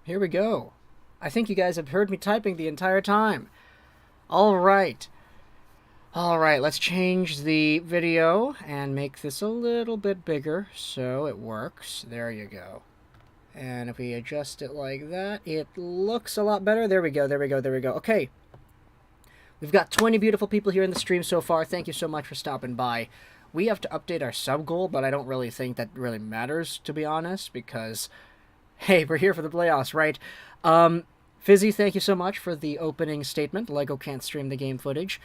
Here we go. I think you guys have heard me typing the entire time. Alright. Alright, let's change the video and make this a little bit bigger so it works. There you go. And if we adjust it like that, it looks a lot better. There we go, there we go, there we go. Okay. We've got 20 beautiful people here in the stream so far. Thank you so much for stopping by. We have to update our sub goal, but I don't really think that really matters, to be honest, because, hey, we're here for the playoffs, right? Fizzy, thank you so much for the opening statement. Lego can't stream the game footage,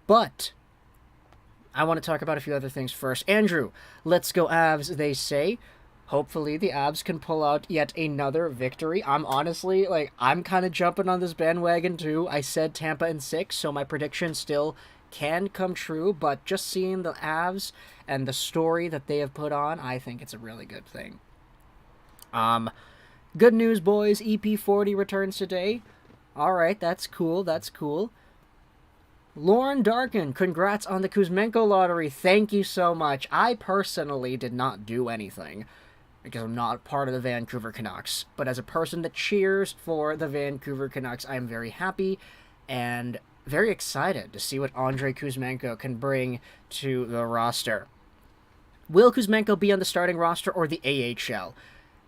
but I want to talk about a few other things first. Andrew, let's go Avs, they say. Hopefully the Avs can pull out yet another victory. I'm honestly, I'm kind of jumping on this bandwagon too. I said Tampa in 6, so my prediction still can come true, but just seeing the Avs and the story that they have put on, I think it's a really good thing. Good news, boys. EP40 returns today. Alright, that's cool, that's cool. Lauren Darkin, congrats on the Kuzmenko lottery. Thank you so much. I personally did not do anything, because I'm not part of the Vancouver Canucks. But as a person that cheers for the Vancouver Canucks, I am very happy and very excited to see what Andrei Kuzmenko can bring to the roster. Will Kuzmenko be on the starting roster or the AHL?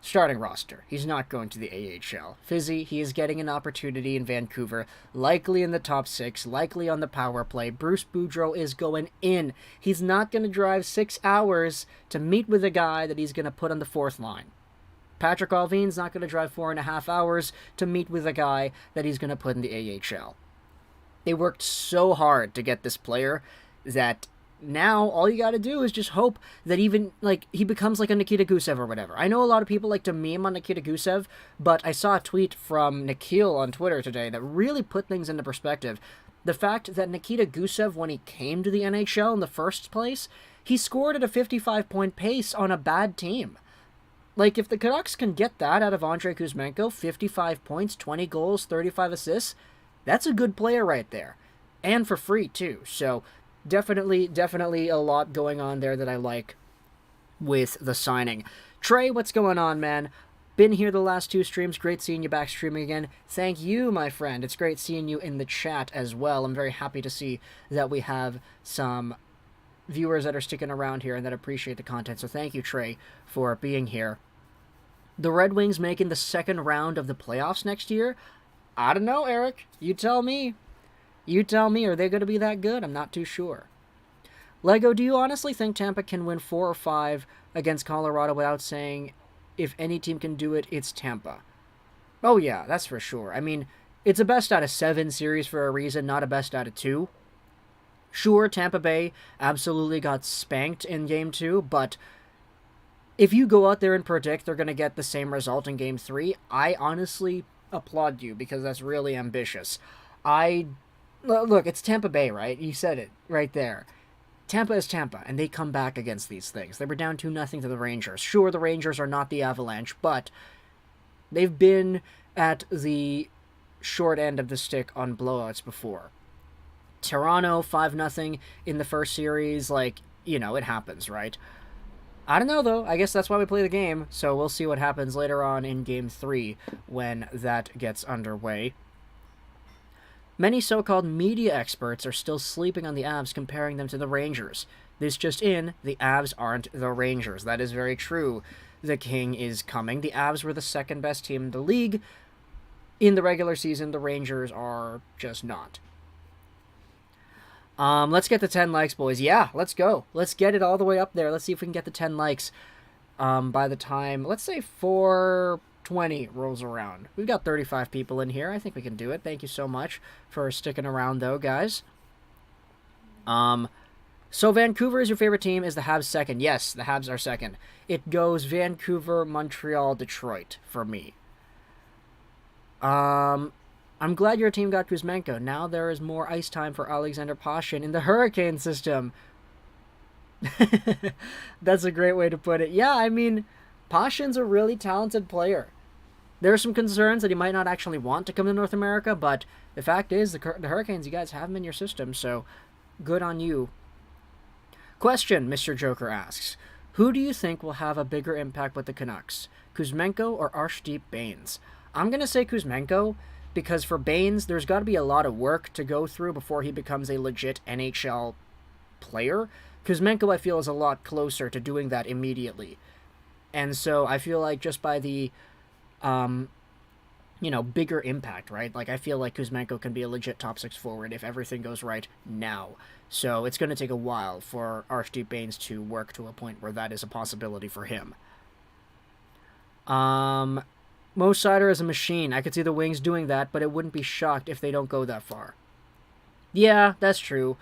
Starting roster. He's not going to the AHL. Fizzy, he is getting an opportunity in Vancouver, likely in the top 6, likely on the power play. Bruce Boudreau is going in. He's not going to drive 6 hours to meet with a guy that he's going to put on the 4th line. Patrick Allvin's not going to drive 4.5 hours to meet with a guy that he's going to put in the AHL. They worked so hard to get this player that now all you got to do is just hope that even he becomes like a Nikita Gusev or whatever. I know a lot of people like to meme on Nikita Gusev, but I saw a tweet from Nikhil on Twitter today that really put things into perspective. The fact that Nikita Gusev, when he came to the NHL in the first place, he scored at a 55-point pace on a bad team. If the Canucks can get that out of Andrei Kuzmenko, 55 points, 20 goals, 35 assists, that's a good player right there. And for free, too. So Definitely a lot going on there that I like with the signing. Trey, what's going on, man? Been here the last 2 streams. Great seeing you back streaming again. Thank you, my friend. It's great seeing you in the chat as well. I'm very happy to see that we have some viewers that are sticking around here and that appreciate the content. So thank you, Trey, for being here. The Red Wings making the 2nd round of the playoffs next year? I don't know, Eric. You tell me. You tell me, are they going to be that good? I'm not too sure. Lego, do you honestly think Tampa can win 4 or 5 against Colorado without saying if any team can do it, it's Tampa? Oh yeah, that's for sure. I mean, it's a best out of 7 series for a reason, not a best out of 2. Sure, Tampa Bay absolutely got spanked in Game 2, but if you go out there and predict they're going to get the same result in Game 3, I honestly applaud you because that's really ambitious. Look, it's Tampa Bay, right? You said it right there. Tampa is Tampa, and they come back against these things. They were down 2-0 to the Rangers. Sure, the Rangers are not the Avalanche, but they've been at the short end of the stick on blowouts before. Toronto, 5-0 in the first series. It happens, right? I don't know, though. I guess that's why we play the game, so we'll see what happens later on in Game 3 when that gets underway. Many so-called media experts are still sleeping on the Avs, comparing them to the Rangers. This just in, the Avs aren't the Rangers. That is very true. The King is coming. The Avs were the 2nd best team in the league. In the regular season, the Rangers are just not. Let's get the 10 likes, boys. Yeah, let's go. Let's get it all the way up there. Let's see if we can get the 10 likes by the time, let's say 4:20 rolls around. We've got 35 people in here. I think we can do it. Thank you so much for sticking around, though, guys. So Vancouver is your favorite team. Is the Habs second? Yes, the Habs are second. It goes Vancouver, Montreal, Detroit for me. I'm glad your team got Kuzmenko. Now there is more ice time for Alexander Pashin in the Hurricane system. That's a great way to put it. Yeah, I mean, Pashin's a really talented player. There are some concerns that he might not actually want to come to North America, but the fact is, the Hurricanes, you guys have him in your system, so good on you. Question, Mr. Joker asks, who do you think will have a bigger impact with the Canucks, Kuzmenko or Arshdeep Bains? I'm going to say Kuzmenko, because for Baines, there's got to be a lot of work to go through before he becomes a legit NHL player. Kuzmenko, I feel, is a lot closer to doing that immediately. And so I feel like just by the, bigger impact, right? Like, I feel like Kuzmenko can be a legit top 6 forward if everything goes right now. So it's going to take a while for Archduke Baines to work to a point where that is a possibility for him. Mo Seider is a machine. I could see the Wings doing that, but it wouldn't be shocked if they don't go that far. Yeah, that's true.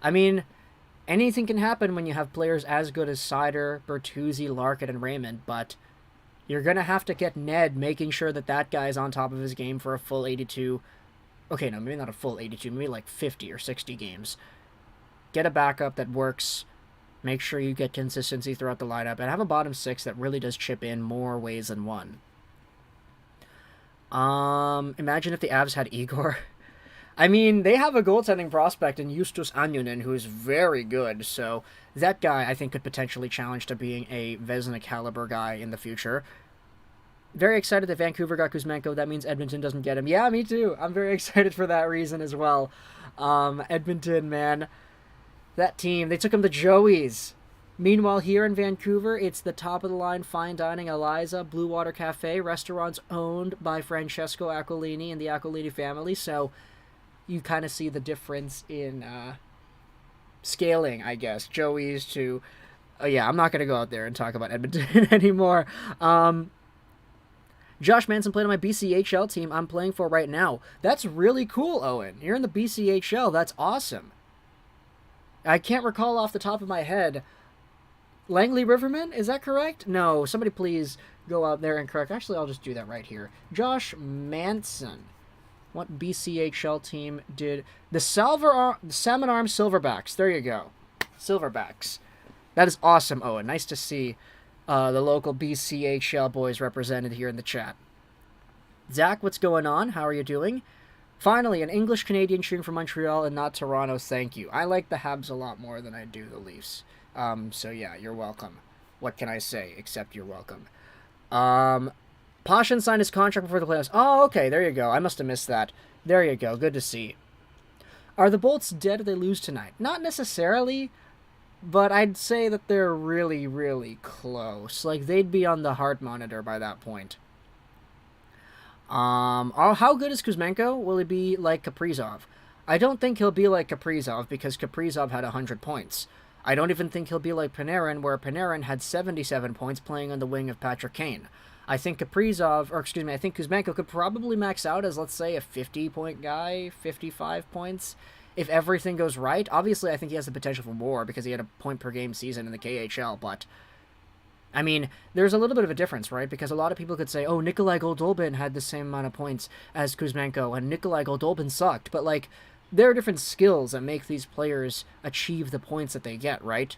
I mean, anything can happen when you have players as good as Seider, Bertuzzi, Larkin, and Raymond, but you're going to have to get Ned making sure that that guy's on top of his game for a full 82. Okay, no, maybe not a full 82, maybe like 50 or 60 games. Get a backup that works. Make sure you get consistency throughout the lineup, and have a bottom 6 that really does chip in more ways than one. Imagine if the Avs had Igor. I mean, they have a goaltending prospect in Justus Annunen, who is very good, so that guy, I think, could potentially challenge to being a Vezina caliber guy in the future. Very excited that Vancouver got Kuzmenko. That means Edmonton doesn't get him. Yeah, me too. I'm very excited for that reason as well. Edmonton, man. That team, they took him to Joey's. Meanwhile, here in Vancouver, it's the top-of-the-line fine dining Eliza Blue Water Cafe, restaurants owned by Francesco Aquilini and the Aquilini family, so you kind of see the difference in scaling, I guess. Joey's to... I'm not going to go out there and talk about Edmonton anymore. Josh Manson played on my BCHL team I'm playing for right now. That's really cool, Owen. You're in the BCHL. That's awesome. I can't recall off the top of my head. Langley Riverman? Is that correct? No. Somebody please go out there and correct. Actually, I'll just do that right here. Josh Manson. What BCHL team did... The Salmon Arm Silverbacks. There you go. Silverbacks. That is awesome, Owen. Nice to see the local BCHL boys represented here in the chat. Zach, what's going on? How are you doing? Finally, an English-Canadian cheering for Montreal and not Toronto. Thank you. I like the Habs a lot more than I do the Leafs. So yeah, you're welcome. What can I say except you're welcome? Pashin signed his contract before the playoffs. Oh, okay, there you go. I must have missed that. There you go. Good to see. Are the Bolts dead if they lose tonight? Not necessarily, but I'd say that they're really, really close. Like, they'd be on the heart monitor by that point. How good is Kuzmenko? Will he be like Kaprizov? I don't think he'll be like Kaprizov because Kaprizov had 100 points. I don't even think he'll be like Panarin, where Panarin had 77 points playing on the wing of Patrick Kane. I think Kuzmenko could probably max out as, let's say, a 50-point guy, 55 points, if everything goes right. Obviously, I think he has the potential for more because he had a point-per-game season in the KHL, but... I mean, there's a little bit of a difference, right? Because a lot of people could say, oh, Nikolai Goldobin had the same amount of points as Kuzmenko, and Nikolai Goldobin sucked. But, like, there are different skills that make these players achieve the points that they get, right?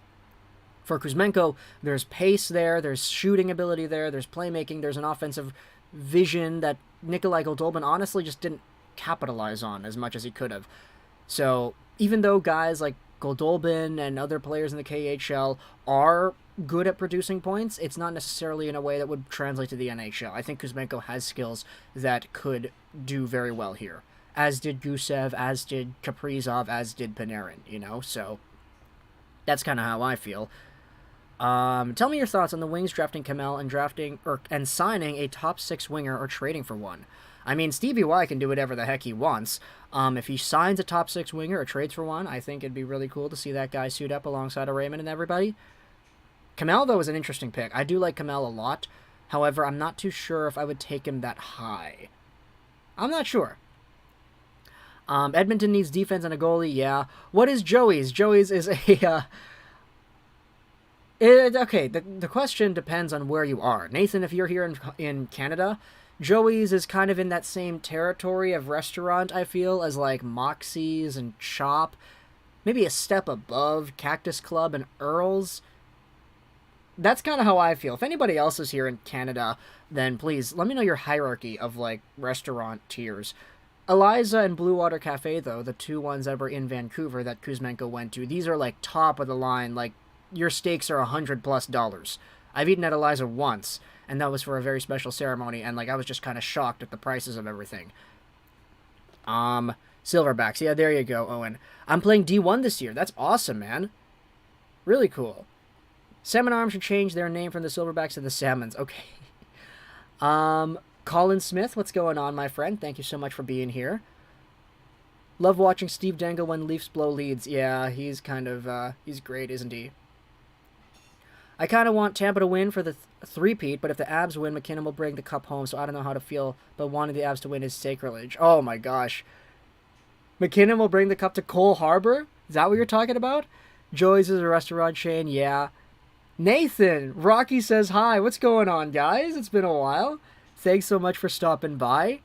For Kuzmenko, there's pace there, there's shooting ability there, there's playmaking, there's an offensive vision that Nikolai Goldobin honestly just didn't capitalize on as much as he could have. So, even though guys like Goldobin and other players in the KHL are good at producing points, it's not necessarily in a way that would translate to the NHL. I think Kuzmenko has skills that could do very well here. As did Gusev, as did Kaprizov, as did Panarin, you know? So, that's kind of how I feel. Tell me your thoughts on the Wings drafting Kamel and signing a top 6 winger or trading for one. I mean, Stevie Y can do whatever the heck he wants. If he signs a top 6 winger or trades for one, I think it'd be really cool to see that guy suit up alongside of Raymond and everybody. Kamel, though, is an interesting pick. I do like Kamel a lot. However, I'm not too sure if I would take him that high. I'm not sure. Edmonton needs defense and a goalie, yeah. What is Joey's? Joey's is a... okay, the question depends on where you are. Nathan, if you're here in Canada, Joey's is kind of in that same territory of restaurant, I feel, as like Moxie's and Chop. Maybe a step above Cactus Club and Earl's. That's kind of how I feel. If anybody else is here in Canada, then please let me know your hierarchy of like restaurant tiers. Eliza and Blue Water Cafe, though, the two ones that were in Vancouver that Kuzmenko went to, these are like top of the line, like your steaks are $100+. I've eaten at Eliza once, and that was for a very special ceremony, and, like, I was just kind of shocked at the prices of everything. Silverbacks. Yeah, there you go, Owen. I'm playing D1 this year. That's awesome, man. Really cool. Salmon Arms should change their name from the Silverbacks to the Salmons. Okay. Colin Smith, what's going on, my friend? Thank you so much for being here. Love watching Steve Dangle when Leafs blow leads. Yeah, he's kind of, he's great, isn't he? I kind of want Tampa to win for the three-peat, but if the Avs win, McKinnon will bring the cup home, so I don't know how to feel, but wanting the Avs to win is sacrilege. Oh my gosh. McKinnon will bring the cup to Cole Harbor? Is that what you're talking about? Joey's is a restaurant chain, yeah. Nathan, Rocky says hi. What's going on, guys? It's been a while. Thanks so much for stopping by.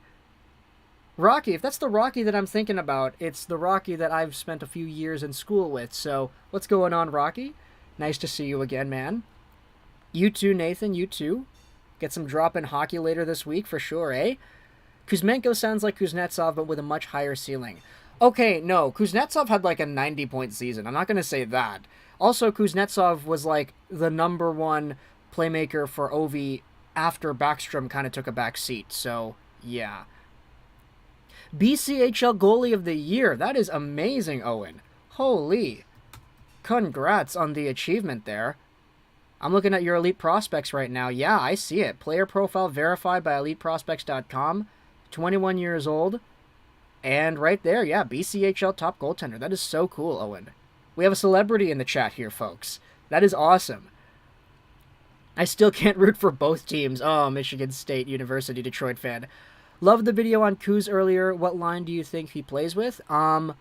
Rocky, if that's the Rocky that I'm thinking about, it's the Rocky that I've spent a few years in school with. So, what's going on, Rocky? Nice to see you again, man. You too, Nathan, you too. Get some drop-in hockey later this week for sure, eh? Kuzmenko sounds like Kuznetsov, but with a much higher ceiling. Okay, no, Kuznetsov had like a 90-point season. I'm not going to say that. Also, Kuznetsov was like the number one playmaker for Ovi after Backstrom kind of took a back seat. So, yeah. BCHL Goalie of the Year. That is amazing, Owen. Holy. Congrats on the achievement there. I'm looking at your Elite Prospects right now. Yeah, I see it. Player profile verified by EliteProspects.com. 21 years old. And right there, yeah, BCHL top goaltender. That is so cool, Owen. We have a celebrity in the chat here, folks. That is awesome. I still can't root for both teams. Oh, Michigan State University Detroit fan. Loved the video on Kuz earlier. What line do you think he plays with? I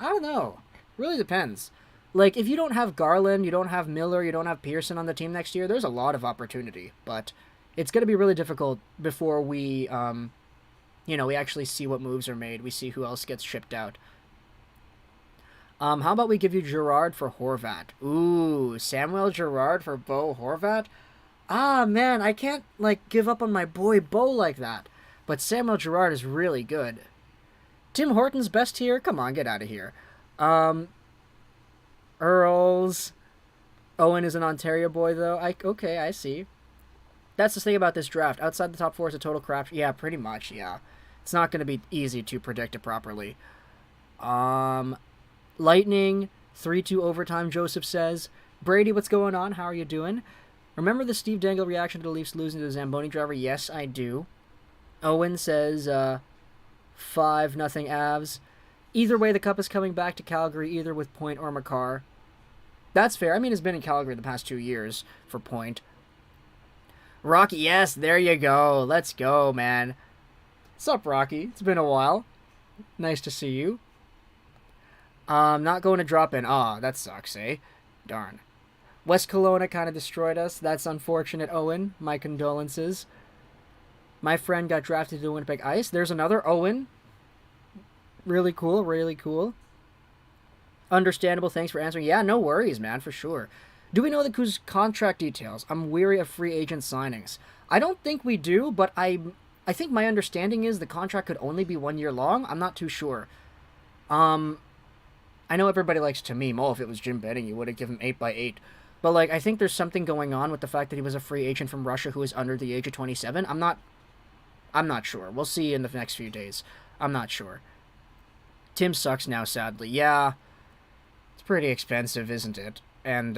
don't know. Really depends. Like, if you don't have Garland, you don't have Miller, you don't have Pearson on the team next year, there's a lot of opportunity. But it's going to be really difficult before we, we actually see what moves are made. We see who else gets shipped out. How about we give you Girard for Horvat? Ooh, Samuel Girard for Bo Horvat? Ah, man, I can't, give up on my boy Bo like that. But Samuel Girard is really good. Tim Hortons best here? Come on, get out of here. Earls. Owen is an Ontario boy, though. Okay, I see. That's the thing about this draft. Outside the top four is a total crap. Yeah, pretty much, yeah. It's not going to be easy to predict it properly. Lightning, 3-2 overtime, Joseph says. Brady, what's going on? How are you doing? Remember the Steve Dangle reaction to the Leafs losing to the Zamboni driver? Yes, I do. Owen says 5-0 Avs. Either way, the cup is coming back to Calgary, either with Point or Makar. That's fair. I mean, it's been in Calgary the past 2 years for Point. Rocky, yes, there you go. Let's go, man. What's up, Rocky? It's been a while. Nice to see you. Not going to drop in. Aw, that sucks, eh? Darn. West Kelowna kind of destroyed us. That's unfortunate, Owen. My condolences. My friend got drafted to the Winnipeg Ice. There's another Owen. Really cool, really cool. Understandable, thanks for answering. Yeah, no worries, man, for sure. Do we know the Kuz contract details? I'm weary of free agent signings. I don't think we do, but I think my understanding is the contract could only be 1 year long. I'm not too sure. I know everybody likes to meme, oh, if it was Jim Benning, you would have given him 8x8. But, I think there's something going on with the fact that he was a free agent from Russia who is under the age of 27. I'm not sure. We'll see in the next few days. I'm not sure. Tim sucks now, sadly. Yeah, it's pretty expensive, isn't it? And,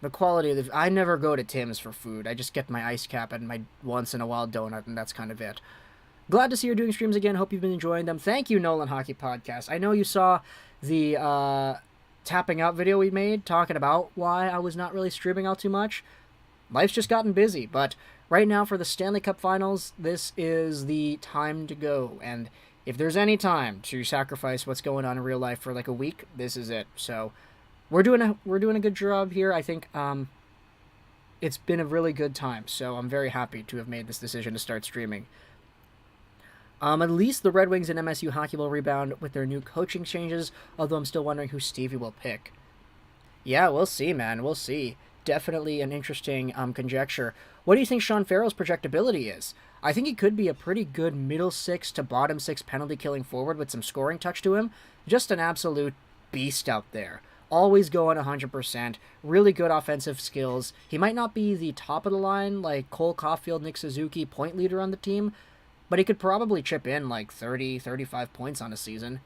the quality of I never go to Tim's for food. I just get my ice cap and my once-in-a-while donut, and that's kind of it. Glad to see you're doing streams again. Hope you've been enjoying them. Thank you, Nolan Hockey Podcast. I know you saw the tapping out video we made talking about why I was not really streaming out too much. Life's just gotten busy, but right now for the Stanley Cup Finals, this is the time to go. And if there's any time to sacrifice what's going on in real life for a week, this is it. So we're doing a good job here. I think it's been a really good time. So I'm very happy to have made this decision to start streaming. At least the Red Wings and MSU hockey will rebound with their new coaching changes, although I'm still wondering who Stevie will pick. Yeah, we'll see, man. We'll see. Definitely an interesting conjecture. What do you think Sean Farrell's projectability is? I think he could be a pretty good middle six to bottom six penalty killing forward with some scoring touch to him. Just an absolute beast out there. always going 100%, really good offensive skills. He might not be the top of the line like Cole Caulfield, Nick Suzuki, point leader on the team, but he could probably chip in like 30, 35 points on a season.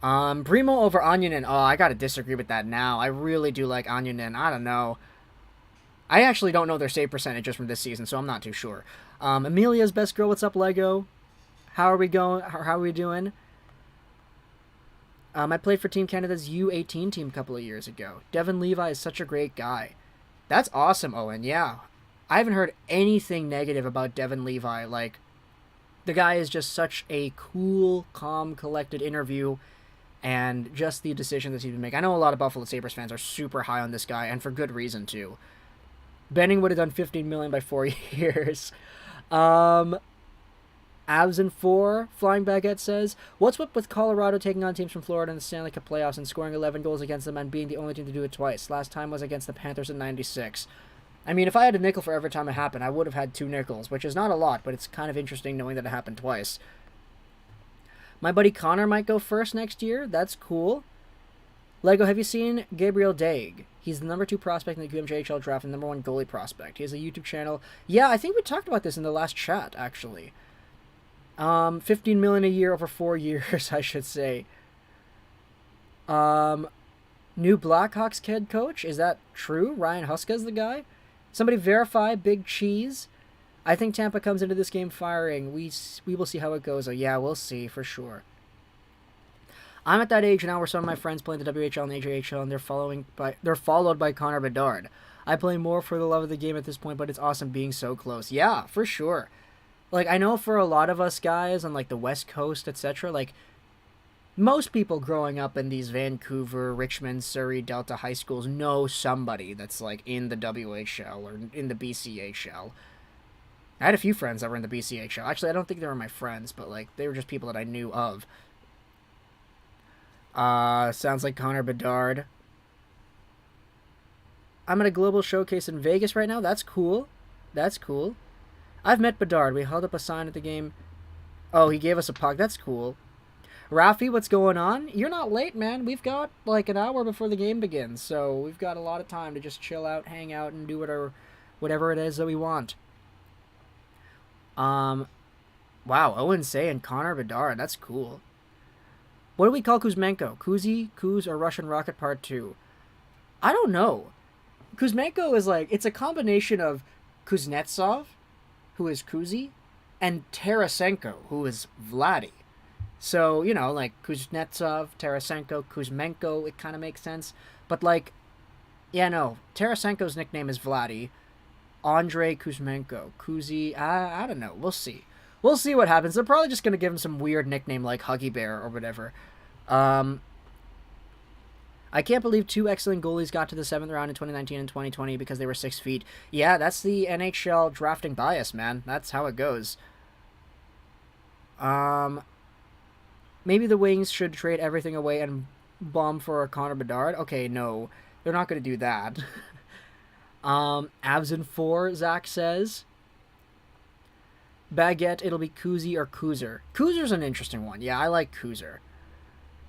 Primo over Onyonen. Oh, I gotta disagree with that now. I really do like Onyonen. I don't know. I actually don't know their save percentage just from this season, so I'm not too sure. Amelia's best girl. What's up, Lego? How are we going? How are we doing? I played for Team Canada's U18 team a couple of years ago. Devin Levi is such a great guy. That's awesome, Owen. Yeah. I haven't heard anything negative about Devin Levi. Like, the guy is just such a cool, calm, collected interview, and just the decision that he's been making. I know a lot of Buffalo Sabres fans are super high on this guy, and for good reason, too. Benning would have done $15 million by 4 years. Abs in 4, Flying Baguette says, what's up with Colorado taking on teams from Florida in the Stanley Cup Playoffs and scoring 11 goals against them and being the only team to do it twice? Last time was against the Panthers in 96. I mean, if I had a nickel for every time it happened, I would have had 2 nickels, which is not a lot, but it's kind of interesting knowing that it happened twice. My buddy Connor might go first next year. That's cool. Lego, have you seen Gabriel Daig? He's the number 2 prospect in the NHL Draft and number 1 goalie prospect. He has a YouTube channel. Yeah, I think we talked about this in the last chat, actually. $15 million a year over 4 years, I should say. New Blackhawks head coach? Is that true? Ryan Huska's the guy? Somebody verify Big Cheese. I think Tampa comes into this game firing. We will see how it goes. Oh, yeah, we'll see for sure. I'm at that age now where some of my friends play in the WHL and AJHL, and they're followed by Connor Bedard. I play more for the love of the game at this point, but it's awesome being so close. Yeah, for sure. Like, I know for a lot of us guys on, like, the West Coast, etc., like, most people growing up in these Vancouver, Richmond, Surrey, Delta high schools know somebody that's, like, in the WHL or in the BCHL. I had a few friends that were in the BCHL. Actually, I don't think they were my friends, but, like, they were just people that I knew of. Sounds like Connor Bedard. I'm at a global showcase in Vegas right now. That's cool. That's cool. I've met Bedard. We held up a sign at the game. Oh, he gave us a puck. That's cool. Rafi, what's going on? You're not late, man. We've got like an hour before the game begins, so we've got a lot of time to just chill out, hang out, and do whatever it is that we want. Wow, Owen saying Connor Bedard. That's cool. What do we call Kuzmenko? Kuzi, Kuz, or Russian Rocket Part 2? I don't know. Kuzmenko is like, it's a combination of Kuznetsov, who is Kuzi, and Tarasenko, who is Vladdy. So, you know, like Kuznetsov, Tarasenko, Kuzmenko, it kind of makes sense. But like, yeah, no, Tarasenko's nickname is Vladdy. Andrei Kuzmenko, Kuzi, I don't know. We'll see. We'll see what happens. They're probably just going to give him some weird nickname like Huggy Bear or whatever. I can't believe 2 excellent goalies got to the 7th round in 2019 and 2020 because they were 6 feet. Yeah, that's the NHL drafting bias, man. That's how it goes. Maybe the Wings should trade everything away and bomb for a Connor Bedard. Okay, no. They're not going to do that. Abs in 4, Zach says. Baguette, it'll be Kuzi or Kuzer. Kuzer's an interesting one. Yeah, I like Kuzer.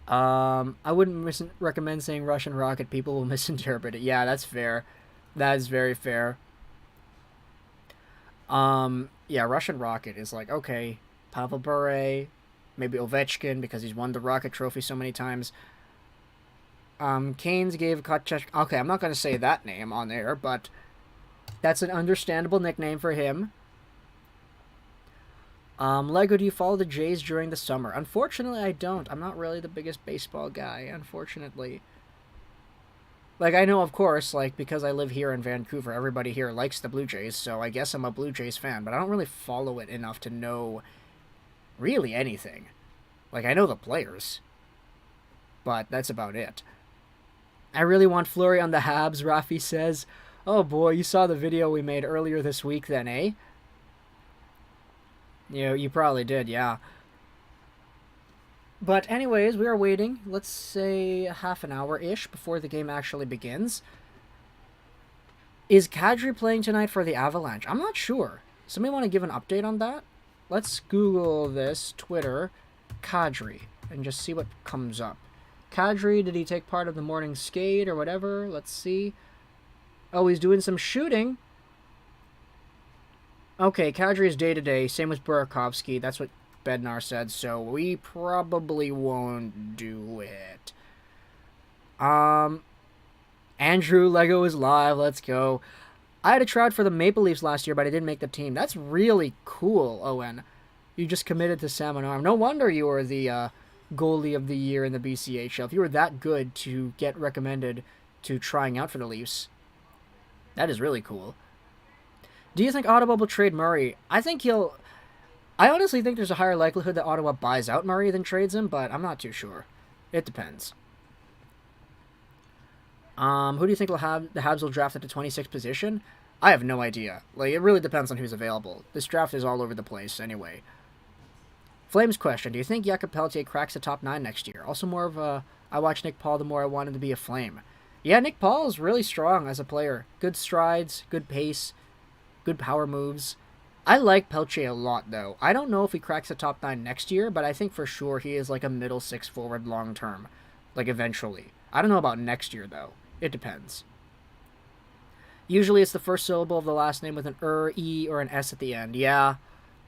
I wouldn't recommend saying Russian Rocket. People will misinterpret it. Yeah, that's fair. That is very fair. Yeah, Russian Rocket is like, okay, Pavel Bure, maybe Ovechkin because he's won the Rocket Trophy so many times. Canes gave Kochev. Okay, I'm not going to say that name on there, but that's an understandable nickname for him. Lego, do you follow the Jays during the summer? Unfortunately, I don't. I'm not really the biggest baseball guy, unfortunately. Like, I know, of course, like, because I live here in Vancouver, everybody here likes the Blue Jays, so I guess I'm a Blue Jays fan, but I don't really follow it enough to know really anything. Like, I know the players, but that's about it. I really want Fleury on the Habs, Rafi says. Oh boy, you saw the video we made earlier this week then, eh? You probably did, yeah. But anyways, we are waiting, let's say half an hour-ish before the game actually begins. Is Kadri playing tonight for the Avalanche? I'm not sure. Somebody want to give an update on that? Let's Google this, Twitter, Kadri, and just see what comes up. Kadri, did he take part of the morning skate or whatever? Let's see. Oh, he's doing some shooting. Okay, Kadri is day-to-day. Same with Burakovsky. That's what Bednar said, so we probably won't do it. Andrew, Lego is live. Let's go. I had a tryout for the Maple Leafs last year, but I didn't make the team. That's really cool, Owen. You just committed to Salmon Arm. No wonder you were the goalie of the year in the BCHL. If you were that good to get recommended to trying out for the Leafs, that is really cool. Do you think Ottawa will trade Murray? I honestly think there's a higher likelihood that Ottawa buys out Murray than trades him, but I'm not too sure. It depends. Who do you think the Habs will draft at the 26th position? I have no idea. Like, it really depends on who's available. This draft is all over the place anyway. Flames question. Do you think Jakob Pelletier cracks the top 9 next year? Also more of a, I watch Nick Paul the more I want him to be a Flame. Yeah, Nick Paul is really strong as a player. Good strides, good pace, good power moves. I like Pelletier a lot, though. I don't know if he cracks the top 9 next year, but I think for sure he is like a middle 6 forward long term. Like, eventually. I don't know about next year, though. It depends. Usually it's the first syllable of the last name with an E, or an S at the end. Yeah,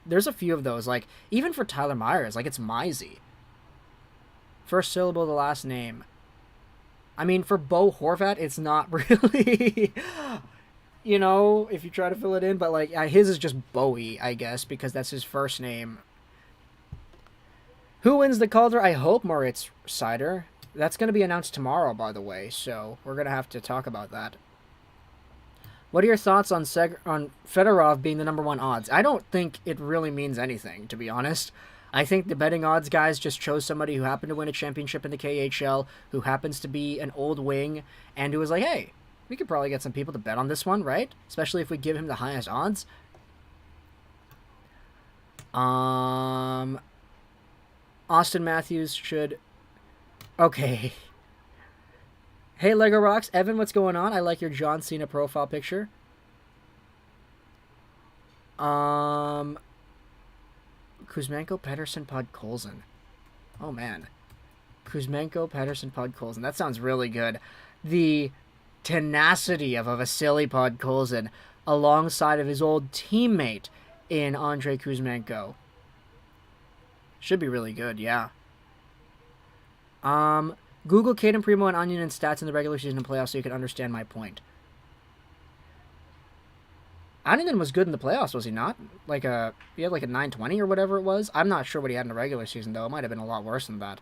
there's a few of those. Like, even for Tyler Myers, like, it's Mizey. First syllable of the last name. I mean, for Bo Horvat, it's not really... you know, if you try to fill it in, but, like, his is just Bowie, I guess, because that's his first name. Who wins the Calder? I hope Moritz Seider. That's going to be announced tomorrow, by the way, so we're going to have to talk about that. What are your thoughts on Fedorov being the #1 odds? I don't think it really means anything, to be honest. I think the betting odds guys just chose somebody who happened to win a championship in the KHL, who happens to be an old wing, and who was like, hey, we could probably get some people to bet on this one, right? Especially if we give him the highest odds. Austin Matthews should... Okay. Hey, Lego Rocks. Evan, what's going on? I like your John Cena profile picture. Kuzmenko, Pettersson, Podkolzin. Oh, man. Kuzmenko, Pettersson, Podkolzin. That sounds really good. The tenacity of a Vasily Podkolzin alongside of his old teammate in Andrei Kuzmenko. Should be really good, yeah. Google Caden Primo and Onion and stats in the regular season and playoffs so you can understand my point. Onion was good in the playoffs, was he not? He had like a 920 or whatever it was. I'm not sure what he had in the regular season, though. It might have been a lot worse than that.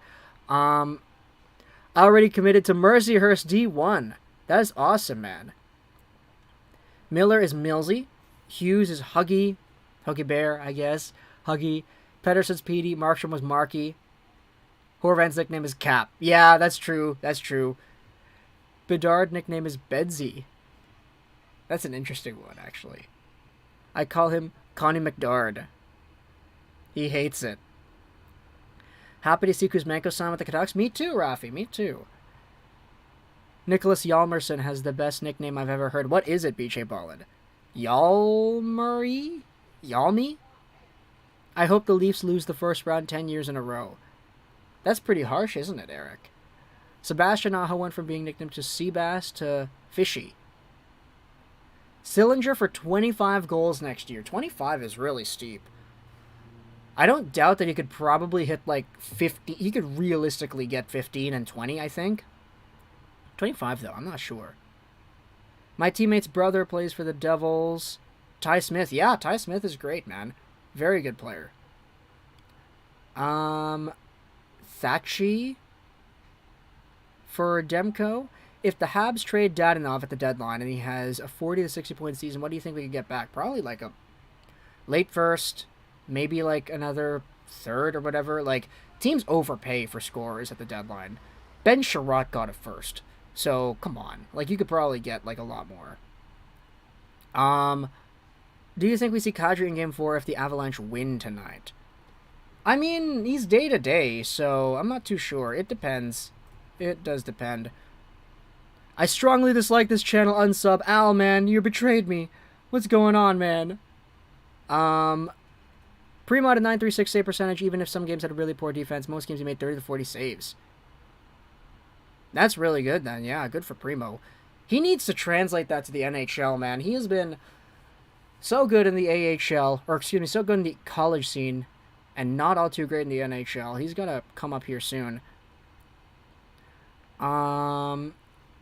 Already committed to Mercyhurst D1. That is awesome, man. Miller is Millsy. Hughes is Huggy. Huggy Bear, I guess. Huggy. Pedersen's Petey. Markstrom was Marky. Horvan's nickname is Cap. Yeah, that's true. That's true. Bedard nickname is Bedsy. That's an interesting one, actually. I call him Connie McDard. He hates it. Happy to see Kuzmenko sign with the Canucks. Me too, Rafi. Me too. Nicholas Yalmerson has the best nickname I've ever heard. What is it, BJ Ballin? Yalmery? Yalmy? I hope the Leafs lose the first round 10 years in a row. That's pretty harsh, isn't it, Eric? Sebastian Aho went from being nicknamed to Seabass to Fishy. Sillinger for 25 goals next year. 25 is really steep. I don't doubt that he could probably hit like 50. He could realistically get 15 and 20, I think. 25, though. I'm not sure. My teammate's brother plays for the Devils. Ty Smith. Yeah, Ty Smith is great, man. Very good player. Thatchy for Demko. If the Habs trade Dadonov at the deadline and he has a 40 to 60 point season, what do you think we could get back? Probably like a late first, maybe like another third or whatever. Like, teams overpay for scorers at the deadline. Ben Sherratt got it first. So, come on. Like, you could probably get like a lot more. Do you think we see Kadri in Game 4 if the Avalanche win tonight? I mean, he's day-to-day, so I'm not too sure. It depends. It does depend. I strongly dislike this channel, unsub. Al, man, you betrayed me. What's going on, man? Primo had a 936 save percentage, even if some games had a really poor defense. Most games he made 30 to 40 saves. That's really good then. Yeah, good for Primo. He needs to translate that to the NHL, man. He has been so good in the AHL, or excuse me, so good in the college scene, and not all too great in the NHL. He's gonna come up here soon.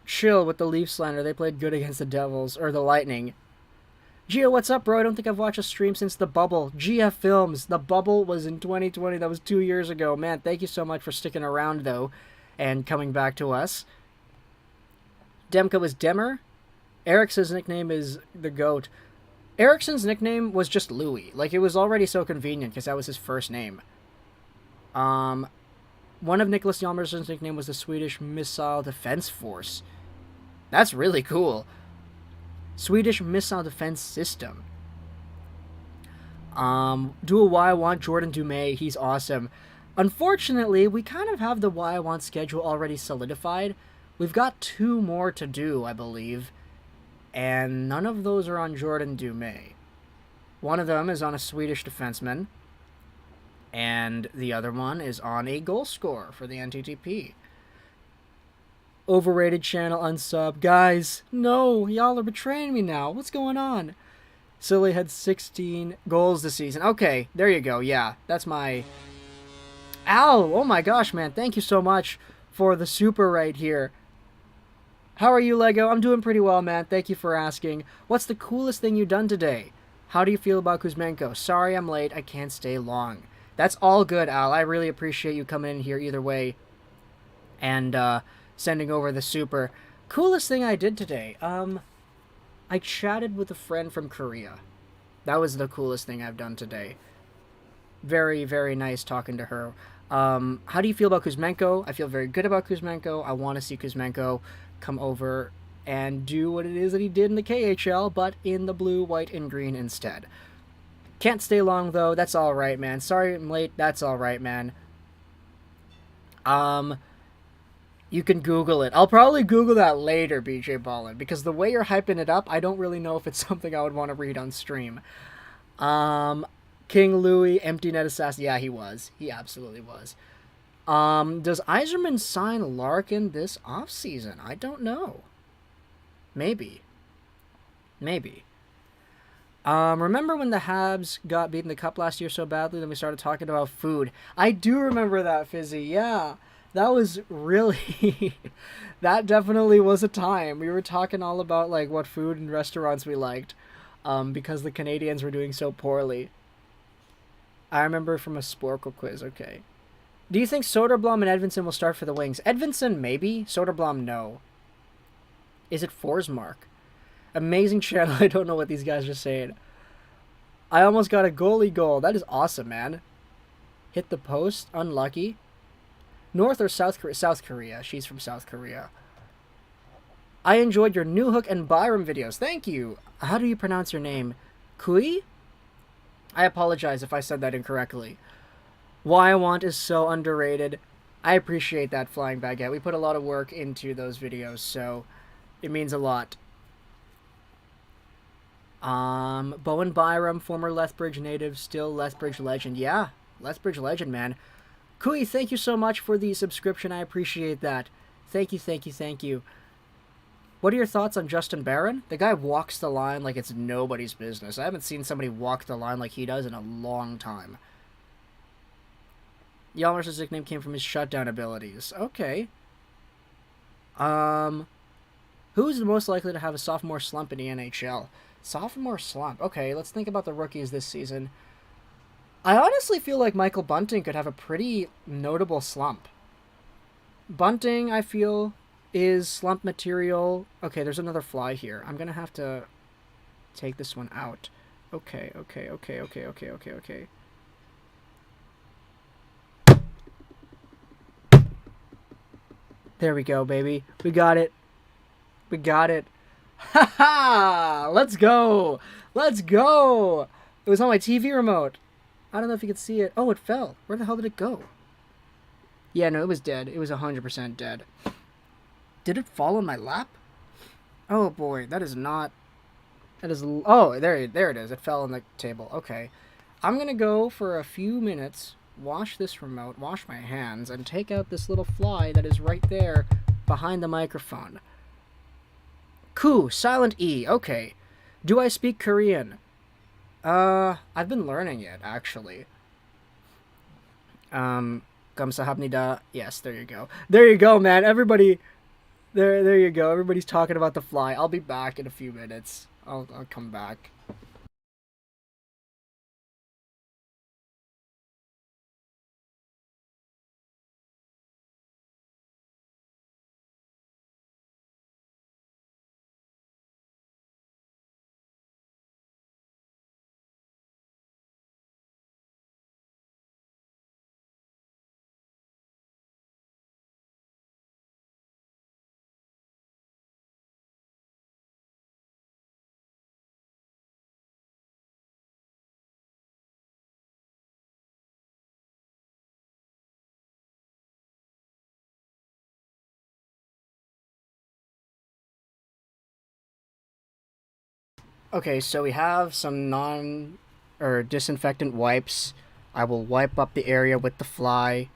Chill with the Leaf slander. They played good against the Devils, or the Lightning. Gio, what's up, bro? I don't think I've watched a stream since the bubble. GF Films. The bubble was in 2020. That was 2 years ago. Man, thank you so much for sticking around, though, and coming back to us. Demko is Demmer. Ericsson's nickname is the GOAT. Ericsson's nickname was just Louis. Like, it was already so convenient because that was his first name. One of Nicholas Hjalmarsson's nickname was the Swedish Missile Defense Force. That's really cool. Swedish Missile Defense System. Do a Why I Want Jordan Dumais. He's awesome. Unfortunately, we kind of have the Why I Want schedule already solidified. We've got 2 more to do, I believe. And none of those are on Jordan Dumais. One of them is on a Swedish defenseman. And the other one is on a goal scorer for the NTTP. Overrated channel unsub. Guys, no, y'all are betraying me now. What's going on? Silly had 16 goals this season. Okay, there you go. Yeah, that's my... Ow! Oh my gosh, man. Thank you so much for the super right here. How are you, Lego? I'm doing pretty well, man. Thank you for asking. What's the coolest thing you've done today? How do you feel about Kuzmenko? Sorry I'm late. I can't stay long. That's all good, Al. I really appreciate you coming in here either way and sending over the super. Coolest thing I did today? I chatted with a friend from Korea. That was the coolest thing I've done today. Very, very nice talking to her. How do you feel about Kuzmenko? I feel very good about Kuzmenko. I want to see Kuzmenko come over and do what it is that he did in the KHL, but in the blue, white, and green instead. Can't stay long, though. That's all right, man. Sorry I'm late. That's all right, man. You can Google it. I'll probably Google that later, BJ Ballin, because the way you're hyping it up, I don't really know if it's something I would want to read on stream. King Louis, empty net assassin. Yeah, he was. He absolutely was. Does Yzerman sign Larkin this offseason? I don't know. Maybe. Maybe. Remember when the Habs got beaten in the Cup last year so badly, then we started talking about food? I do remember that, Fizzy. Yeah. That was really... that definitely was a time. We were talking all about, like, what food and restaurants we liked. Because the Canadians were doing so poorly. I remember from a Sporkle quiz. Okay. Do you think Soderblom and Edvinsson will start for the Wings? Edvinsson, maybe. Soderblom, no. Is it Forsmark? Amazing channel. I don't know what these guys are saying. I almost got a goalie goal. That is awesome, man. Hit the post. Unlucky. North or South Korea? South Korea. She's from South Korea. I enjoyed your New Hook and Byram videos. Thank you. How do you pronounce your name? Kui? I apologize if I said that incorrectly. Why I Want is so underrated. I appreciate that, Flying Baguette. We put a lot of work into those videos, so it means a lot. Bowen Byram, former Lethbridge native, still Lethbridge legend. Yeah, Lethbridge legend, man. Kui, thank you so much for the subscription. I appreciate that. Thank you, thank you, thank you. What are your thoughts on Justin Barron? The guy walks the line like it's nobody's business. I haven't seen somebody walk the line like he does in a long time. Hjalmarsson's nickname came from his shutdown abilities. Okay. Who's the most likely to have a sophomore slump in the NHL? Sophomore slump. Okay, let's think about the rookies this season. I honestly feel like Michael Bunting could have a pretty notable slump. Bunting, I feel, is slump material. Okay, there's another fly here. I'm going to have to take this one out. Okay. There we go, baby. We got it. We got it. Ha ha! Let's go! Let's go! It was on my TV remote. I don't know if you could see it. Oh, it fell. Where the hell did it go? Yeah, no, it was dead. It was 100% dead. Did it fall on my lap? Oh, boy. That is not... That is... Oh, there it is. It fell on the table. Okay. I'm going to go for a few minutes, wash this remote, wash my hands, and take out this little fly that is right there behind the microphone. Ku, silent E, okay. Do I speak Korean? I've been learning it, actually. Kamsahamnida. Yes, there you go. There you go, man. Everybody, there you go. Everybody's talking about the fly. I'll be back in a few minutes. I'll come back. Okay, so we have some or disinfectant wipes. I will wipe up the area with the fly.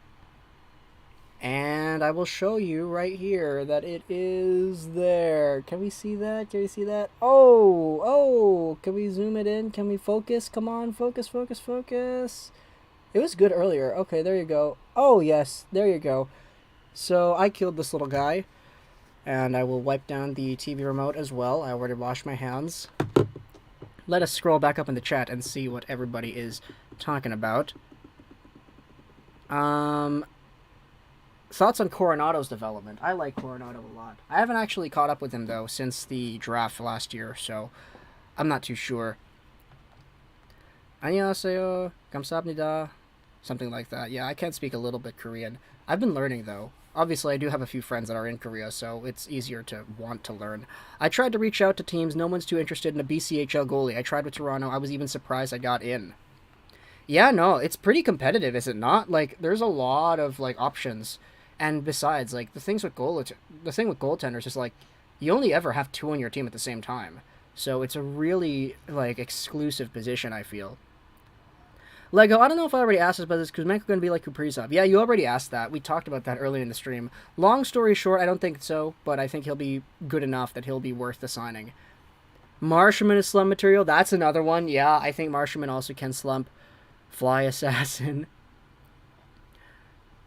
And I will show you right here that it is there. Can we see that? Can we see that? Oh! Can we zoom it in? Can we focus? Come on, focus, focus, focus. It was good earlier. Okay, there you go. Oh, yes, there you go. So I killed this little guy. And I will wipe down the TV remote as well. I already washed my hands. Let us scroll back up in the chat and see what everybody is talking about. Thoughts on Coronado's development? I like Coronado a lot. I haven't actually caught up with him, though, since the draft last year, so I'm not too sure. 안녕하세요. 감사합니다. Something like that. Yeah, I can speak a little bit Korean. I've been learning, though. Obviously, I do have a few friends that are in Korea, so it's easier to want to learn. I tried to reach out to teams. No one's too interested in a BCHL goalie. I tried with Toronto. I was even surprised I got in. Yeah, no, it's pretty competitive, is it not? Like, there's a lot of, like, options. And besides, like, the thing with goaltenders is, like, you only ever have two on your team at the same time. So it's a really, like, exclusive position, I feel. Lego, I don't know if I already asked this, but is Kuzmenko going to be like Kaprizov? Yeah, you already asked that. We talked about that earlier in the stream. Long story short, I don't think so, but I think he'll be good enough that he'll be worth the signing. Marshman is slump material. That's another one. Yeah, I think Marshman also can slump. Fly assassin.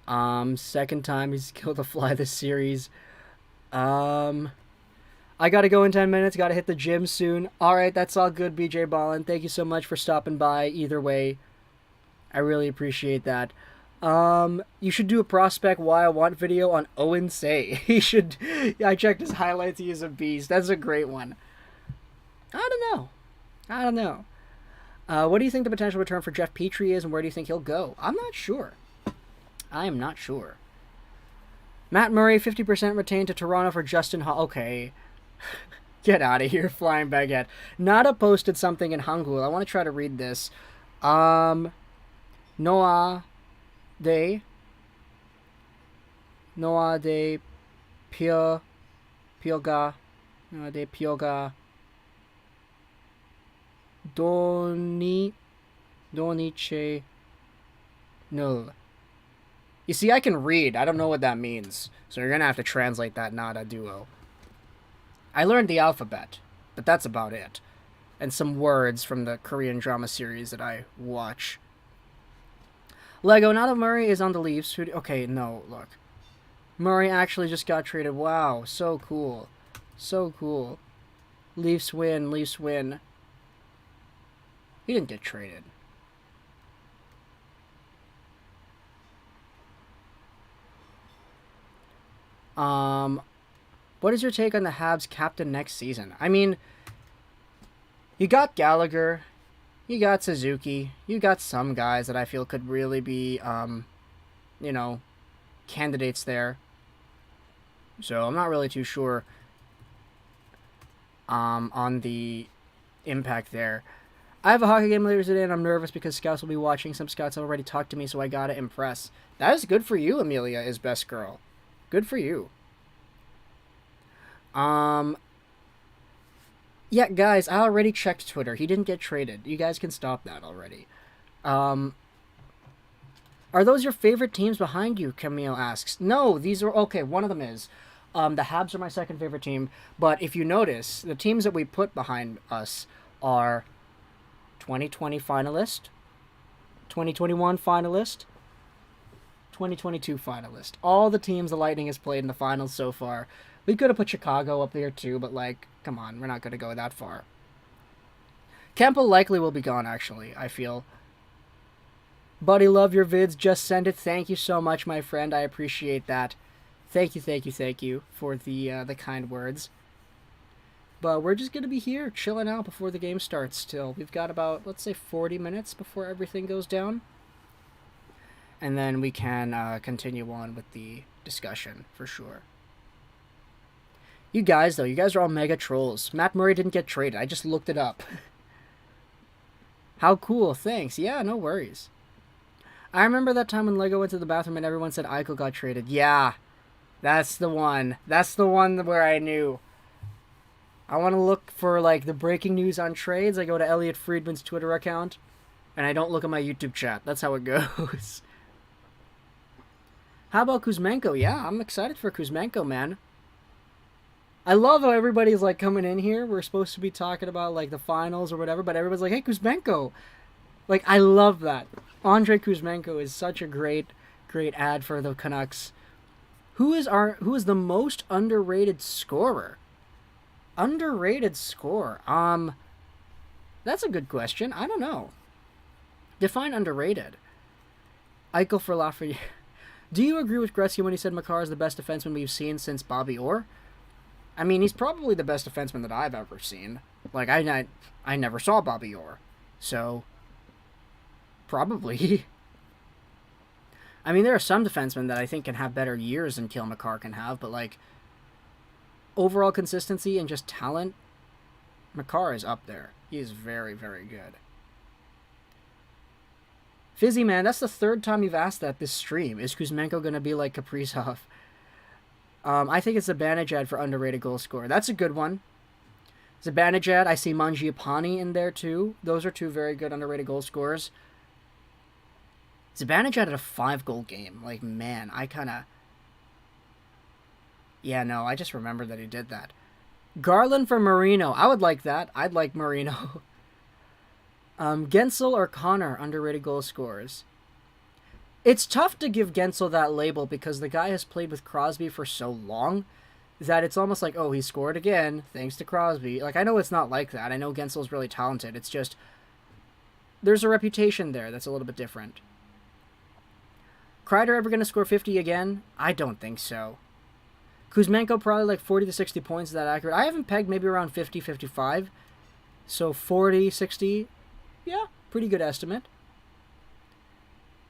Second time he's killed a fly this series. I gotta go in 10 minutes. Gotta hit the gym soon. Alright, that's all good, BJ Ballin. Thank you so much for stopping by either way. I really appreciate that. You should do a prospect why I want video on Owen Say. He should. I checked his highlights. He is a beast. That's a great one. I don't know. What do you think the potential return for Jeff Petrie is, and where do you think he'll go? I'm not sure. I am not sure. Matt Murray, 50% retained to Toronto for Justin Hall. Okay. Get out of here, Flying Baguette. Nada posted something in Hangul. I want to try to read this. Noah de Pioga. Noah de Pioga. Doniche Null. You see, I can read. I don't know what that means. So you're going to have to translate that Nada duo. I learned the alphabet, but that's about it. And some words from the Korean drama series that I watch. Lego, Nada Murray is on the Leafs. Okay, no, look. Murray actually just got traded. Wow, so cool. So cool. Leafs win, Leafs win. He didn't get traded. What is your take on the Habs captain next season? I mean, you got Gallagher, you got Suzuki, you got some guys that I feel could really be, you know, candidates there. So I'm not really too sure on the impact there. I have a hockey game later today, and I'm nervous because scouts will be watching. Some scouts have already talked to me, so I gotta impress. That is good for you, Amelia, is best girl. Good for you. Yeah, guys, I already checked Twitter. He didn't get traded. You guys can stop that already. Are those your favorite teams behind you? Camille asks. No, these are... Okay, one of them is. The Habs are my second favorite team, but if you notice, the teams that we put behind us are 2020 finalist, 2021 finalist, 2022 finalist. All the teams the Lightning has played in the finals so far. We could have put Chicago up there too, but like, come on, we're not going to go that far. Campbell likely will be gone, actually, I feel. Buddy, love your vids. Just send it. Thank you so much, my friend. I appreciate that. Thank you for the kind words. But we're just going to be here chilling out before the game starts still. We've got about, let's say, 40 minutes before everything goes down. And then we can continue on with the discussion, for sure. You guys, though, you guys are all mega trolls. Matt Murray didn't get traded. I just looked it up. How cool. Thanks. Yeah, no worries. I remember that time when Lego went to the bathroom and everyone said Eichel got traded. Yeah, that's the one. That's the one where I knew. I want to look for, like, the breaking news on trades. I go to Elliot Friedman's Twitter account, and I don't look at my YouTube chat. That's how it goes. How about Kuzmenko? Yeah, I'm excited for Kuzmenko, man. I love how everybody's, like, coming in here. We're supposed to be talking about, like, the finals or whatever, but everybody's like, hey, Kuzmenko. Like, I love that. Andre Kuzmenko is such a great ad for the Canucks. Who is the most underrated scorer? Underrated scorer. That's a good question. I don't know. Define underrated. Eichel for Lafreniere. Do you agree with Gretzky when he said Makar is the best defenseman we've seen since Bobby Orr? I mean, he's probably the best defenseman that I've ever seen. Like, I never saw Bobby Orr. So, probably. I mean, there are some defensemen that I think can have better years than Cale Makar can have, but, like, overall consistency and just talent, Makar is up there. He is very, very good. Fizzy, man, that's the third time you've asked that this stream. Is Kuzmenko going to be like Kaprizov? I think it's Zibanejad for underrated goal scorer. That's a good one. Zibanejad, I see Mangiapane in there too. Those are two very good underrated goal scorers. Zibanejad had a 5-goal game. Like, man, I kind of... Yeah, no, I just remembered that he did that. Garland for Marino. I would like that. I'd like Marino. Gensel or Connor, underrated goal scorers. It's tough to give Gensel that label because the guy has played with Crosby for so long that it's almost like, oh, he scored again, thanks to Crosby. Like, I know it's not like that. I know Gensel's really talented. It's just, there's a reputation there that's a little bit different. Kreider ever going to score 50 again? I don't think so. Kuzmenko probably like 40 to 60 points. Is that accurate? I haven't pegged maybe around 50, 55. So 40, 60, yeah, pretty good estimate.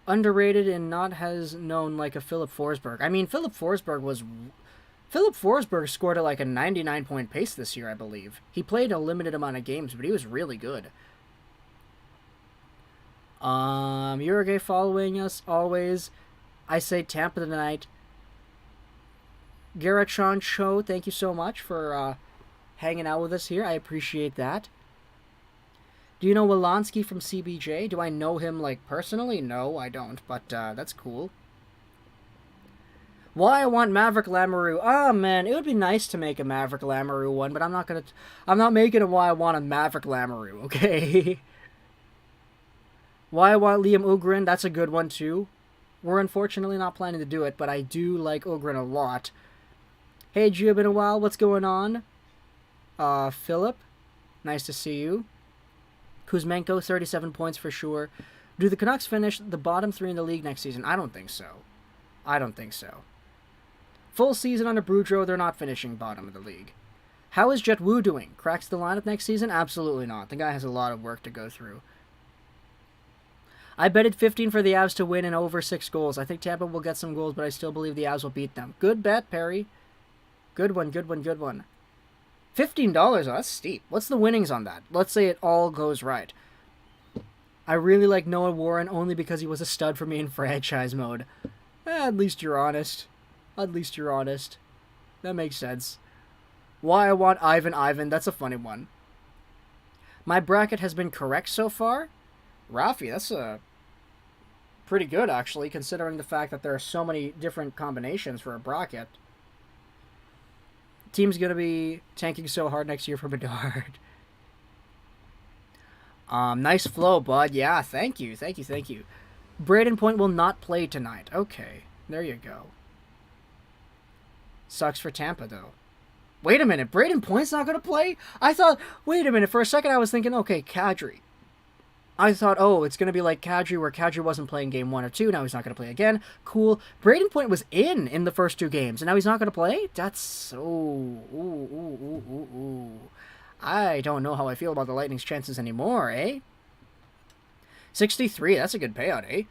Underrated and not has known like a Philip Forsberg. I mean, Philip Forsberg scored at like a 99-point pace this year, I believe. He played a limited amount of games, but he was really good. Uruguay following us always. I say Tampa tonight. Garrett Sean Cho, thank you so much for hanging out with us here. I appreciate that. Do you know Wolanski from CBJ? Do I know him, like, personally? No, I don't, but that's cool. Why I want Maverick Lamoureux? Oh, man, it would be nice to make a Maverick Lamoureux one, but I'm not making it why I want a Maverick Lamoureux, okay? Why I want Liam Ugrin? That's a good one, too. We're unfortunately not planning to do it, but I do like Ugrin a lot. Hey, Gio, been a while. What's going on? Philip, nice to see you. Kuzmenko, 37 points for sure. Do the Canucks finish the bottom 3 in the league next season? I don't think so. Full season under Boudreau, they're not finishing bottom of the league. How is Jet Wu doing? Cracks the lineup next season? Absolutely not. The guy has a lot of work to go through. I betted 15 for the Avs to win and over 6 goals. I think Tampa will get some goals, but I still believe the Avs will beat them. Good bet, Perry. Good one. $15? Oh, that's steep. What's the winnings on that? Let's say it all goes right. I really like Noah Warren only because he was a stud for me in franchise mode. At least you're honest. That makes sense. Why I want Ivan, that's a funny one. My bracket has been correct so far. Rafi, that's pretty good, actually, considering the fact that there are so many different combinations for a bracket. Team's going to be tanking so hard next year for Bedard. Nice flow, bud. Yeah, thank you. Braden Point will not play tonight. Okay, there you go. Sucks for Tampa, though. Wait a minute, Braden Point's not going to play? Wait a minute, for a second I was thinking, okay, Kadri. I thought, oh, it's going to be like Kadri, where Kadri wasn't playing game 1 or 2, now he's not going to play again. Cool. Braden Point was in the first 2 games, and now he's not going to play? That's so... Ooh. I don't know how I feel about the Lightning's chances anymore, eh? 63, that's a good payout, eh?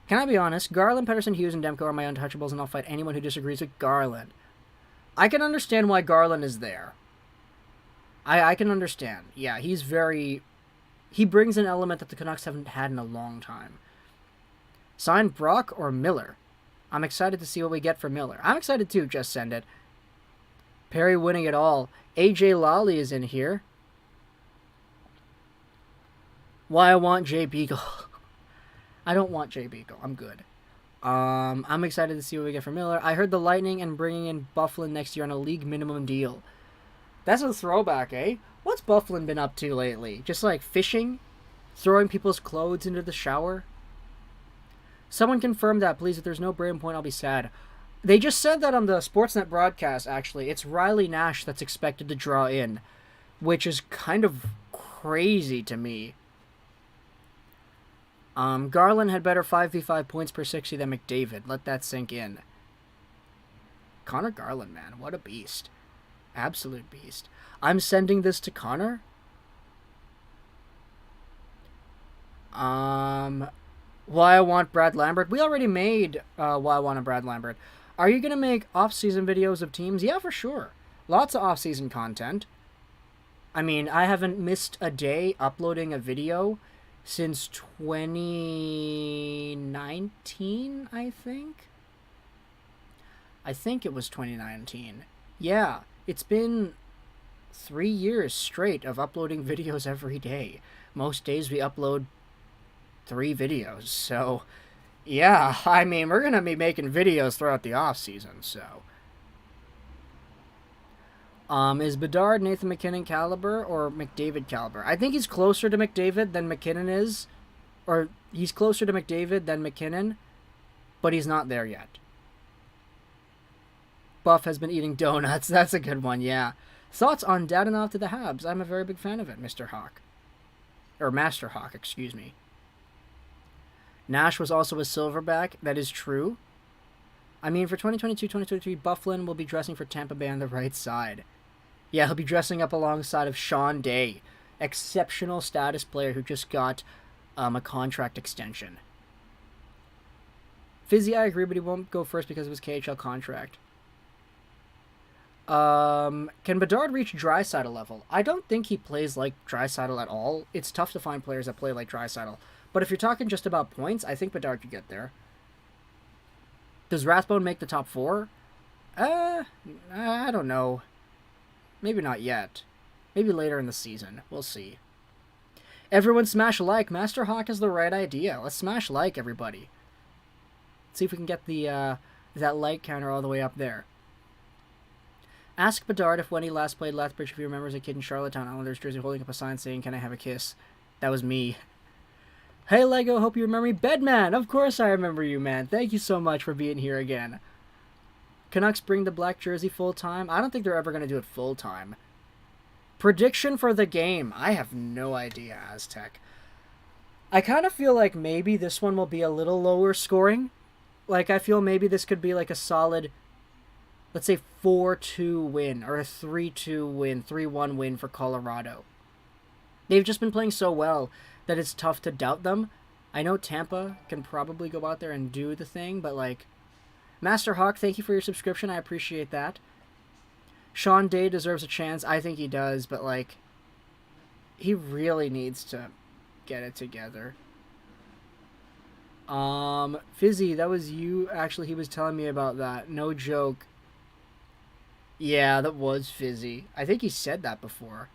Can I be honest? Garland, Pettersson, Hughes, and Demko are my untouchables, and I'll fight anyone who disagrees with Garland. I can understand why Garland is there. I can understand. Yeah, he's very... He brings an element that the Canucks haven't had in a long time. Sign Brock or Miller? I'm excited to see what we get for Miller. I'm excited too, just send it. Perry winning it all. AJ Lally is in here. Why I want Jay Beagle. I don't want Jay Beagle. I'm good. I'm excited to see what we get for Miller. I heard the Lightning and bringing in Bufflin next year on a league minimum deal. That's a throwback, eh? What's Bufflin been up to lately? Just like fishing? Throwing people's clothes into the shower? Someone confirm that, please. If there's no Braden Point, I'll be sad. They just said that on the Sportsnet broadcast, actually. It's Riley Nash that's expected to draw in, which is kind of crazy to me. Garland had better 5v5 points per 60 than McDavid. Let that sink in. Connor Garland, man. What a beast. Absolute beast. I'm sending this to Connor. Why I want Brad Lambert. We already made Why I Want a Brad Lambert. Are you going to make off-season videos of teams? Yeah, for sure. Lots of off-season content. I mean, I haven't missed a day uploading a video since 2019, I think. I think it was 2019. Yeah, it's been 3 years straight of uploading videos every day. Most days we upload 3 videos, so... Yeah, I mean, we're going to be making videos throughout the off-season, so... Is Bedard Nathan McKinnon caliber or McDavid caliber? I think he's closer to McDavid than McKinnon is. Or, he's closer to McDavid than McKinnon, but he's not there yet. Buff has been eating donuts. That's a good one, yeah. Thoughts on Dadonov to the Habs? I'm a very big fan of it, Mr. Hawk. Or Master Hawk, excuse me. Nash was also a silverback. That is true. I mean, for 2022-2023, Bufflin will be dressing for Tampa Bay on the right side. Yeah, he'll be dressing up alongside of Sean Day. Exceptional status player who just got a contract extension. Fizzy, I agree, but he won't go first because of his KHL contract. Can Bedard reach Draisaitl level? I don't think he plays like Draisaitl at all. It's tough to find players that play like Draisaitl. But if you're talking just about points, I think Bedard could get there. Does Rathbone make the top 4? I don't know. Maybe not yet. Maybe later in the season. We'll see. Everyone smash like. Master Hawk has the right idea. Let's smash like, everybody. Let's see if we can get the that like counter all the way up there. Ask Bedard if when he last played Lethbridge, if he remembers a kid in Charlottetown Islanders jersey holding up a sign saying, "Can I have a kiss?" That was me. Hey Lego, hope you remember me. Bedman, of course I remember you, man. Thank you so much for being here again. Canucks bring the black jersey full-time? I don't think they're ever going to do it full-time. Prediction for the game? I have no idea, Aztec. I kind of feel like maybe this one will be a little lower scoring. Like, I feel maybe this could be like a solid, let's say 4-2 win, or a 3-2 win, 3-1 win for Colorado. They've just been playing so well that it's tough to doubt them. I know Tampa can probably go out there and do the thing, but like, Master Hawk, thank you for your subscription. I appreciate that. Sean Day deserves a chance. I think he does, but like, he really needs to get it together. Fizzy, that was you. Actually, he was telling me about that. No joke. Yeah, that was Fizzy. I think he said that before.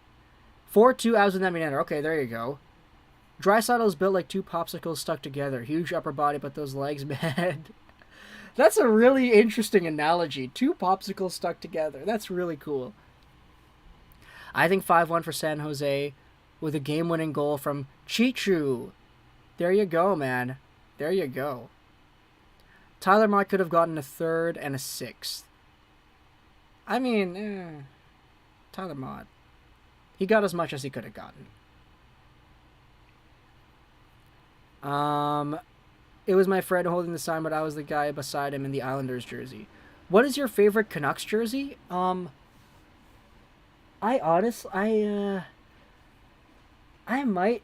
4-2 out of the net. Okay, there you go. Draisaitl is built like 2 popsicles stuck together. Huge upper body, but those legs, man. That's a really interesting analogy. 2 popsicles stuck together. That's really cool. I think 5-1 for San Jose with a game-winning goal from Chichu. There you go, man. There you go. Tyler Mott could have gotten a 3rd and a 6th. I mean, Tyler Mott. He got as much as he could have gotten. It was my friend holding the sign, but I was the guy beside him in the Islanders jersey. What is your favorite Canucks jersey? I might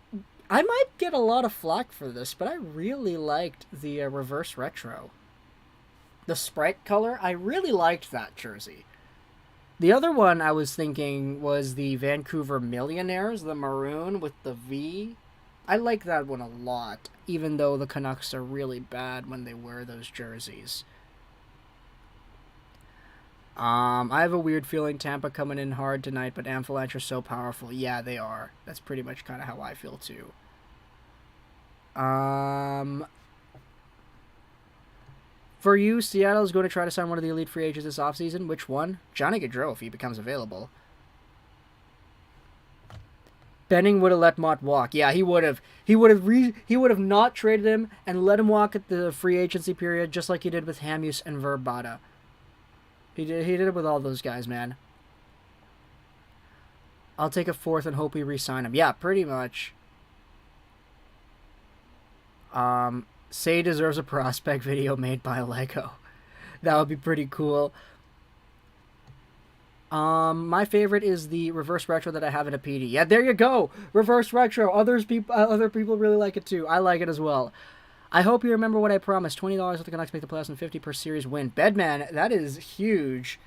get a lot of flack for this, but I really liked the reverse retro. The Sprite color, I really liked that jersey. The other one I was thinking was the Vancouver Millionaires, the maroon with the V. I like that one a lot, even though the Canucks are really bad when they wear those jerseys. I have a weird feeling Tampa coming in hard tonight, but Avalanche are so powerful. Yeah, they are. That's pretty much kind of how I feel too. For you, Seattle is going to try to sign one of the elite free agents this offseason. Which one? Johnny Gaudreau, if he becomes available. Benning would have let Mott walk. Yeah, he would have. He would have not traded him and let him walk at the free agency period, just like he did with Hughes and Verbata. He did it with all those guys, man. I'll take a 4th and hope we re-sign him. Yeah, pretty much. Say deserves a prospect video made by Lego. That would be pretty cool. My favorite is the reverse retro that I have in a PD. Yeah, there you go. Reverse retro. Other people really like it too. I like it as well. I hope you remember what I promised. $20 if the Canucks make the playoffs and $50 per series win. Bedman, that is huge.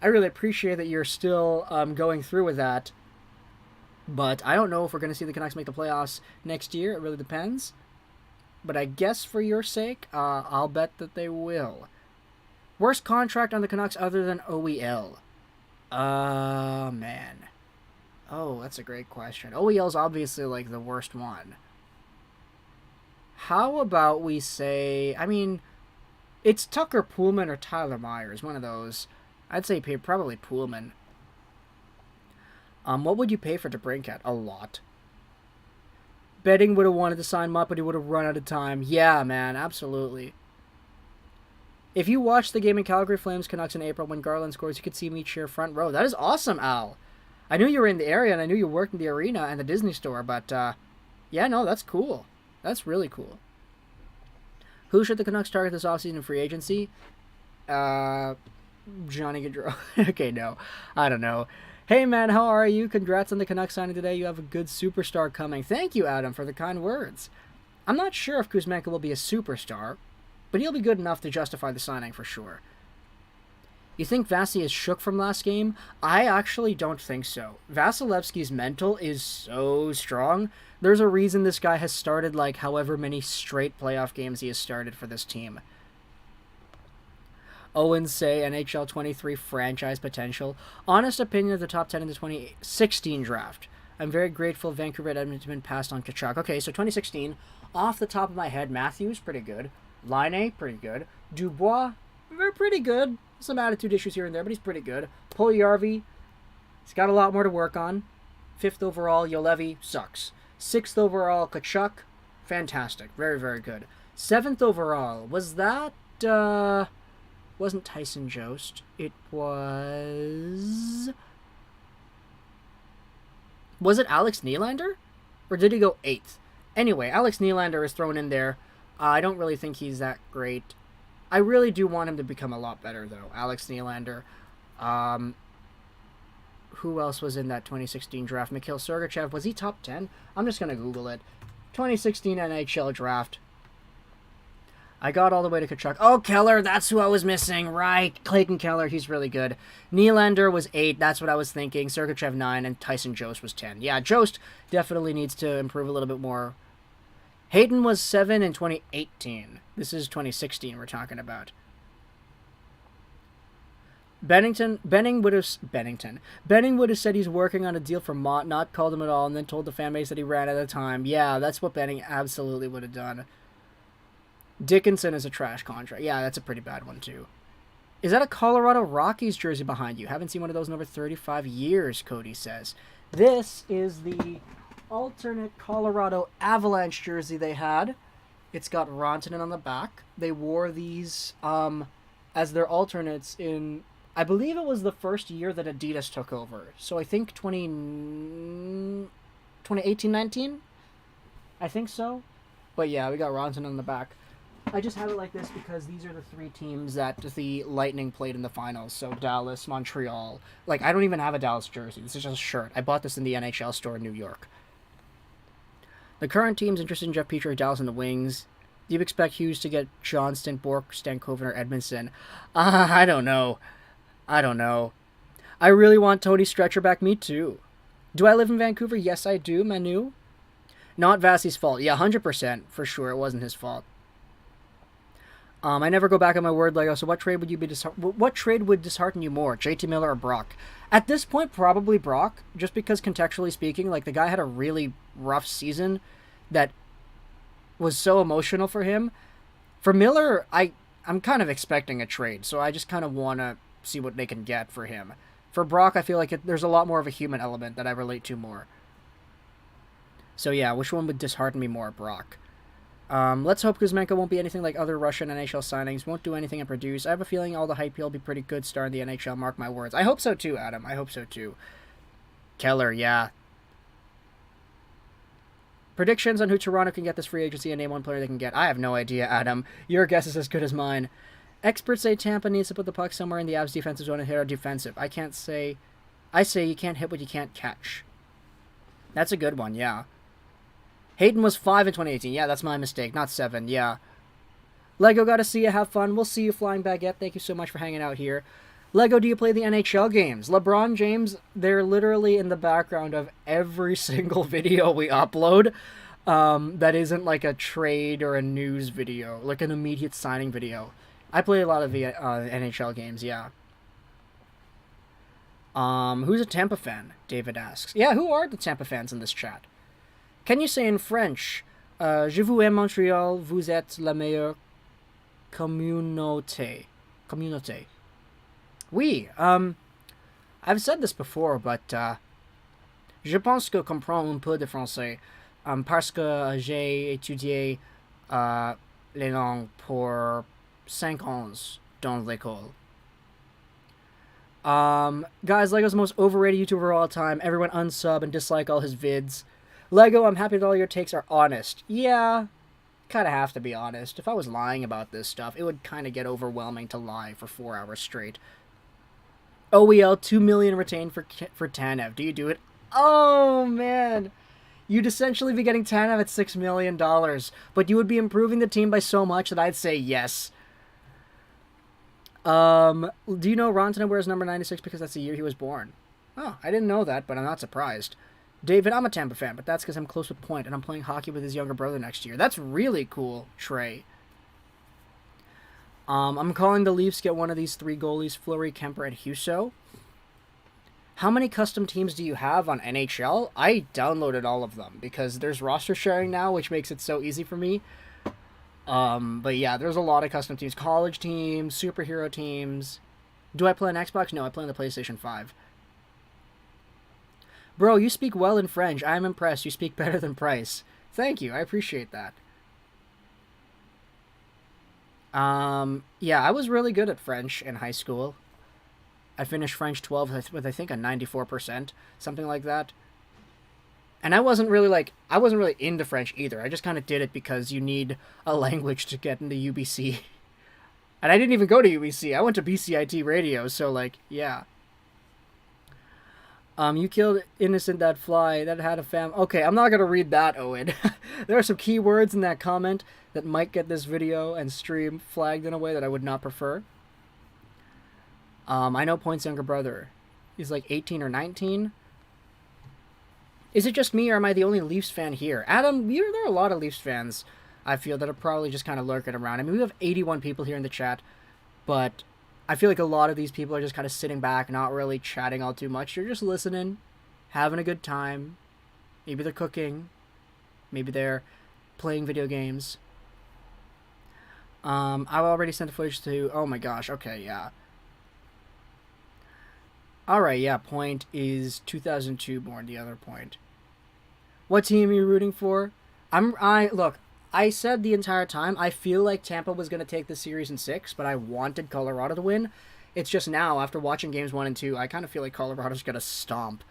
I really appreciate that you're still going through with that. But I don't know if we're going to see the Canucks make the playoffs next year. It really depends. But I guess for your sake, I'll bet that they will. Worst contract on the Canucks other than OEL? Man. Oh, that's a great question. OEL's obviously like the worst one. How about we say, I mean, it's Tucker Poolman or Tyler Myers, one of those. I'd say probably Poolman. What would you pay for DeBrincat? A lot. Betting would have wanted to sign him up, but he would have run out of time. Yeah, man, absolutely. If you watched the game in Calgary Flames Canucks in April when Garland scores, you could see me cheer front row. That is awesome, Al. I knew you were in the area, and I knew you worked in the arena and the Disney store, but, yeah, no, that's cool. That's really cool. Who should the Canucks target this offseason in free agency? Johnny Gaudreau. Okay, no. I don't know. Hey, man, how are you? Congrats on the Canucks signing today. You have a good superstar coming. Thank you, Adam, for the kind words. I'm not sure if Kuzmenko will be a superstar, but he'll be good enough to justify the signing for sure. You think Vasi is shook from last game? I actually don't think so. Vasilevsky's mental is so strong. There's a reason this guy has started like however many straight playoff games he has started for this team. Owen say NHL 23 franchise potential. Honest opinion of the top 10 in the 2016 draft. I'm very grateful Vancouver and Edmonton passed on Tkachuk. Okay, so 2016, off the top of my head, Matthews, pretty good. Laine, pretty good. Dubois, pretty good. Some attitude issues here and there, but he's pretty good. Puljujarvi, he's got a lot more to work on. 5th overall, Juolevi, sucks. 6th overall, Tkachuk, fantastic. Very, very good. 7th overall, was that, wasn't Tyson Jost. It was... Was it Alex Nylander? Or did he go 8th? Anyway, Alex Nylander is thrown in there. I don't really think he's that great. I really do want him to become a lot better, though. Alex Nylander. Who else was in that 2016 draft? Mikhail Sergachev. Was he top 10? I'm just going to Google it. 2016 NHL Draft. I got all the way to Tkachuk. Oh, Keller, that's who I was missing. Right. Clayton Keller, he's really good. Nylander was 8. That's what I was thinking. Sergachev 9, and Tyson Jost was 10. Yeah, Jost definitely needs to improve a little bit more. Hayden was 7 in 2018. This is 2016 we're talking about. Benning would have said he's working on a deal for Mott, not called him at all, and then told the fan base that he ran out of time. Yeah, that's what Benning absolutely would have done. Dickinson is a trash contract. Yeah, that's a pretty bad one, too. Is that a Colorado Rockies jersey behind you? Haven't seen one of those in over 35 years, Cody says. This is the alternate Colorado Avalanche jersey they had. It's got Rantanen on the back. They wore these as their alternates in, I believe it was the first year that Adidas took over. So I think 2018-19? I think so. But yeah, we got Rantanen on the back. I just have it like this because these are the three teams that the Lightning played in the finals. So Dallas, Montreal. Like, I don't even have a Dallas jersey. This is just a shirt. I bought this in the NHL store in New York. The current teams interested in Jeff Petrie are Dallas and the Wings. Do you expect Hughes to get Johnston, Bork, Stankoven, or Edvinsson? I don't know. I really want Tony Stretcher back. Me too. Do I live in Vancouver? Yes, I do, Manu. Not Vasi's fault. Yeah, 100% for sure. It wasn't his fault. I never go back on my word, Lego. So what trade would you be what trade would dishearten you more, JT Miller or Brock? At this point, probably Brock, just because contextually speaking, like the guy had a really rough season that was so emotional for him. For Miller, I'm kind of expecting a trade, so I just kind of want to see what they can get for him. For Brock, I feel like there's a lot more of a human element that I relate to more. So yeah, which one would dishearten me more, Brock? Let's hope Kuzmenko won't be anything like other Russian NHL signings, won't do anything and produce. I have a feeling all the hype he'll be pretty good star in the NHL, mark my words. I hope so too, Adam. I hope so too. Keller, yeah. Predictions on who Toronto can get this free agency and name one player they can get. I have no idea, Adam. Your guess is as good as mine. Experts say Tampa needs to put the puck somewhere in the Avs defensive zone and hit our defensive. I say you can't hit what you can't catch. That's a good one, yeah. Hayden was 5 in 2018. Yeah, that's my mistake. Not 7. Yeah. Lego, gotta see you. Have fun. We'll see you, Flying Baguette. Thank you so much for hanging out here. Lego, do you play the NHL games? LeBron James, they're literally in the background of every single video we upload that isn't like a trade or a news video, like an immediate signing video. I play a lot of the NHL games, yeah. Who's a Tampa fan? David asks. Yeah, who are the Tampa fans in this chat? Can you say in French, Je vous aime Montréal, vous êtes la meilleure communauté. Oui, I've said this before, but je pense que comprends un peu de français parce que j'ai étudié les langues pour 5 ans dans l'école. Guys, Lego's the most overrated YouTuber of all time. Everyone unsub and dislike all his vids. Lego, I'm happy that all your takes are honest. Yeah, kind of have to be honest. If I was lying about this stuff, it would kind of get overwhelming to lie for 4 hours straight. OEL, 2 million retained for Tanev. Do you do it? Oh, man. You'd essentially be getting Tanev at $6 million, but you would be improving the team by so much that I'd say yes. Do you know Rantanen wears number 96 because that's the year he was born? Oh, I didn't know that, but I'm not surprised. David, I'm a Tampa fan, but that's because I'm close with Point, and I'm playing hockey with his younger brother next year. That's really cool, Trey. I'm calling the Leafs get one of these 3 goalies, Fleury, Kemper, and Husso. How many custom teams do you have on NHL? I downloaded all of them, because there's roster sharing now, which makes it so easy for me. But yeah, there's a lot of custom teams. College teams, superhero teams. Do I play on Xbox? No, I play on the PlayStation 5. Bro, you speak well in French. I'm impressed. You speak better than Price. Thank you. I appreciate that. Yeah, I was really good at French in high school. I finished French 12 with I think a 94%, something like that. And I wasn't really into French either. I just kind of did it because you need a language to get into UBC. And I didn't even go to UBC. I went to BCIT radio, so like, yeah. You killed Innocent That Fly that had a fam. Okay, I'm not gonna read that, Owen. There are some keywords in that comment that might get this video and stream flagged in a way that I would not prefer. I know Point's younger brother. He's like 18 or 19. Is it just me, or am I the only Leafs fan here? Adam, there are a lot of Leafs fans, I feel, that are probably just kind of lurking around. I mean, we have 81 people here in the chat, but I feel like a lot of these people are just kind of sitting back, not really chatting all too much. They're just listening, having a good time. Maybe they're cooking. Maybe they're playing video games. I've already sent the footage to... Oh my gosh, okay, yeah. Alright, yeah, point is 2002 born, the other point. What team are you rooting for? Look, I said the entire time, I feel like Tampa was going to take the series in 6, but I wanted Colorado to win. It's just now, after watching games 1 and 2, I kind of feel like Colorado's going to stomp.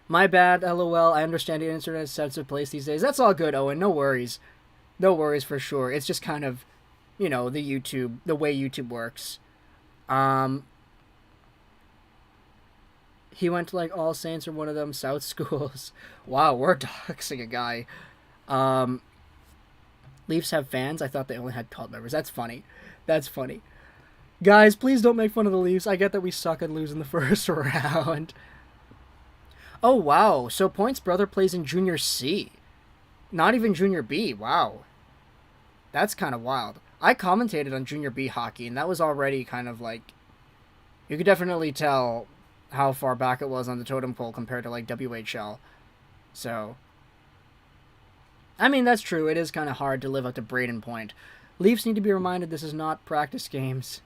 My bad, LOL. I understand the internet is sensitive place these days. That's all good, Owen. No worries. No worries for sure. It's just kind of, you know, the way YouTube works. He went to like All Saints or one of them South schools. Wow, we're doxing a guy. Leafs have fans. I thought they only had cult members. That's funny. That's funny. Guys, please don't make fun of the Leafs. I get that we suck and lose in the first round. Oh, wow. So Point's brother plays in Junior C. Not even Junior B. Wow. That's kind of wild. I commentated on Junior B hockey, and that was already kind of like... You could definitely tell how far back it was on the totem pole compared to, like, WHL. So... I mean, that's true. It is kind of hard to live up to Braden Point. Leafs need to be reminded this is not practice games.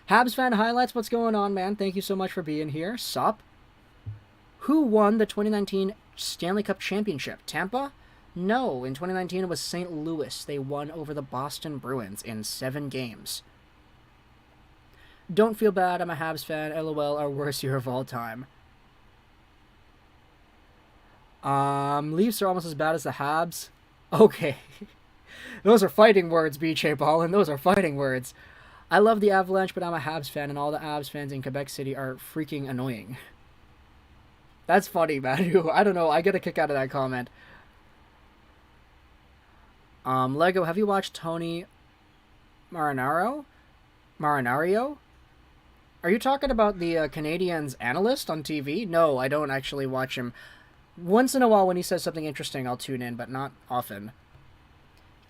Habs fan highlights, what's going on, man? Thank you so much for being here. Sup? Who won the 2019 Stanley Cup Championship? Tampa? No, in 2019 it was St. Louis. They won over the Boston Bruins in 7 games. Don't feel bad, I'm a Habs fan. LOL, our worst year of all time. Leafs are almost as bad as the Habs. Okay. Those are fighting words, BJ Ballin. Those are fighting words. I love the Avalanche, but I'm a Habs fan, and all the Habs fans in Quebec City are freaking annoying. That's funny, Matty. I don't know. I get a kick out of that comment. Lego, have you watched Tony Marinario? Are you talking about the Canadiens analyst on TV? No, I don't actually watch him. Once in a while when he says something interesting, I'll tune in, but not often.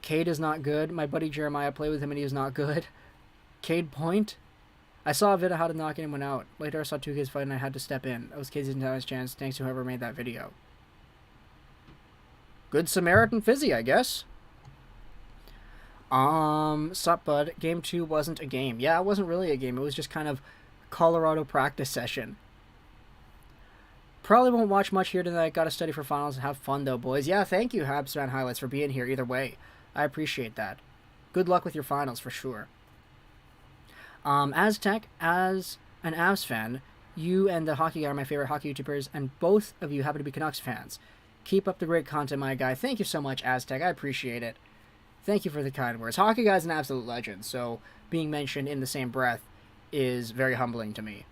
Cade is not good. My buddy Jeremiah played with him and he is not good. Cade Point? I saw a video how to knock anyone out. Later I saw 2 kids fight and I had to step in. Those kids didn't have a chance. Thanks to whoever made that video. Good Samaritan Fizzy, I guess. Sup, bud. Game 2 wasn't a game. Yeah, it wasn't really a game. It was just kind of Colorado practice session. Probably won't watch much here tonight. Gotta study for finals and have fun, though, boys. Yeah, thank you, Habs fan highlights, for being here either way. I appreciate that. Good luck with your finals, for sure. Aztec, as an Avs fan, you and the Hockey Guy are my favorite hockey YouTubers, and both of you happen to be Canucks fans. Keep up the great content, my guy. Thank you so much, Aztec. I appreciate it. Thank you for the kind words. Hockey Guy's an absolute legend, so being mentioned in the same breath is very humbling to me.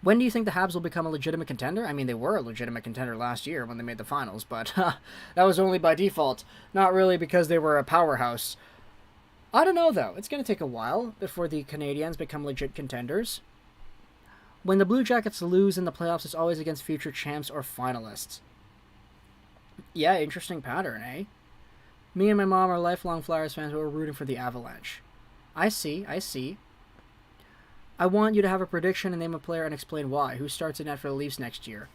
When do you think the Habs will become a legitimate contender? I mean, they were a legitimate contender last year when they made the finals, but that was only by default. Not really because they were a powerhouse. I don't know, though. It's going to take a while before the Canadiens become legit contenders. When the Blue Jackets lose in the playoffs, it's always against future champs or finalists. Yeah, interesting pattern, eh? Me and my mom are lifelong Flyers fans, but we're rooting for the Avalanche. I see. I want you to have a prediction and name a player and explain why. Who starts in net for the Leafs next year?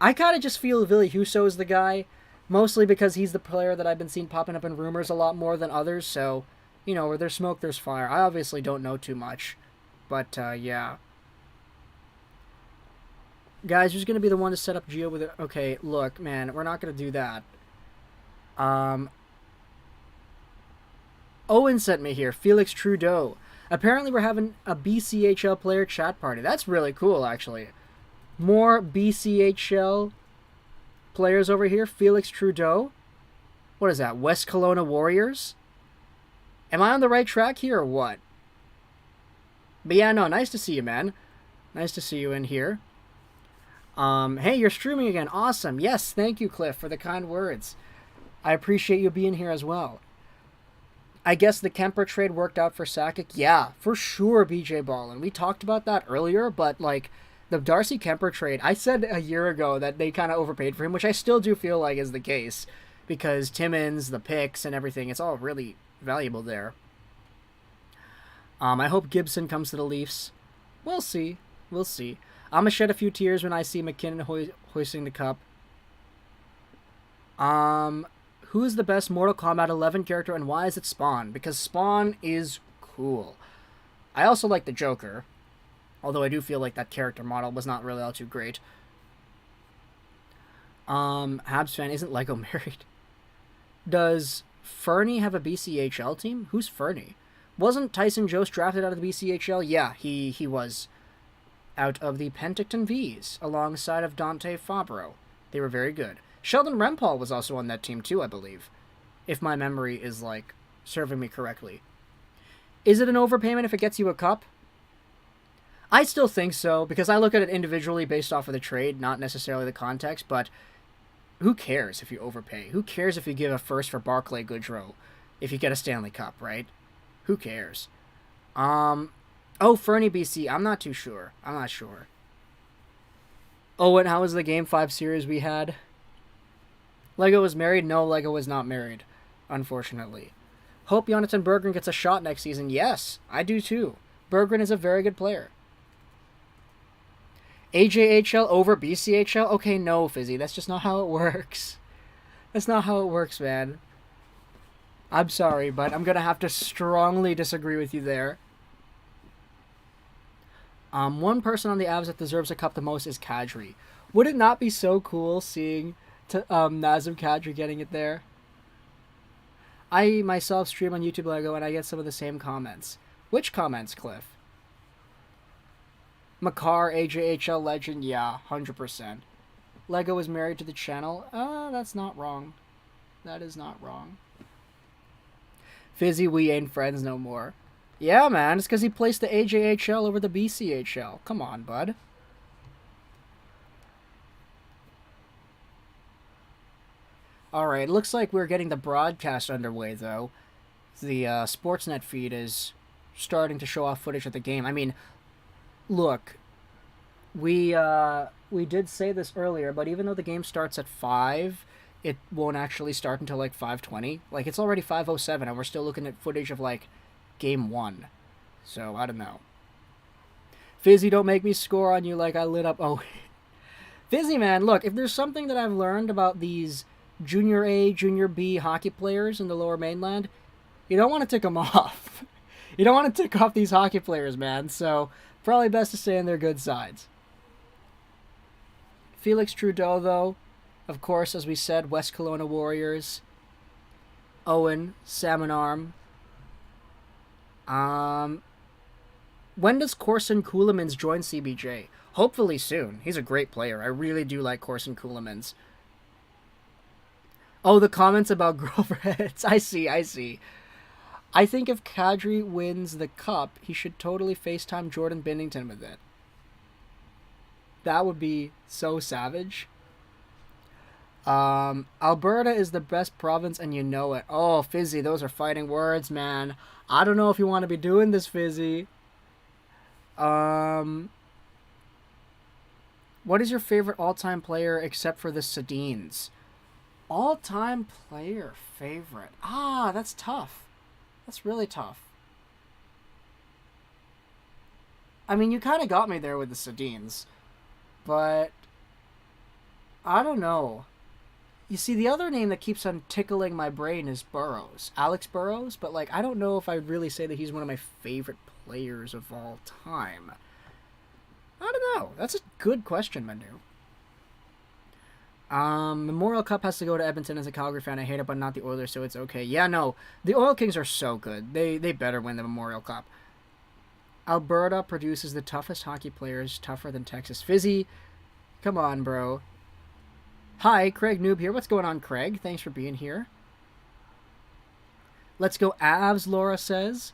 I kind of just feel Ville Husso is the guy, mostly because he's the player that I've been seeing popping up in rumors a lot more than others, so, you know, where there's smoke, there's fire. I obviously don't know too much, but, yeah. Guys, who's going to be the one to set up Gio with it? Okay, look, man, we're not going to do that. Owen sent me here, Felix Trudeau. Apparently we're having a BCHL player chat party. That's really cool, actually. More BCHL players over here. Felix Trudeau. What is that? West Kelowna Warriors? Am I on the right track here or what? But yeah, no, nice to see you, man. Nice to see you in here. Hey, you're streaming again. Awesome. Yes, thank you, Cliff, for the kind words. I appreciate you being here as well. I guess the Kemper trade worked out for Sakic. Yeah, for sure, BJ Ballin. We talked about that earlier, but, like, the Darcy Kemper trade, I said a year ago that they kind of overpaid for him, which I still do feel like is the case, because Timmins, the picks, and everything, it's all really valuable there. I hope Gibson comes to the Leafs. We'll see. We'll see. I'm going to shed a few tears when I see McKinnon hoisting the cup. Who's the best Mortal Kombat 11 character and why is it Spawn? Because Spawn is cool. I also like the Joker, although I do feel like that character model was not really all too great. Habs fan, isn't Lego married? Does Fernie have a BCHL team? Who's Fernie? Wasn't Tyson Jost drafted out of the BCHL? Yeah, he was. Out of the Penticton Vs, alongside of Dante Fabro. They were very good. Sheldon Rempal was also on that team too, I believe. If my memory is, like, serving me correctly. Is it an overpayment if it gets you a cup? I still think so, because I look at it individually based off of the trade, not necessarily the context, but who cares if you overpay? Who cares if you give a first for Barclay Goodrow if you get a Stanley Cup, right? Who cares? Oh, Fernie BC, I'm not too sure. I'm not sure. Owen, how was the Game 5 series we had? Lego was married? No, Lego was not married, unfortunately. Hope Jonathan Berggren gets a shot next season. Yes, I do too. Berggren is a very good player. AJHL over BCHL? Okay, no, Fizzy, that's just not how it works. That's not how it works, man. I'm sorry, but I'm going to have to strongly disagree with you there. One person on the Avs that deserves a cup the most is Kadri. Would it not be so cool seeing Nazem Kadri getting it there? I myself stream on YouTube Lego and I get some of the same comments. Which comments, Cliff? Makar, AJHL legend, yeah, 100%. Lego is married to the channel. That's not wrong. That is not wrong. Fizzy, we ain't friends no more. Yeah, man, it's because he placed the AJHL over the BCHL. Come on, bud. Alright, looks like we're getting the broadcast underway, though. The Sportsnet feed is starting to show off footage of the game. I mean, look, we did say this earlier, but even though the game starts at 5, it won't actually start until, like, 5:20. Like, it's already 5:07, and we're still looking at footage of, like, Game 1. So, I don't know. Fizzy, don't make me score on you like I lit up. Oh, Fizzy, man, look, if there's something that I've learned about these Junior A, Junior B hockey players in the Lower Mainland, you don't want to tick them off. You don't want to tick off these hockey players, man. So, probably best to stay on their good sides. Felix Trudeau, though, of course, as we said, West Kelowna Warriors. Owen, Salmon Arm. When does Corson Ceulemans join CBJ? Hopefully soon. He's a great player. I really do like Corson Ceulemans. Oh, the comments about Groverheads. I see. I think if Kadri wins the cup, he should totally FaceTime Jordan Binnington with it. That would be so savage. Alberta is the best province and you know it. Oh, Fizzy, those are fighting words, man. I don't know if you want to be doing this, Fizzy. What is your favorite all-time player except for the Sedins? All-time player favorite. That's tough. That's really tough. I mean, you kind of got me there with the Sedins. But I don't know. You see, the other name that keeps on tickling my brain is Burrows. Alex Burrows, but, like, I don't know if I'd really say that he's one of my favorite players of all time. I don't know. That's a good question, Manu. Memorial Cup has to go to Edmonton as a Calgary fan. I hate it, but not the Oilers, so it's okay. Yeah, no. The Oil Kings are so good. They better win the Memorial Cup. Alberta produces the toughest hockey players, tougher than Texas. Fizzy, come on, bro. Hi, Craig Noob here. What's going on, Craig? Thanks for being here. Let's go Avs, Laura says.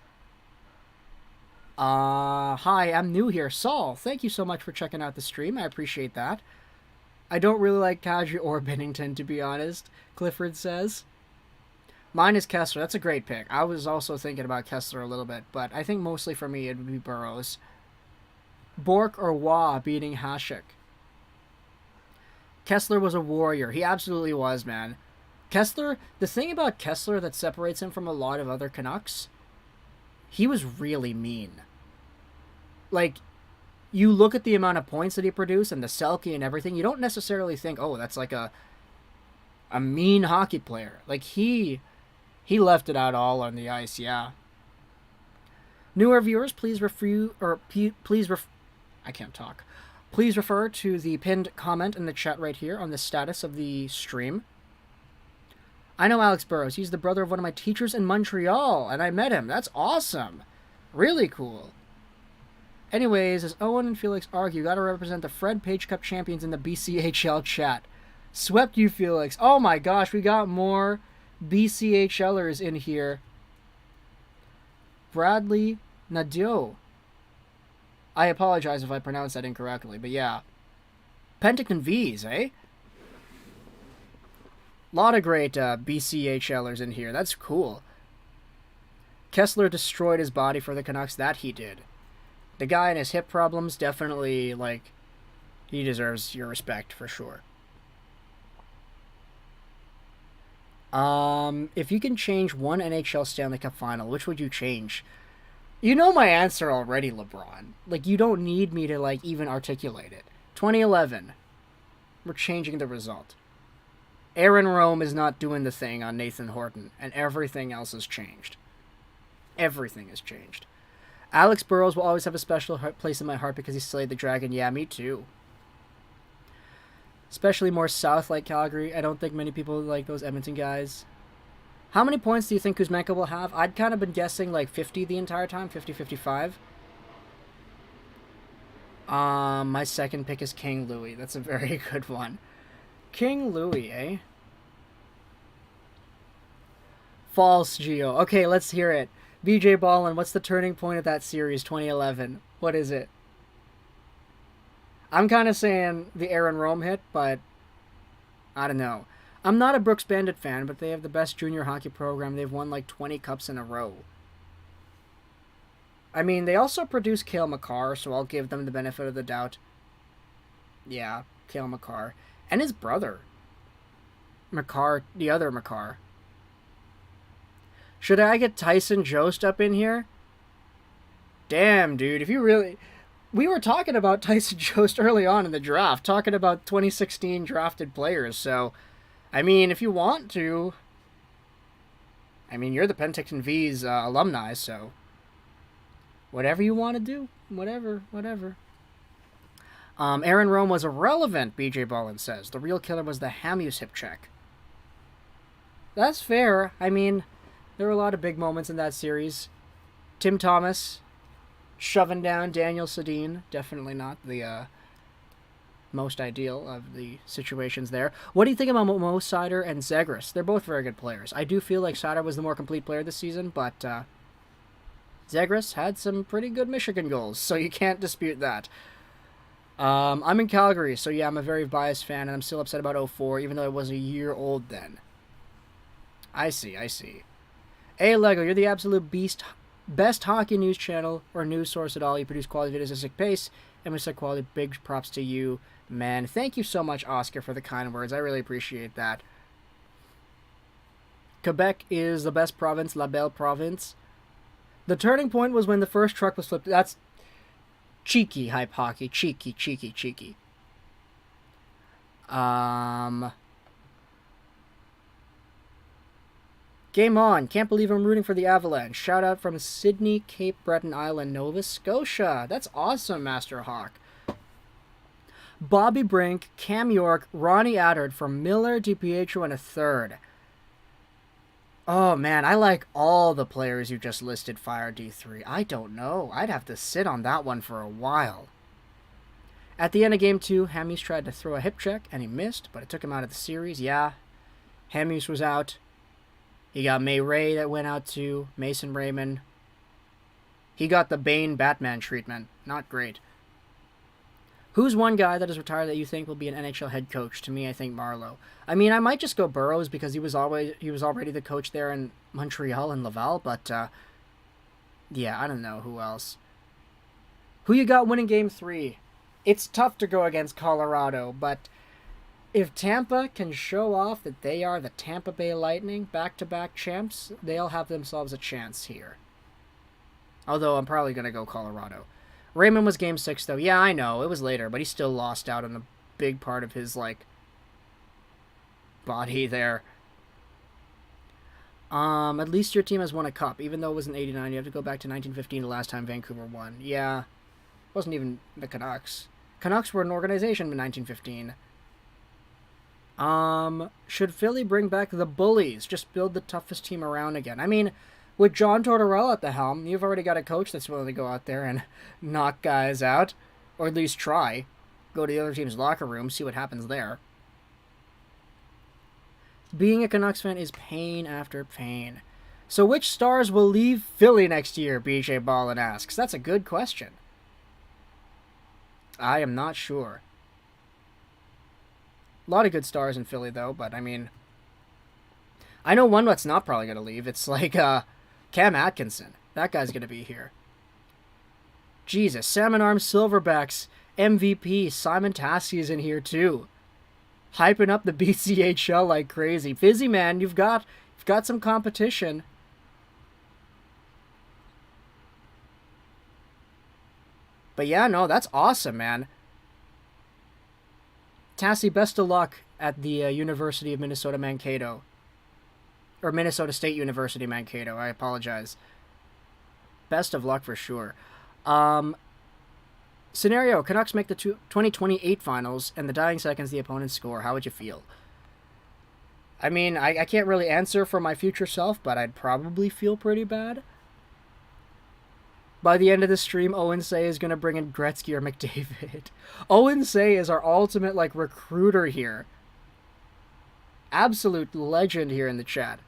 Hi, I'm new here. Saul, thank you so much for checking out the stream. I appreciate that. I don't really like Kadri or Binnington, to be honest, Clifford says. Mine is Kessler. That's a great pick. I was also thinking about Kessler a little bit, but I think mostly for me it would be Burrows. Bork or Waugh beating Hasek. Kessler was a warrior. He absolutely was, man. Kessler, the thing about Kessler that separates him from a lot of other Canucks, he was really mean. Like, you look at the amount of points that he produced and the Selke and everything, you don't necessarily think, oh, that's like a a mean hockey player. Like, he left it out all on the ice, yeah. Newer viewers, please I can't talk. Please refer to the pinned comment in the chat right here on the status of the stream. I know Alex Burrows. He's the brother of one of my teachers in Montreal, and I met him. That's awesome. Really cool. Anyways, as Owen and Felix argue, gotta represent the Fred Page Cup champions in the BCHL chat. Swept you, Felix. Oh my gosh, we got more BCHLers in here. Bradley Nadeau. I apologize if I pronounced that incorrectly, but yeah. Penticton V's, eh? Lot of great BCHLers in here. That's cool. Kessler destroyed his body for the Canucks. That he did. The guy and his hip problems, definitely, like, he deserves your respect for sure. If you can change one NHL Stanley Cup final, which would you change? You know my answer already, LeBron. Like, you don't need me to, like, even articulate it. 2011. We're changing the result. Aaron Rome is not doing the thing on Nathan Horton, and everything else has changed. Everything has changed. Alex Burrows will always have a special place in my heart because he slayed the dragon. Yeah, me too. Especially more south like Calgary. I don't think many people like those Edmonton guys. How many points do you think Kuzmenko will have? I'd kind of been guessing like 50 the entire time. 50, 55. My second pick is King Louis. That's a very good one. King Louis, eh? False, Gio. Okay, let's hear it. BJ Ballin, what's the turning point of that series, 2011? What is it? I'm kind of saying the Aaron Rome hit, but I don't know. I'm not a Brooks Bandit fan, but they have the best junior hockey program. They've won like 20 cups in a row. I mean, they also produce Cale Makar, so I'll give them the benefit of the doubt. Yeah, Cale Makar. And his brother. Makar, the other Makar. Should I get Tyson Jost up in here? Damn, dude, if you really... We were talking about Tyson Jost early on in the draft, talking about 2016 drafted players, so... I mean, if you want to... I mean, you're the Penticton V's alumni, so... Whatever you want to do. Whatever. Aaron Rome was irrelevant, BJ Ballin says. The real killer was the Hughes hip check. That's fair. I mean, there were a lot of big moments in that series. Tim Thomas shoving down Daniel Sedin. Definitely not the most ideal of the situations there. What do you think about Mo Seider and Zegras? They're both very good players. I do feel like Seider was the more complete player this season, but Zegras had some pretty good Michigan goals, so you can't dispute that. I'm in Calgary, so yeah, I'm a very biased fan, and I'm still upset about 04, even though I was a year old then. I see. Hey, Lego, you're the absolute best hockey news channel or news source at all. You produce quality videos at a sick pace, and with such quality, big props to you, man. Thank you so much, Oscar, for the kind words. I really appreciate that. Quebec is the best province, La Belle Province. The turning point was when the first truck was flipped. That's cheeky, Hype Hockey. Cheeky. Game on. Can't believe I'm rooting for the Avalanche. Shout out from Sydney, Cape Breton Island, Nova Scotia. That's awesome, Master Hawk. Bobby Brink, Cam York, Ronnie Attard from Miller, DiPietro, and a third. Oh, man, I like all the players you just listed, Fire D3. I don't know. I'd have to sit on that one for a while. At the end of Game 2, Hughes tried to throw a hip check, and he missed, but it took him out of the series. Yeah, Hughes was out. He got May Ray that went out too. Mason Raymond. He got the Bane Batman treatment. Not great. Who's one guy that is retired that you think will be an NHL head coach? To me, I think Marleau. I mean, I might just go Burrows because he was already the coach there in Montreal and Laval, but yeah, I don't know who else. Who you got winning Game 3? It's tough to go against Colorado, but if Tampa can show off that they are the Tampa Bay Lightning back-to-back champs, they'll have themselves a chance here. Although I'm probably going to go Colorado. Raymond was Game 6, though. Yeah, I know. It was later, but he still lost out on a big part of his, like, body there. At least your team has won a cup. Even though it was in 89, you have to go back to 1915, the last time Vancouver won. Yeah. It wasn't even the Canucks. Canucks were an organization in 1915. Should Philly bring back the bullies? Just build the toughest team around again. I mean, with John Tortorella at the helm, you've already got a coach that's willing to go out there and knock guys out. Or at least try. Go to the other team's locker room, see what happens there. Being a Canucks fan is pain after pain. So which stars will leave Philly next year, BJ Ballin asks. That's a good question. I am not sure. A lot of good stars in Philly, though, but I mean... I know one that's not probably going to leave. It's like Cam Atkinson. That guy's going to be here. Jesus, Salmon Arm Silverbacks MVP Simon Tassi is in here, too. Hyping up the BCHL like crazy. Fizzy, man, you've got some competition. But yeah, no, that's awesome, man. Tassie, best of luck at the University of Minnesota Mankato. Or Minnesota State University Mankato, I apologize. Best of luck for sure. Scenario, Canucks make the 2028 finals, and the dying seconds the opponents score. How would you feel? I mean, I can't really answer for my future self, but I'd probably feel pretty bad. By the end of the stream, Owen Say is going to bring in Gretzky or McDavid. Owen Say is our ultimate, like, recruiter here. Absolute legend here in the chat.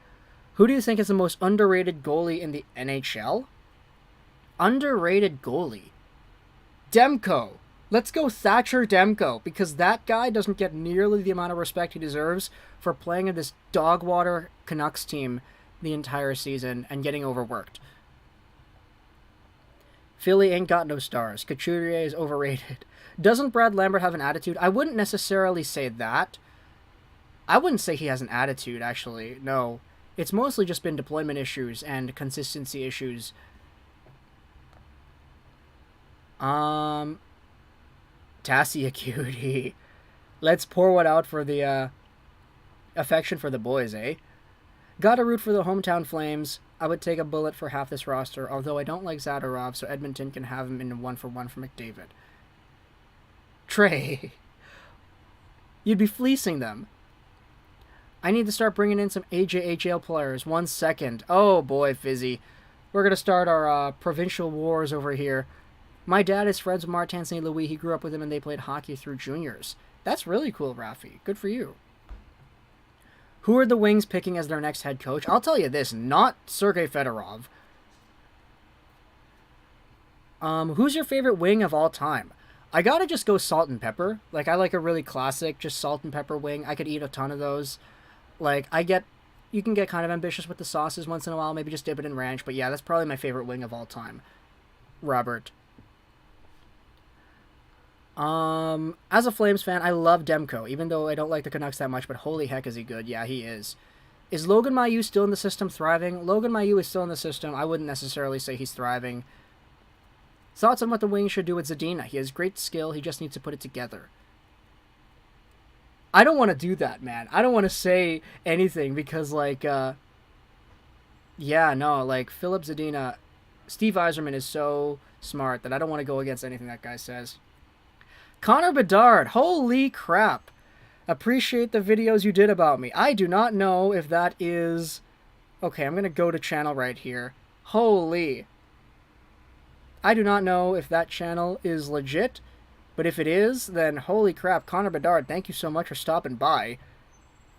Who do you think is the most underrated goalie in the NHL? Underrated goalie. Demko. Let's go Thatcher Demko, because that guy doesn't get nearly the amount of respect he deserves for playing in this dogwater Canucks team the entire season and getting overworked. Philly ain't got no stars. Couturier is overrated. Doesn't Brad Lambert have an attitude? I wouldn't necessarily say that. I wouldn't say he has an attitude, actually. No. It's mostly just been deployment issues and consistency issues. Tassie Acuity. Let's pour one out for the affection for the boys, eh? Gotta root for the hometown Flames. I would take a bullet for half this roster, although I don't like Zadorov, so Edmonton can have him in 1-for-1 for McDavid. Trey. You'd be fleecing them. I need to start bringing in some AJHL players. 1 second. Oh boy, Fizzy. We're going to start our provincial wars over here. My dad is friends with Martin St. Louis. He grew up with him and they played hockey through juniors. That's really cool, Rafi. Good for you. Who are the Wings picking as their next head coach? I'll tell you this, not Sergei Fedorov. Who's your favorite wing of all time? I gotta just go salt and pepper. Like, I like a really classic, just salt and pepper wing. I could eat a ton of those. Like, you can get kind of ambitious with the sauces once in a while. Maybe just dip it in ranch. But yeah, that's probably my favorite wing of all time. Robert. As a Flames fan, I love Demko, even though I don't like the Canucks that much, but holy heck is he good. Yeah, he is. Is Logan Mailloux still in the system thriving? Logan Mailloux is still in the system. I wouldn't necessarily say he's thriving. Thoughts on what the Wings should do with Zadina? He has great skill, he just needs to put it together. I don't want to do that, man. I don't want to say anything because, like, yeah, no, like, Philip Zadina, Steve Yzerman is so smart that I don't want to go against anything that guy says. Connor Bedard, holy crap. Appreciate the videos you did about me. I do not know if that is... Okay, I'm going to go to channel right here. Holy. I do not know if that channel is legit, but if it is, then holy crap, Connor Bedard, thank you so much for stopping by.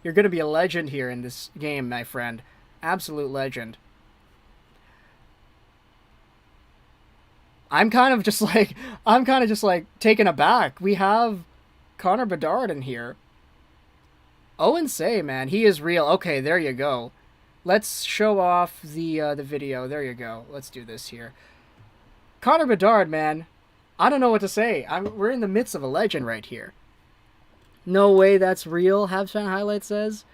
You're going to be a legend here in this game, my friend. Absolute legend. I'm kind of just like taken aback. We have Connor Bedard in here. Owen Say, man, he is real. Okay, there you go. Let's show off the video. There you go. Let's do this here. Connor Bedard, man. I don't know what to say. We're in the midst of a legend right here. No way that's real, Habsfan Highlight says.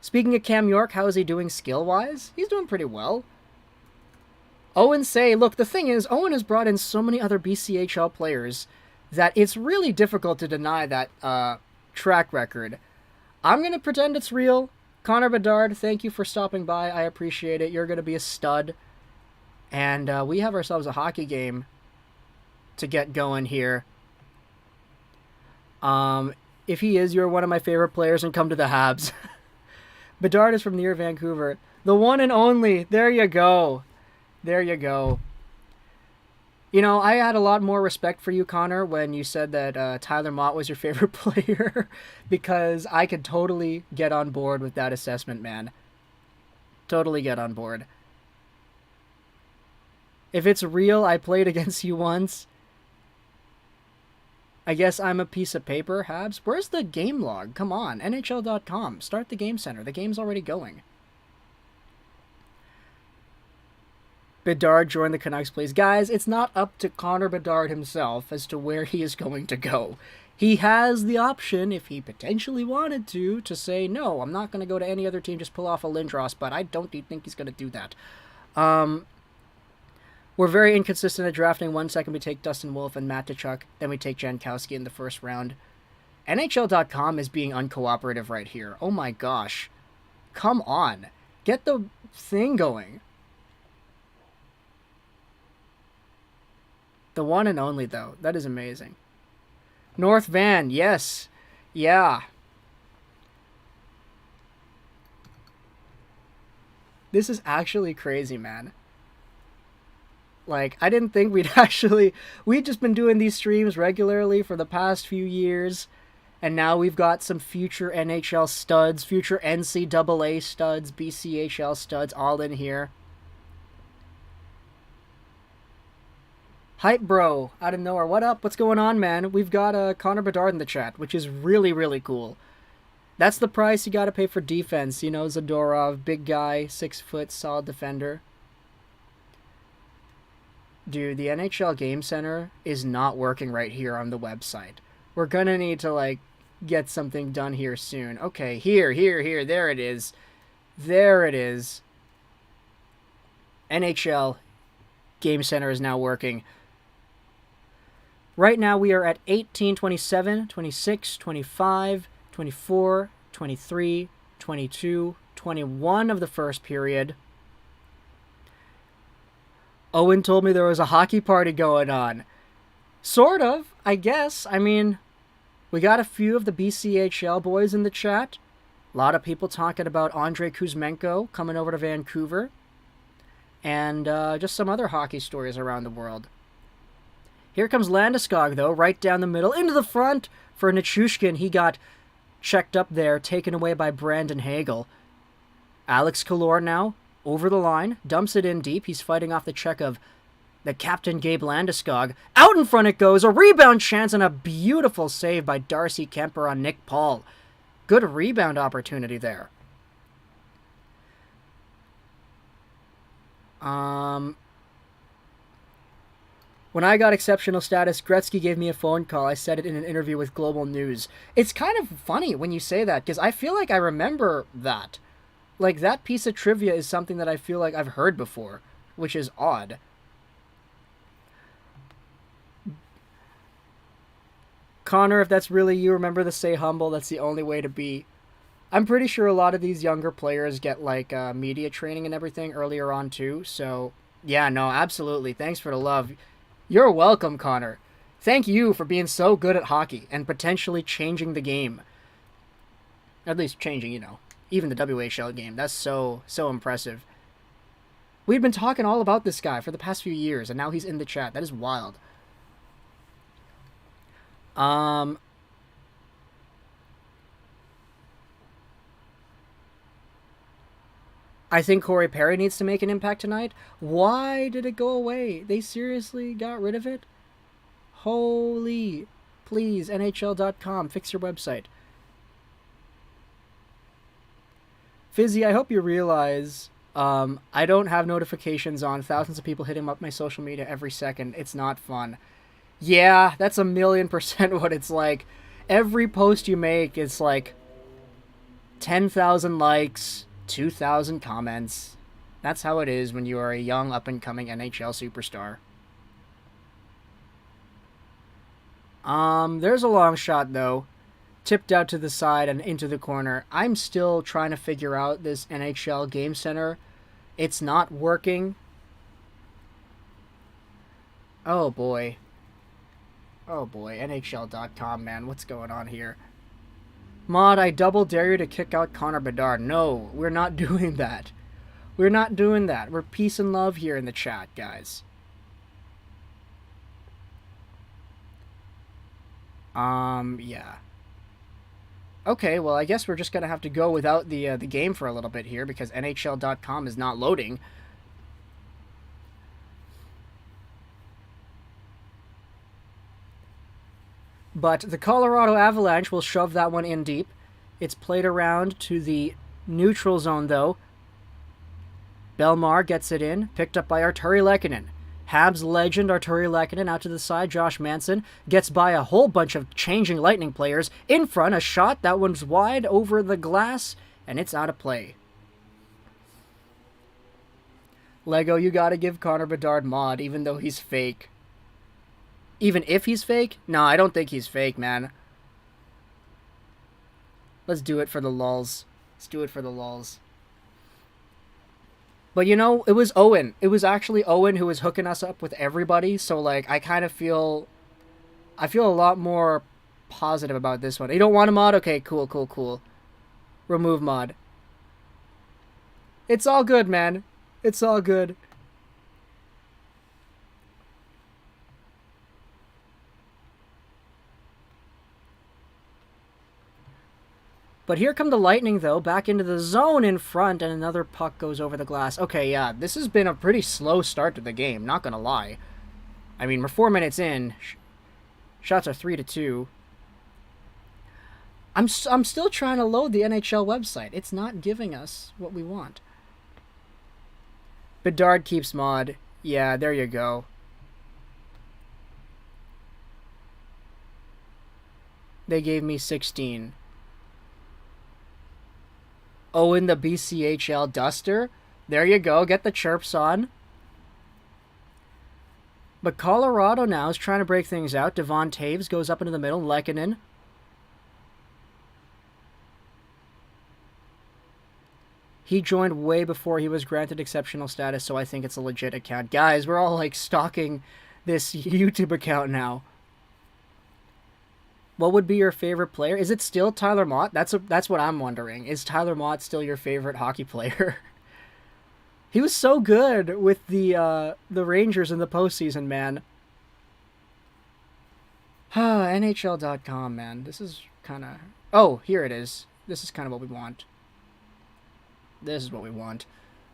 Speaking of Cam York, how is he doing skill-wise? He's doing pretty well. Owen Say, look, the thing is, Owen has brought in so many other BCHL players that it's really difficult to deny that track record. I'm going to pretend it's real. Connor Bedard, thank you for stopping by. I appreciate it. You're going to be a stud. And we have ourselves a hockey game to get going here. If he is, you're one of my favorite players, and come to the Habs. Bedard is from near Vancouver. The one and only. There you go. There you go. You know, I had a lot more respect for you, Connor, when you said that Tyler Mott was your favorite player, because I could totally get on board with that assessment, man. Totally get on board. If it's real, I played against you once. I guess I'm a piece of paper, Habs. Where's the game log? Come on, NHL.com. Start the game center. The game's already going. Bedard joined the Canucks, please. Guys, it's not up to Connor Bedard himself as to where he is going to go. He has the option, if he potentially wanted to say, no, I'm not going to go to any other team, just pull off a Lindros, but I don't think he's going to do that. We're very inconsistent at drafting. 1 second we take Dustin Wolf and Matt Tkachuk, then we take Jankowski in the first round. NHL.com is being uncooperative right here. Oh my gosh. Come on. Get the thing going. The one and only, though. That is amazing. North Van, yes. Yeah. This is actually crazy, man. Like, I didn't think we'd we'd just been doing these streams regularly for the past few years, and now we've got some future NHL studs, future NCAA studs, BCHL studs, all in here. Hype bro, out of nowhere. What up? What's going on, man? We've got Connor Bedard in the chat, which is really, really cool. That's the price you gotta pay for defense. You know, Zadorov, big guy, 6 foot, solid defender. Dude, the NHL Game Center is not working right here on the website. We're gonna need to, like, get something done here soon. Okay, here. There it is. There it is. NHL Game Center is now working. Right now we are at 18, 27, 26, 25, 24, 23, 22, 21 of the first period. Owen told me there was a hockey party going on. Sort of, I guess. I mean, we got a few of the BCHL boys in the chat. A lot of people talking about Andrei Kuzmenko coming over to Vancouver. And just some other hockey stories around the world. Here comes Landeskog, though, right down the middle, into the front for Nichushkin. He got checked up there, taken away by Brandon Hagel. Alex Kalor now, over the line, dumps it in deep. He's fighting off the check of the captain, Gabe Landeskog. Out in front it goes, a rebound chance, and a beautiful save by Darcy Kemper on Nick Paul. Good rebound opportunity there. When I got exceptional status, Gretzky gave me a phone call. I said it in an interview with Global News. It's kind of funny when you say that, because I feel like I remember that. Like, that piece of trivia is something that I feel like I've heard before, which is odd. Connor, if that's really you, remember to stay humble. That's the only way to be. I'm pretty sure a lot of these younger players get, like, media training and everything earlier on, too. So, yeah, no, absolutely. Thanks for the love. You're welcome, Connor. Thank you for being so good at hockey and potentially changing the game. At least changing, you know, even the WHL game. That's so impressive. We've been talking all about this guy for the past few years, and now he's in the chat. That is wild. I think Corey Perry needs to make an impact tonight. Why did it go away? They seriously got rid of it? Holy. Please, NHL.com, fix your website. Fizzy, I hope you realize I don't have notifications on. Thousands of people hitting up my social media every second. It's not fun. Yeah, that's 1,000,000% what it's like. Every post you make is like 10,000 likes, 2,000 comments. That's how it is when you are a young, up-and-coming NHL superstar. There's a long shot, though. tipped out to the side and into the corner. I'm still trying to figure out this NHL Game Center. It's not working. Oh boy. Oh boy, NHL.com, man. What's going on here? Mod, I double dare you to kick out Connor Bedard. No, we're not doing that. We're not doing that. We're peace and love here in the chat, guys. Yeah. Okay, well, I guess we're just gonna have to go without the game for a little bit here because NHL.com is not loading. But the Colorado Avalanche will shove that one in deep. It's played around to the neutral zone, though. Belmar gets it in, picked up by Arturi Lehkonen. Habs legend Arturi Lehkonen out to the side. Josh Manson gets by a whole bunch of changing Lightning players. In front, a shot. That one's wide over the glass, and it's out of play. Lego, you gotta give Connor Bedard mod, even though he's fake. Even if he's fake? No, I don't think he's fake, man. Let's do it for the lulz. Let's do it for the lulz. But you know, it was Owen. It was actually Owen who was hooking us up with everybody. So like, I kind of feel... I feel a lot more positive about this one. You don't want a mod? Okay, cool, cool, cool. Remove mod. It's all good, man. It's all good. But here come the Lightning, though, back into the zone in front, and another puck goes over the glass. Okay, yeah, this has been a pretty slow start to the game, not gonna lie. I mean, we're 4 minutes in. Shots are 3-2. I'm still trying to load the NHL website. It's not giving us what we want. Bedard keeps mod. Yeah, there you go. They gave me 16. Owen the BCHL Duster. There you go. Get the chirps on. But Colorado now is trying to break things out. Devon Taves goes up into the middle. Lehkonen. He joined way before he was granted exceptional status, so I think it's a legit account. Guys, we're all like stalking this YouTube account now. What would be your favorite player? Is it still Tyler Mott? That's what I'm wondering. Is Tyler Mott still your favorite hockey player? He was so good with the Rangers in the postseason, man. NHL.com, man. This is kind of... Oh, here it is. This is kind of what we want. This is what we want.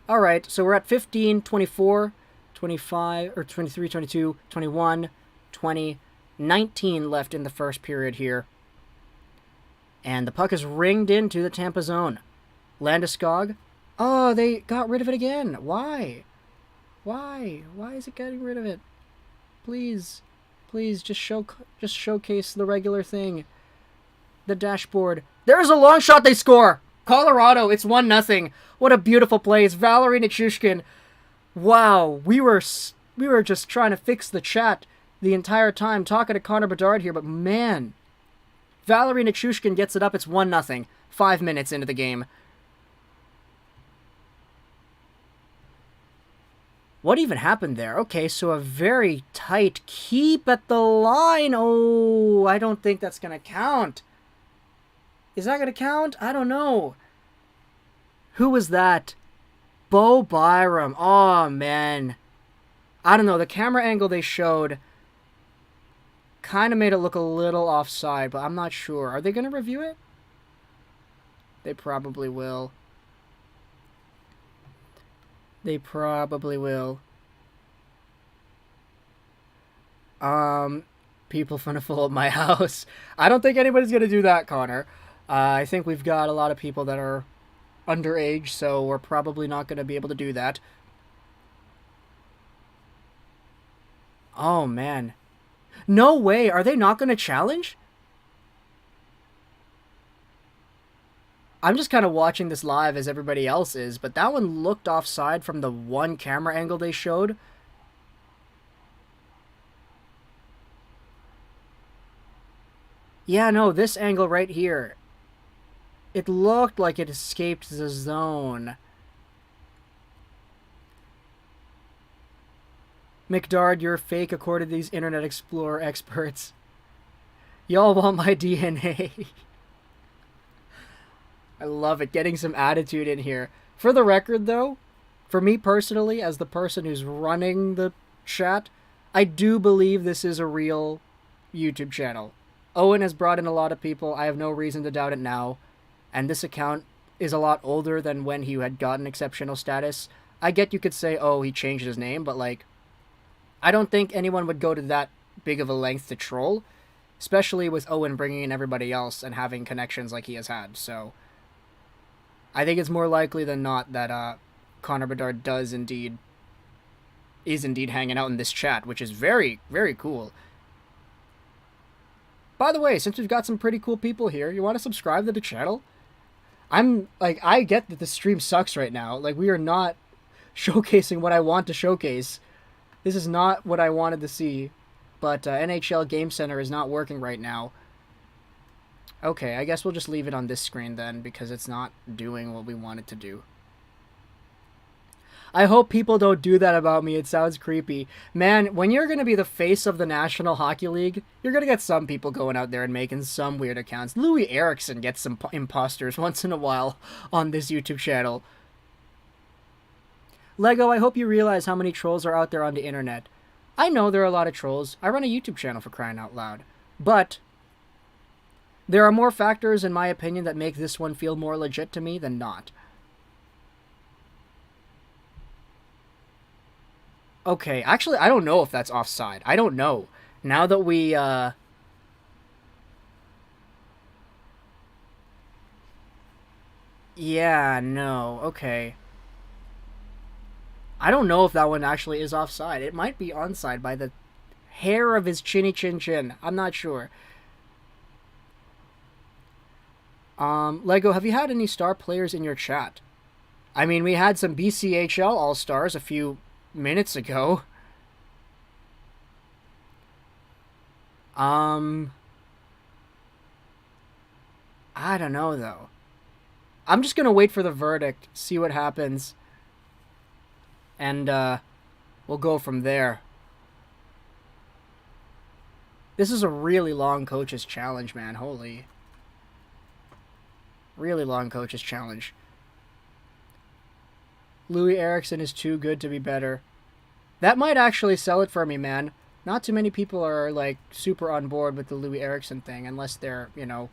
All right, so we're at 15, 24, 25, or 23, 22, 21, 20... 19 left in the first period here. And the puck is ringed into the Tampa zone. Landeskog. Oh, they got rid of it again. Why? Why? Why is it getting rid of it? Please. Please, just showcase the regular thing. The dashboard. There's a long shot, they score! Colorado, it's 1-0. What a beautiful play. It's Valeri Nichushkin. Wow, we were just trying to fix the chat the entire time talking to Connor Bedard here, but man, Valeri Nichushkin gets it up. It's 1-0. 5 minutes into the game. What even happened there? Okay, so a very tight keep at the line. Oh, I don't think that's going to count. Is that going to count? I don't know. Who was that? Bo Byram. Oh, man. I don't know. The camera angle they showed kind of made it look a little offside, but I'm not sure. Are they going to review it? They probably will. They probably will. People finna fill up my house. I don't think anybody's going to do that, Connor. I think we've got a lot of people that are underage, so we're probably not going to be able to do that. Oh, man. No way. Are they not going to challenge? I'm just kind of watching this live as everybody else is, but that one looked offside from the one camera angle they showed. Yeah, no, this angle right here. It looked like it escaped the zone. McDard, you're fake according to these Internet Explorer experts. Y'all want my DNA. I love it. Getting some attitude in here. For the record, though, for me personally, as the person who's running the chat, I do believe this is a real YouTube channel. Owen has brought in a lot of people. I have no reason to doubt it now. And this account is a lot older than when he had gotten exceptional status. I get you could say, oh, he changed his name, but, like, I don't think anyone would go to that big of a length to troll, especially with Owen bringing in everybody else and having connections like he has had. So I think it's more likely than not that Connor Bedard is indeed hanging out in this chat, which is very, very cool. By the way, since we've got some pretty cool people here, you want to subscribe to the channel? I get that the stream sucks right now. Like, we are not showcasing what I want to showcase. This is not what I wanted to see. But NHL Game Center is not working right now. Okay, I guess we'll just leave it on this screen then, because it's not doing what we want it to do. I hope people don't do that about me. It sounds creepy. Man, when you're going to be the face of the National Hockey League, you're going to get some people going out there and making some weird accounts. Louis Eriksson gets some imposters once in a while on this YouTube channel. Lego, I hope you realize how many trolls are out there on the internet. I know there are a lot of trolls. I run a YouTube channel, for crying out loud. But there are more factors, in my opinion, that make this one feel more legit to me than not. Okay, actually, I don't know if that's offside. I don't know. Now that we, yeah, no, okay. I don't know if that one actually is offside. It might be onside by the hair of his chinny chin chin. I'm not sure. Lego, have you had any star players in your chat? I mean, we had some BCHL All-Stars a few minutes ago. I don't know, though. I'm just gonna wait for the verdict, see what happens. And, we'll go from there. This is a really long coach's challenge, man. Holy. Really long coach's challenge. Louis Eriksson is too good to be better. That might actually sell it for me, man. Not too many people are, like, super on board with the Louis Eriksson thing, unless they're, you know,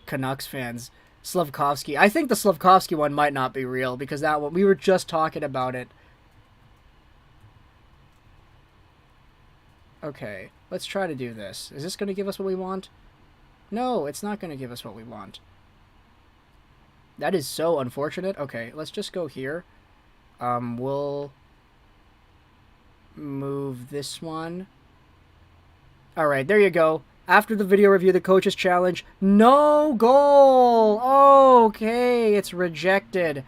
Canucks fans. Slavkovsky. I think the Slavkovsky one might not be real, because that one, we were just talking about it. Okay, let's try to do this. Is this going to give us what we want? No, it's not going to give us what we want. That is so unfortunate. Okay, let's just go here. We'll move this one. Alright, there you go. After the video review, the coach's challenge. No goal! Okay, it's rejected.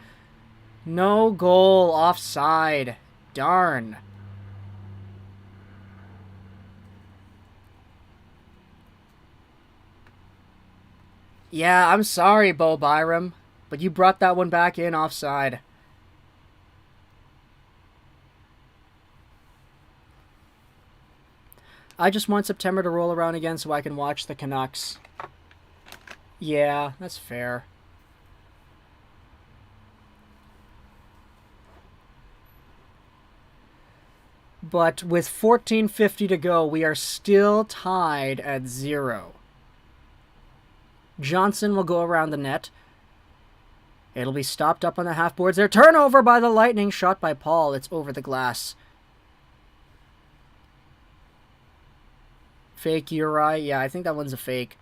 No goal, offside. Darn. Yeah, I'm sorry, Bo Byram, but you brought that one back in offside. I just want September to roll around again so I can watch the Canucks. Yeah, that's fair. But with 14:50 to go, we are still tied at 0. Johnson will go around the net. It'll be stopped up on the half boards there. Turnover by the Lightning. Shot by Paul. It's over the glass. Fake Uri. Yeah, I think that one's a fake.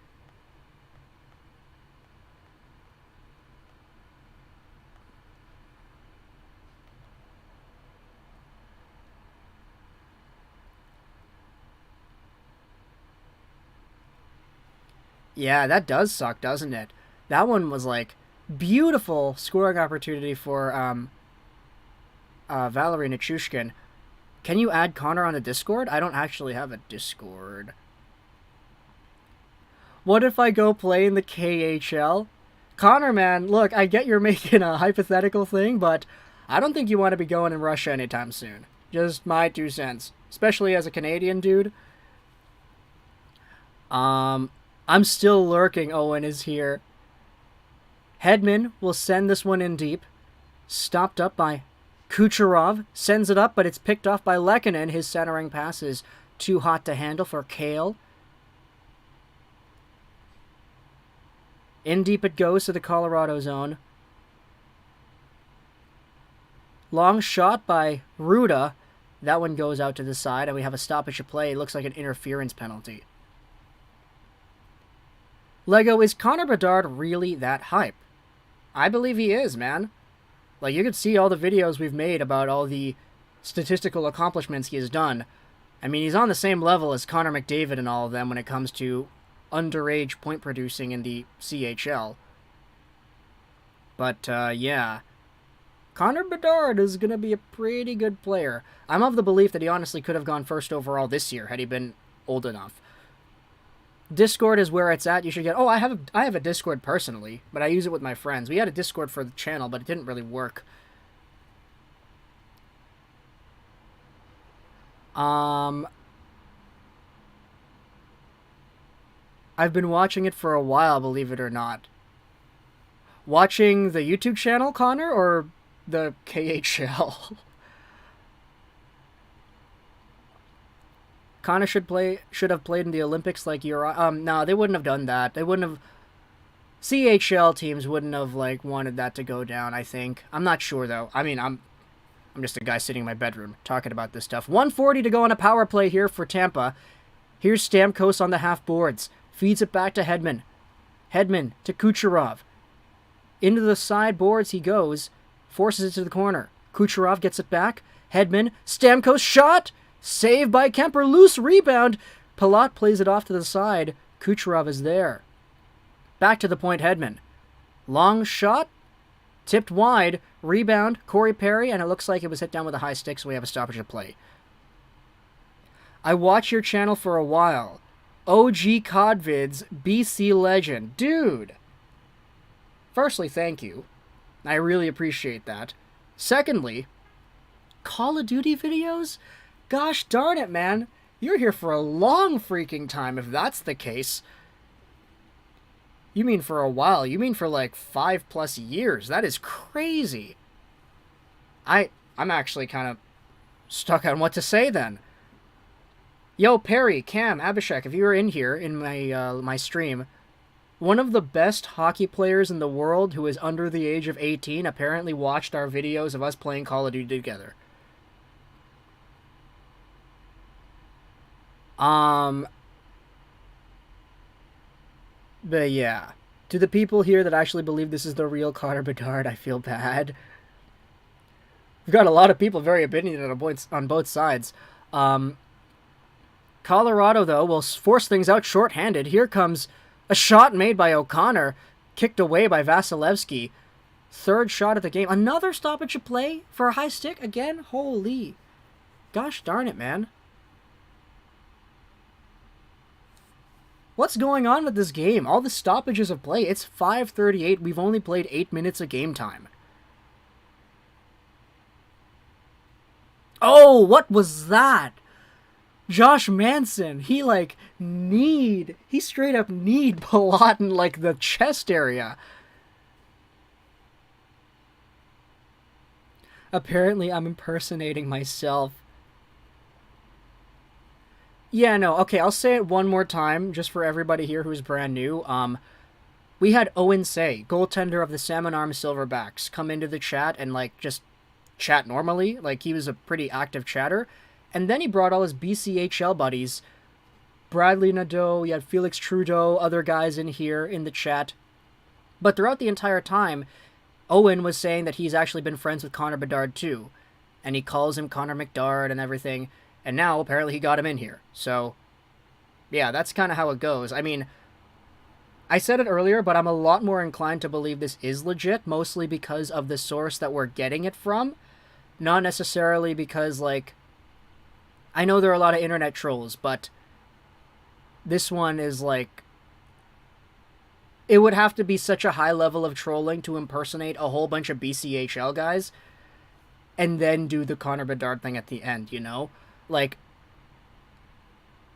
Yeah, that does suck, doesn't it? That one was, like, beautiful scoring opportunity for Valerie Nichushkin. Can you add Connor on the Discord? I don't actually have a Discord. What if I go play in the KHL? Connor, man, look, I get you're making a hypothetical thing, but I don't think you want to be going in Russia anytime soon. Just my 2 cents. Especially as a Canadian dude. I'm still lurking. Owen is here. Hedman will send this one in deep. Stopped up by Kucherov. Sends it up, but it's picked off by Lehkonen. His centering pass is too hot to handle for Kale. In deep it goes to the Colorado zone. Long shot by Ruda. That one goes out to the side, and we have a stoppage of play. It looks like an interference penalty. Lego, is Connor Bedard really that hype? I believe he is, man. Like, you could see all the videos we've made about all the statistical accomplishments he has done. I mean, he's on the same level as Connor McDavid and all of them when it comes to underage point producing in the CHL. But, yeah. Connor Bedard is going to be a pretty good player. I'm of the belief that he honestly could have gone first overall this year had he been old enough. Discord is where it's at. You should get... Oh, I have a Discord personally, but I use it with my friends. We had a Discord for the channel, but it didn't really work. I've been watching it for a while, believe it or not. Watching the YouTube channel, Connor, or the KHL? Connor should have played in the Olympics like Uri. No, they wouldn't have done that. They wouldn't have... CHL teams wouldn't have, like, wanted that to go down, I think. I'm not sure, though. I mean, I'm just a guy sitting in my bedroom talking about this stuff. 1:40 to go on a power play here for Tampa. Here's Stamkos on the half boards. Feeds it back to Hedman. Hedman to Kucherov. Into the side boards he goes. Forces it to the corner. Kucherov gets it back. Hedman. Stamkos shot! Saved by Kemper. Loose rebound. Palat plays it off to the side. Kucherov is there. Back to the point, Hedman. Long shot. Tipped wide. Rebound. Corey Perry. And it looks like it was hit down with a high stick, so we have a stoppage of play. I watch your channel for a while. OG Codvids. BC Legend. Dude. Firstly, thank you. I really appreciate that. Secondly, Call of Duty videos? Gosh darn it, man. You're here for a long freaking time if that's the case. You mean for a while. You mean for like 5+ years. That is crazy. I'm actually kind of stuck on what to say then. Yo, Perry, Cam, Abhishek, if you were in here in my stream, one of the best hockey players in the world who is under the age of 18 apparently watched our videos of us playing Call of Duty together. But yeah, to the people here that actually believe this is the real Connor Bedard, I feel bad. We've got a lot of people very opinionated on both sides. Colorado, though, will force things out shorthanded. Here comes a shot made by O'Connor, kicked away by Vasilevsky. Third shot of the game. Another stoppage of play for a high stick again? Holy. Gosh darn it, man. What's going on with this game? All the stoppages of play. It's 5:38. We've only played 8 minutes of game time. Oh, what was that? Josh Manson, he straight up kneed Palat in, like, the chest area. Apparently, I'm impersonating myself. Yeah, no, okay, I'll say it one more time, just for everybody here who's brand new. We had Owen Say, goaltender of the Salmon Arm Silverbacks, come into the chat and, like, just chat normally. Like, he was a pretty active chatter. And then he brought all his BCHL buddies. Bradley Nadeau, you had Felix Trudeau, other guys in here in the chat. But throughout the entire time, Owen was saying that he's actually been friends with Connor Bedard too. And he calls him Connor McDard and everything. And now, apparently, he got him in here. So, yeah, that's kind of how it goes. I mean, I said it earlier, but I'm a lot more inclined to believe this is legit, mostly because of the source that we're getting it from. Not necessarily because, like, I know there are a lot of internet trolls, but this one is like, it would have to be such a high level of trolling to impersonate a whole bunch of BCHL guys and then do the Connor Bedard thing at the end, you know? Like,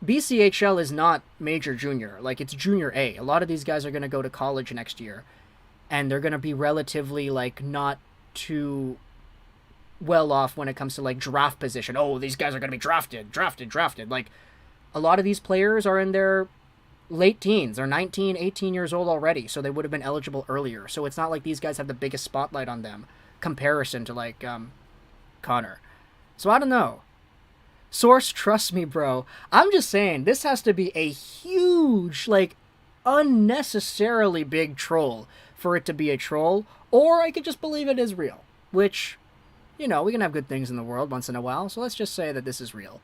BCHL is not major junior. Like, it's junior A. A lot of these guys are going to go to college next year, and they're going to be relatively, like, not too well off when it comes to, like, draft position. Oh, these guys are going to be drafted. Like, a lot of these players are in their late teens. They're 19, 18 years old already, so they would have been eligible earlier. So it's not like these guys have the biggest spotlight on them comparison to, like, Connor. So I don't know. Source, trust me, bro. I'm just saying, this has to be a huge, like, unnecessarily big troll for it to be a troll, or I could just believe it is real, which, you know, we can have good things in the world once in a while, so let's just say that this is real.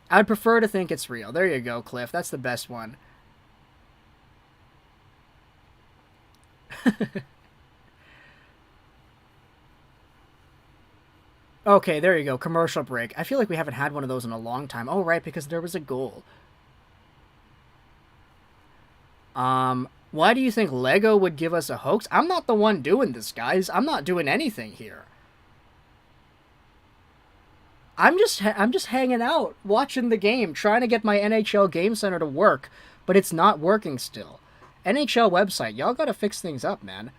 I'd prefer to think it's real. There you go, Cliff. That's the best one. Okay, there you go. Commercial break. I feel like we haven't had one of those in a long time. Oh, right, because there was a goal. Why do you think Lego would give us a hoax? I'm not the one doing this, guys. I'm not doing anything here. I'm just hanging out, watching the game, trying to get my NHL Game Center to work, but it's not working still. NHL website, y'all gotta fix things up, man.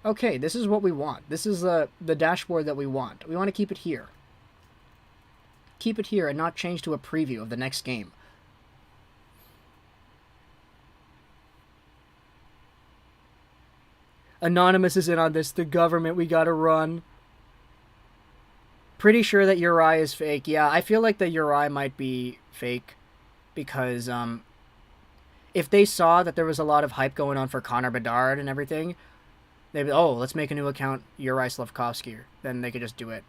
Okay, this is what we want. This is the dashboard that we want. We want to keep it here. Keep it here and not change to a preview of the next game. Anonymous is in on this. The government, we gotta run. Pretty sure that Uri is fake. Yeah, I feel like the Uri might be fake because if they saw that there was a lot of hype going on for Connor Bedard and everything, they'd be, oh, let's make a new account, Uri Slafkovsky. Then they could just do it.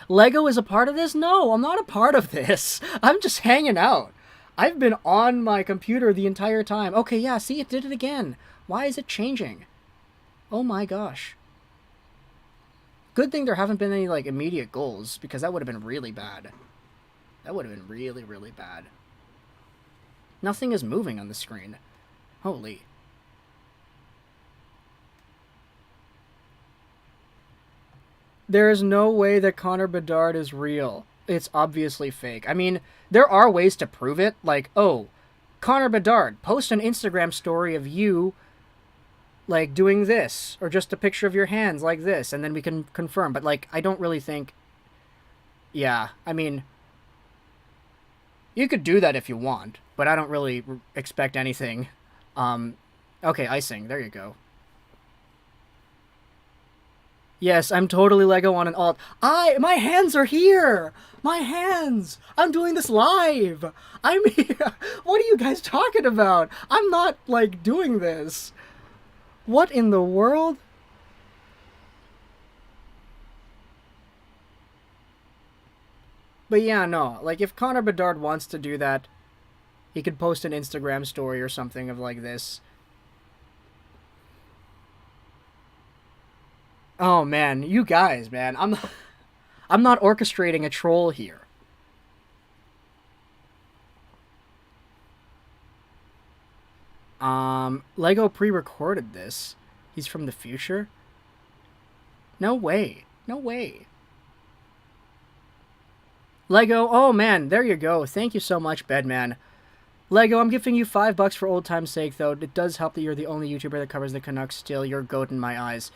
Lego is a part of this? No, I'm not a part of this. I'm just hanging out. I've been on my computer the entire time. Okay, yeah, see, it did it again. Why is it changing? Oh my gosh. Good thing there haven't been any, like, immediate goals, because that would have been really bad. That would have been really, really bad. Nothing is moving on the screen. Holy. There is no way that Connor Bedard is real. It's obviously fake. I mean, there are ways to prove it. Like, oh, Connor Bedard, post an Instagram story of you, like, doing this. Or just a picture of your hands like this. And then we can confirm. But, like, I don't really think... Yeah, I mean... You could do that if you want. But I don't really expect anything. Okay, icing. There you go. Yes, I'm totally Lego on an alt. My hands are here! My hands! I'm doing this live! I'm here! What are you guys talking about? I'm not, like, doing this. What in the world? But yeah, no. Like, if Connor Bedard wants to do that, he could post an Instagram story or something of, like, this. Oh man, you guys, man, I'm not orchestrating a troll here. Lego pre-recorded this. He's from the future? No way. No way. Lego, oh man, there you go. Thank you so much, Bedman. Lego, I'm gifting you $5 for old time's sake, though. It does help that you're the only YouTuber that covers the Canucks still. You're a goat in my eyes.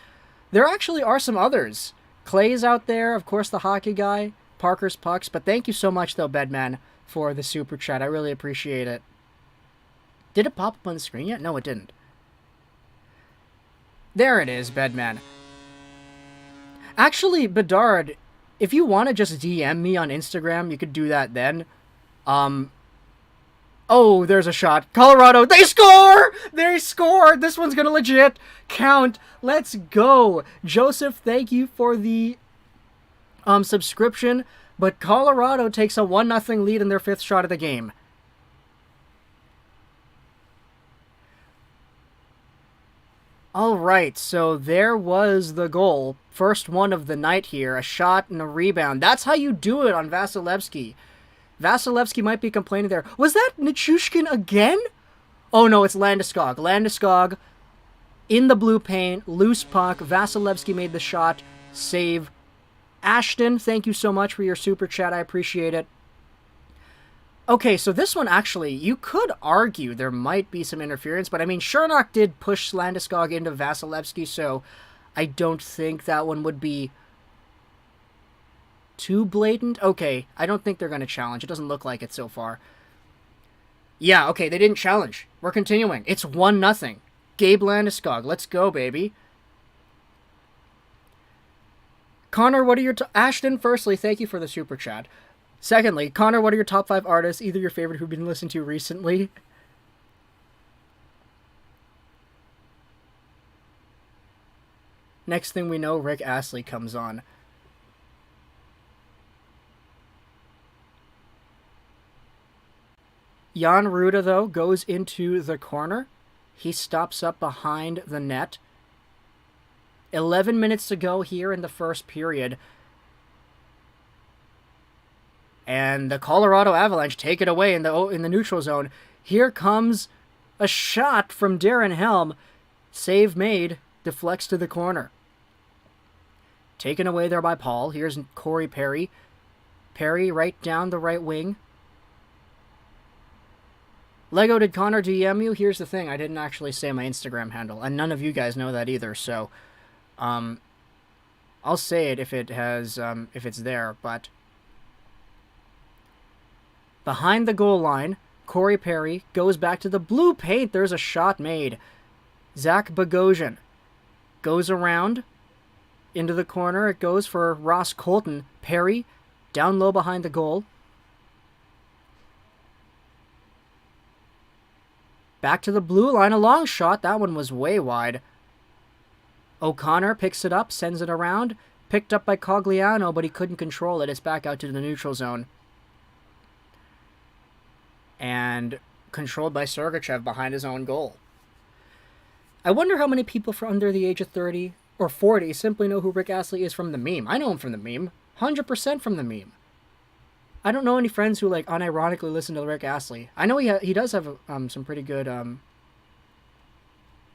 There actually are some others. Clay's out there, of course, the hockey guy, Parker's Pucks, but thank you so much, though, Bedman, for the super chat. I really appreciate it. Did it pop up on the screen yet? No, it didn't. There it is, Bedman. Actually, Bedard, if you want to just DM me on Instagram, you could do that then. Oh, there's a shot. Colorado, they score! They scored! This one's gonna legit count. Let's go. Joseph, thank you for the subscription. But Colorado takes a 1-0 lead in their 5th shot of the game. All right, so there was the goal. First one of the night here. A shot and a rebound. That's how you do it on Vasilevsky. Vasilevsky might be complaining there. Was that Nichushkin again? Oh no, it's Landeskog. Landeskog in the blue paint. Loose puck. Vasilevsky made the shot. Save. Ashton, thank you so much for your super chat. I appreciate it. Okay, so this one actually, you could argue there might be some interference, but I mean, Chernak did push Landeskog into Vasilevsky, so I don't think that one would be too blatant. Okay, I don't think they're going to challenge. It doesn't look like it so far. Yeah, okay, they didn't challenge. We're continuing. It's 1-0. Gabe Landeskog, let's go, baby. Connor, what are your... Ashton, firstly, thank you for the super chat. Secondly, Connor, what are your top 5 artists, either your favorite who've been listened to recently? Next thing we know, Rick Astley comes on. Jan Ruda, though, goes into the corner. He stops up behind the net. 11 minutes to go here in the first period. And the Colorado Avalanche take it away in the neutral zone. Here comes a shot from Darren Helm. Save made. Deflects to the corner. Taken away there by Paul. Here's Corey Perry. Perry right down the right wing. Lego, did Connor DM you? Here's the thing. I didn't actually say my Instagram handle. And none of you guys know that either. So, I'll say it if it has, if it's there. But... behind the goal line, Corey Perry goes back to the blue paint. There's a shot made. Zach Bogosian goes around into the corner. It goes for Ross Colton. Perry down low behind the goal. Back to the blue line. A long shot. That one was way wide. O'Connor picks it up, sends it around. Picked up by Cogliano, but he couldn't control it. It's back out to the neutral zone. And controlled by Sergachev behind his own goal. I wonder how many people from under the age of 30 or 40 simply know who Rick Astley is from the meme. I know him from the meme. 100% from the meme. I don't know any friends who, like, unironically listen to Rick Astley. I know he does have some pretty good...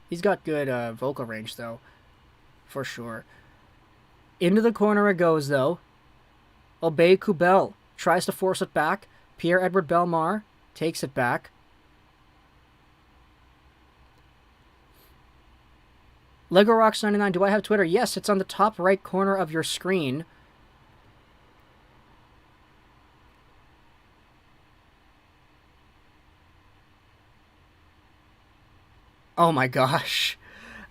he's got good vocal range, though. For sure. Into the corner it goes, though. Obey Kubel. Tries to force it back. Pierre-Edouard Bellemare takes it back. Lego Rocks 99, do I have Twitter? Yes, it's on the top right corner of your screen. Oh my gosh.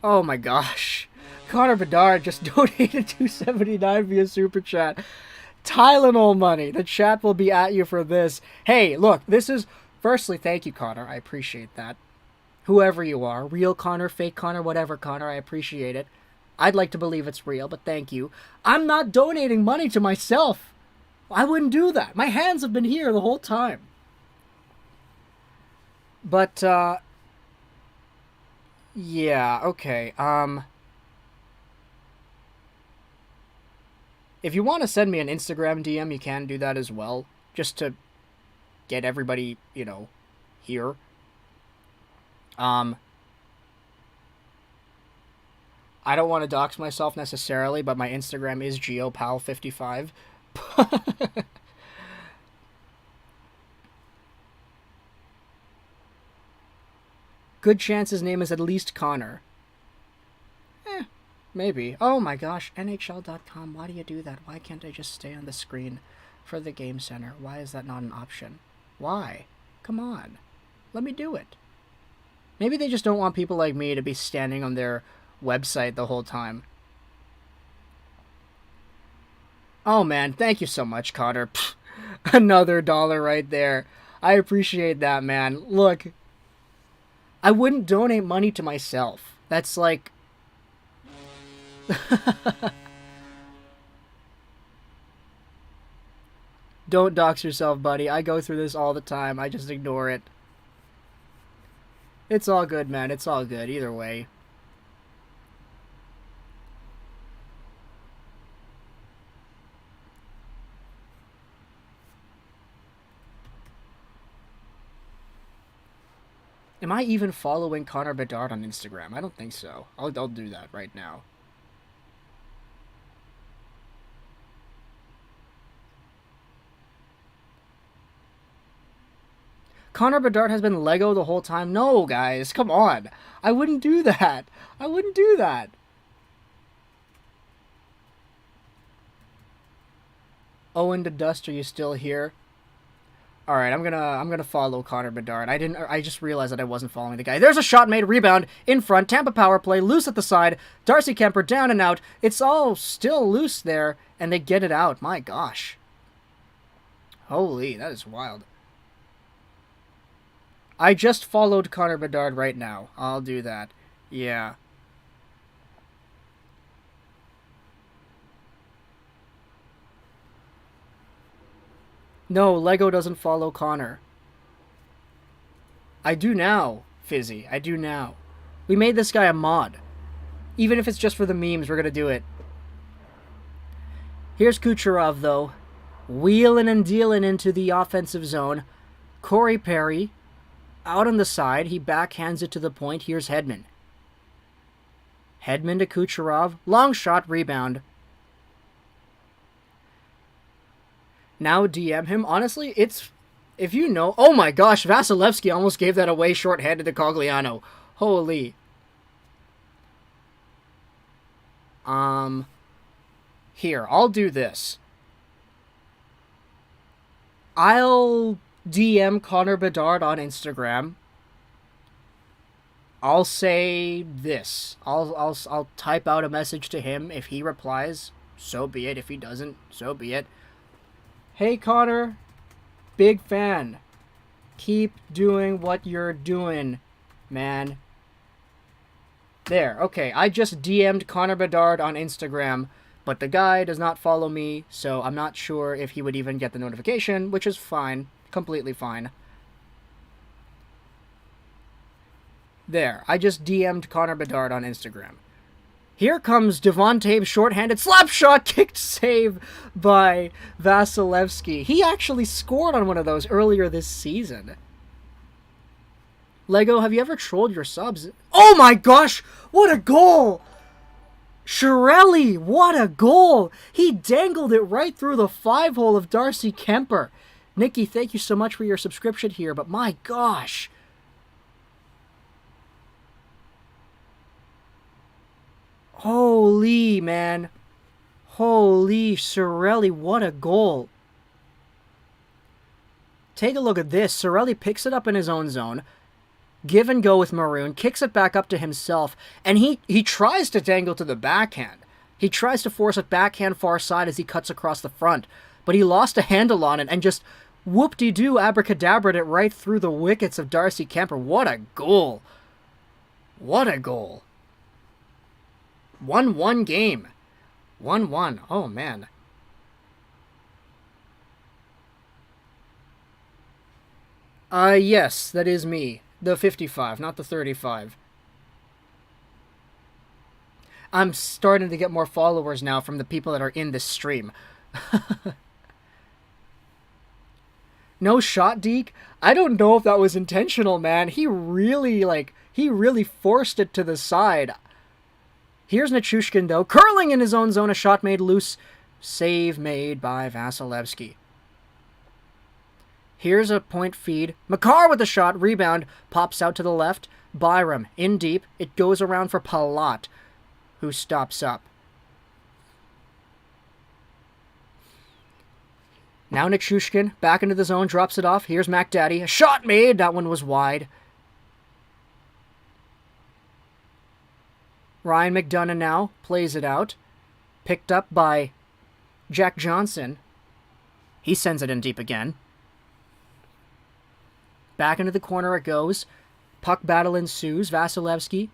Oh my gosh. Connor Bedard just donated $2.79 via Super Chat. Tylenol money. The chat will be at you for this. Hey, look, this is... Firstly, thank you, Connor. I appreciate that. Whoever you are. Real Connor, fake Connor, whatever Connor. I appreciate it. I'd like to believe it's real, but thank you. I'm not donating money to myself. I wouldn't do that. My hands have been here the whole time. But, yeah, okay. If you want to send me an Instagram DM, you can do that as well. Just to get everybody, you know, here. I don't want to dox myself necessarily, but my Instagram is GeoPal55. Good chance his name is at least Connor. Maybe. Oh my gosh, NHL.com, why do you do that? Why can't I just stay on the screen for the Game Center? Why is that not an option? Why? Come on. Let me do it. Maybe they just don't want people like me to be standing on their website the whole time. Oh man, thank you so much, Connor. Pfft, another $1 right there. I appreciate that, man. Look, I wouldn't donate money to myself. That's like... Don't dox yourself, buddy. I go through this all the time. I just ignore it. It's all good, man. It's all good. Either way. Am I even following Connor Bedard on Instagram? I don't think so. I'll do that right now. Connor Bedard has been Lego the whole time. No, guys, come on. I wouldn't do that. I wouldn't do that. Owen the Dust, are you still here? All right, I'm gonna follow Connor Bedard. I just realized that I wasn't following the guy. There's a shot made, rebound in front. Tampa power play, loose at the side. Darcy Kuemper down and out. It's all still loose there, and they get it out. My gosh. Holy, that is wild. I just followed Connor Bedard right now. I'll do that. Yeah. No, Lego doesn't follow Connor. I do now, Fizzy. I do now. We made this guy a mod. Even if it's just for the memes, we're going to do it. Here's Kucherov, though. Wheeling and dealing into the offensive zone. Corey Perry. Out on the side, he backhands it to the point. Here's Hedman. Hedman to Kucherov. Long shot, rebound. Now DM him. Honestly, it's... If you know... Oh my gosh, Vasilevsky almost gave that away short-handed to Cogliano. Holy. Here, I'll do this. I'll DM Connor Bedard on Instagram. I'll say this. I'll type out a message to him. If he replies, so be it. If he doesn't, so be it. Hey Connor, big fan. Keep doing what you're doing, man. There, okay. I just DM'd Connor Bedard on Instagram, but the guy does not follow me, so I'm not sure if he would even get the notification, which is fine. Completely fine. There, I just DM'd Connor Bedard on Instagram. Here comes Devon Toews, shorthanded slap shot, kicked save by Vasilevsky. He actually scored on one of those earlier this season. Lego, have you ever trolled your subs? Oh my gosh, what a goal! Chiarelli, what a goal! He dangled it right through the 5-hole of Darcy Kuemper. Nikki, thank you so much for your subscription here, but my gosh. Holy, man. Holy, Chiarelli, what a goal. Take a look at this. Chiarelli picks it up in his own zone. Give and go with Maroon. Kicks it back up to himself. And he tries to dangle to the backhand. He tries to force it backhand far side as he cuts across the front. But he lost a handle on it and just whoop-de-doo abracadabraed it right through the wickets of Darcy Kuemper. What a goal. What a goal. 1-1 game. 1-1. Oh, man. Yes, that is me. The 55, not the 35. I'm starting to get more followers now from the people that are in this stream. No shot, Deke? I don't know if that was intentional, man. He really forced it to the side. Here's Nichushkin, though. Curling in his own zone. A shot made loose. Save made by Vasilevsky. Here's a point feed. Makar with the shot. Rebound. Pops out to the left. Byram in deep. It goes around for Palat, who stops up. Now Nichushkin back into the zone. Drops it off. Here's McDaddy. A shot made. That one was wide. Ryan McDonough now plays it out. Picked up by Jack Johnson. He sends it in deep again. Back into the corner it goes. Puck battle ensues. Vasilevsky.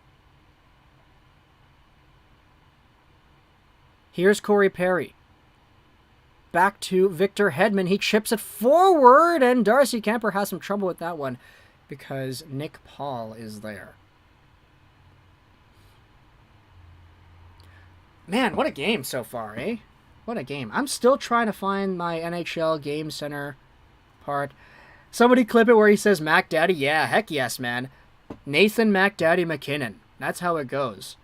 Here's Corey Perry. Back to Victor Hedman. He chips it forward, and Darcy Kuemper has some trouble with that one because Nick Paul is there. Man, what a game so far, eh? What a game. I'm still trying to find my NHL Game Center part. Somebody clip it where he says, Mac Daddy. Yeah, heck yes, man. Nathan McDaddy McKinnon. That's how it goes.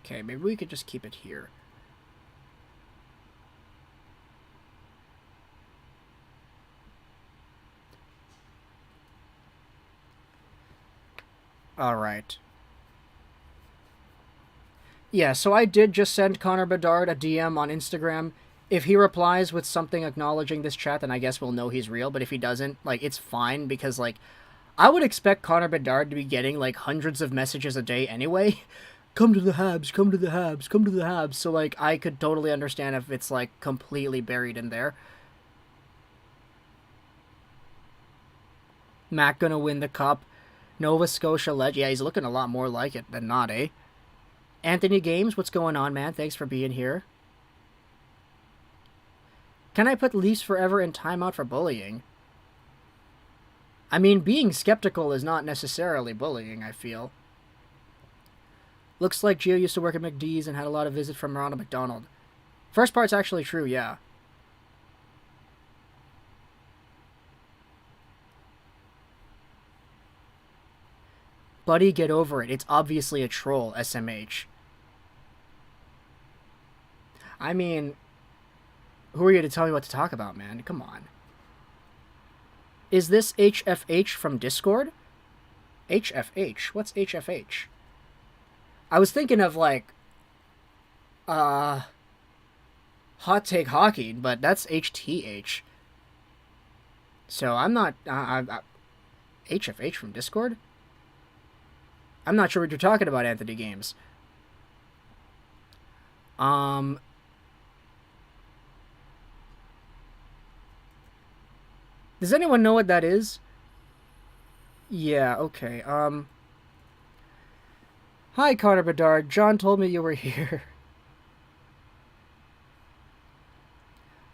Okay, maybe we could just keep it here. Alright. Yeah, so I did just send Connor Bedard a DM on Instagram. If he replies with something acknowledging this chat, then I guess we'll know he's real. But if he doesn't, like, it's fine because, like, I would expect Connor Bedard to be getting, like, hundreds of messages a day anyway. Come to the Habs, come to the Habs, come to the Habs. So, like, I could totally understand if it's, like, completely buried in there. Mac gonna win the cup. Nova Scotia legend. Yeah, he's looking a lot more like it than not, eh? Anthony Games, what's going on, man? Thanks for being here. Can I put Leafs Forever in timeout for bullying? I mean, being skeptical is not necessarily bullying, I feel. Looks like Gio used to work at McDee's and had a lot of visits from Ronald McDonald. First part's actually true, yeah. Buddy, get over it. It's obviously a troll, SMH. I mean, who are you to tell me what to talk about, man? Come on. Is this HFH from Discord? HFH? What's HFH? I was thinking of, like, Hot Take Hockey, but that's HTH. So I'm not, HFH from Discord? I'm not sure what you're talking about, Anthony Games. Does anyone know what that is? Yeah, okay. Hi, Connor Bedard. John told me you were here.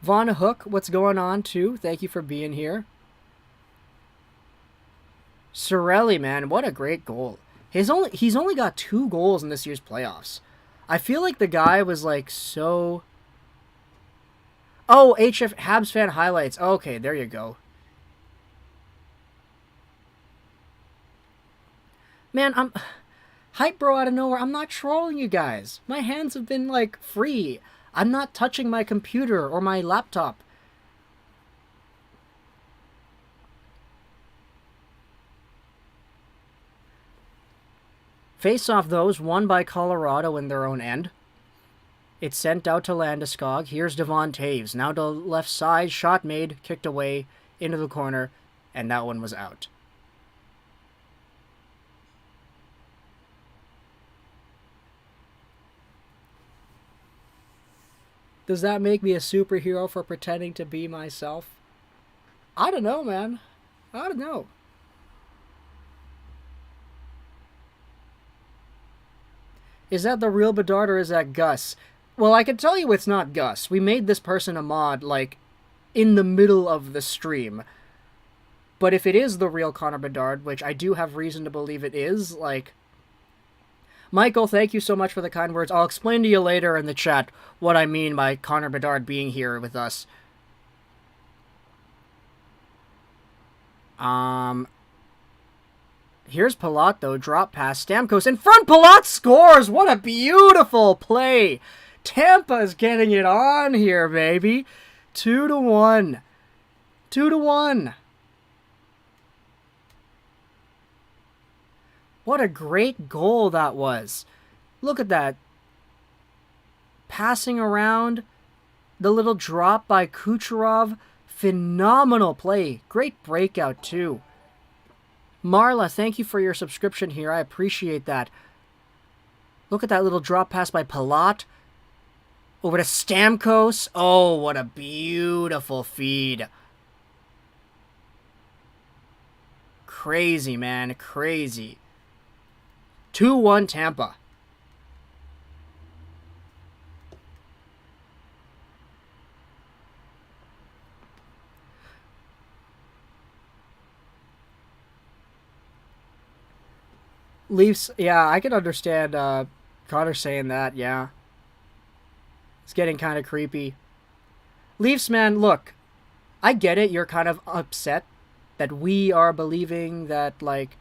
Von Hook, what's going on, too? Thank you for being here. Sorelli, man, what a great goal. He's only got 2 goals in this year's playoffs. I feel like the guy was, like, so... Oh, HF Habs fan highlights. Okay, there you go. Man, I'm... Hype bro out of nowhere. I'm not trolling you guys. My hands have been, like, free. I'm not touching my computer or my laptop. Face-off, those, won by Colorado in their own end. It's sent out to Landeskog. Here's Devon Taves. Now to left side. Shot made. Kicked away. Into the corner. And that one was out. Does that make me a superhero for pretending to be myself? I don't know, man. I don't know. Is that the real Bedard or is that Gus? Well, I can tell you it's not Gus. We made this person a mod, like, in the middle of the stream. But if it is the real Connor Bedard, which I do have reason to believe it is, like... Michael, thank you so much for the kind words. I'll explain to you later in the chat what I mean by Connor Bedard being here with us. Here's Palat, though. Drop pass. Stamkos in front. Palat scores. What a beautiful play. Tampa's getting it on here, baby. 2-1. 2-1. What a great goal that was. Look at that. Passing around. The little drop by Kucherov. Phenomenal play. Great breakout, too. Marla, thank you for your subscription here. I appreciate that. Look at that little drop pass by Palat. Over to Stamkos. Oh, what a beautiful feed. Crazy, man. Crazy. 2-1 Tampa. Leafs, yeah, I can understand Connor saying that, yeah. It's getting kind of creepy. Leafs, man, look, I get it. You're kind of upset that we are believing that, like...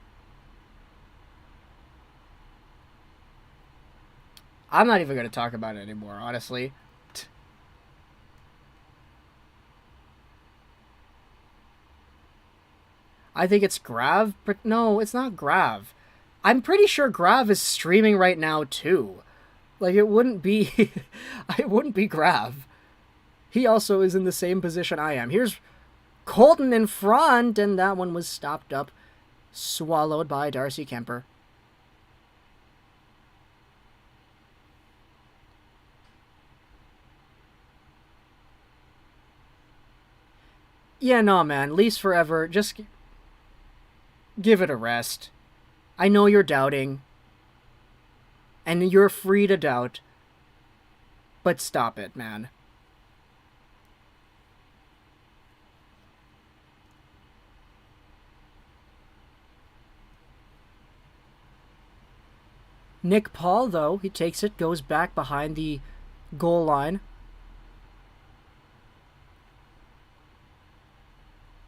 I'm not even going to talk about it anymore, honestly. I think it's Grav, but no, it's not Grav. I'm pretty sure Grav is streaming right now, too. Like, it wouldn't be... it wouldn't be Grav. He also is in the same position I am. Here's Colton in front, and that one was stopped up, swallowed by Darcy Kemper. Yeah, no, man. Leafs forever. Just give it a rest. I know you're doubting. And you're free to doubt. But stop it, man. Nick Paul, though, he takes it, goes back behind the goal line.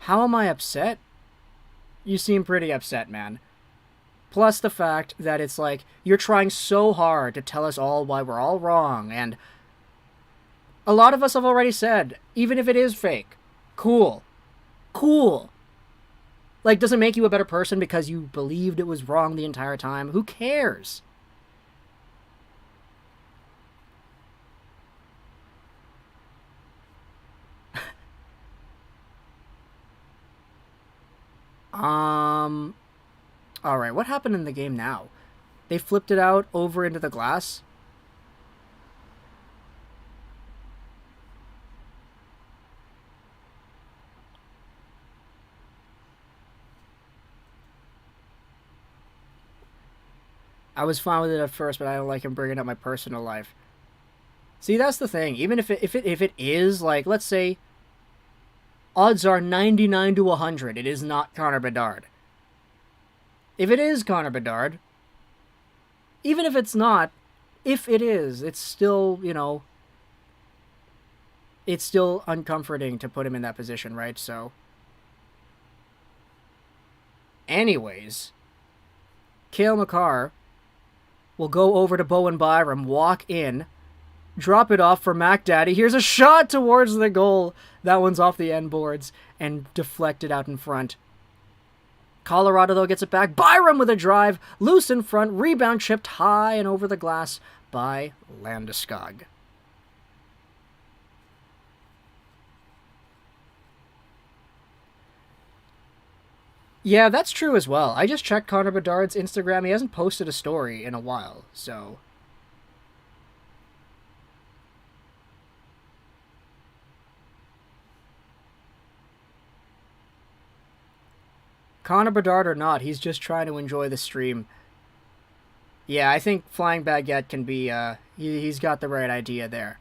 How am I upset? You seem pretty upset, man. Plus the fact that it's like, you're trying so hard to tell us all why we're all wrong, and a lot of us have already said, even if it is fake, cool. Cool. Like, does it make you a better person because you believed it was wrong the entire time? Who cares? Alright, what happened in the game now? They flipped it out over into the glass. I was fine with it at first, but I don't like him bringing up my personal life. See, that's the thing. Even if it is, like, let's say, odds are 99 to 100, it is not Connor Bedard. If it is Connor Bedard, even if it's not, if it is, it's still, you know, it's still uncomforting to put him in that position, right? So, anyways, Cale Makar will go over to Bowen Byram, walk in, drop it off for Mac Daddy. Here's a shot towards the goal. That one's off the end boards and deflected out in front. Colorado, though, gets it back. Byram with a drive. Loose in front. Rebound chipped high and over the glass by Landeskog. Yeah, that's true as well. I just checked Connor Bedard's Instagram. He hasn't posted a story in a while, so... Connor Bedard or not, he's just trying to enjoy the stream. Yeah, I think Flying Baguette can be, he's got the right idea there.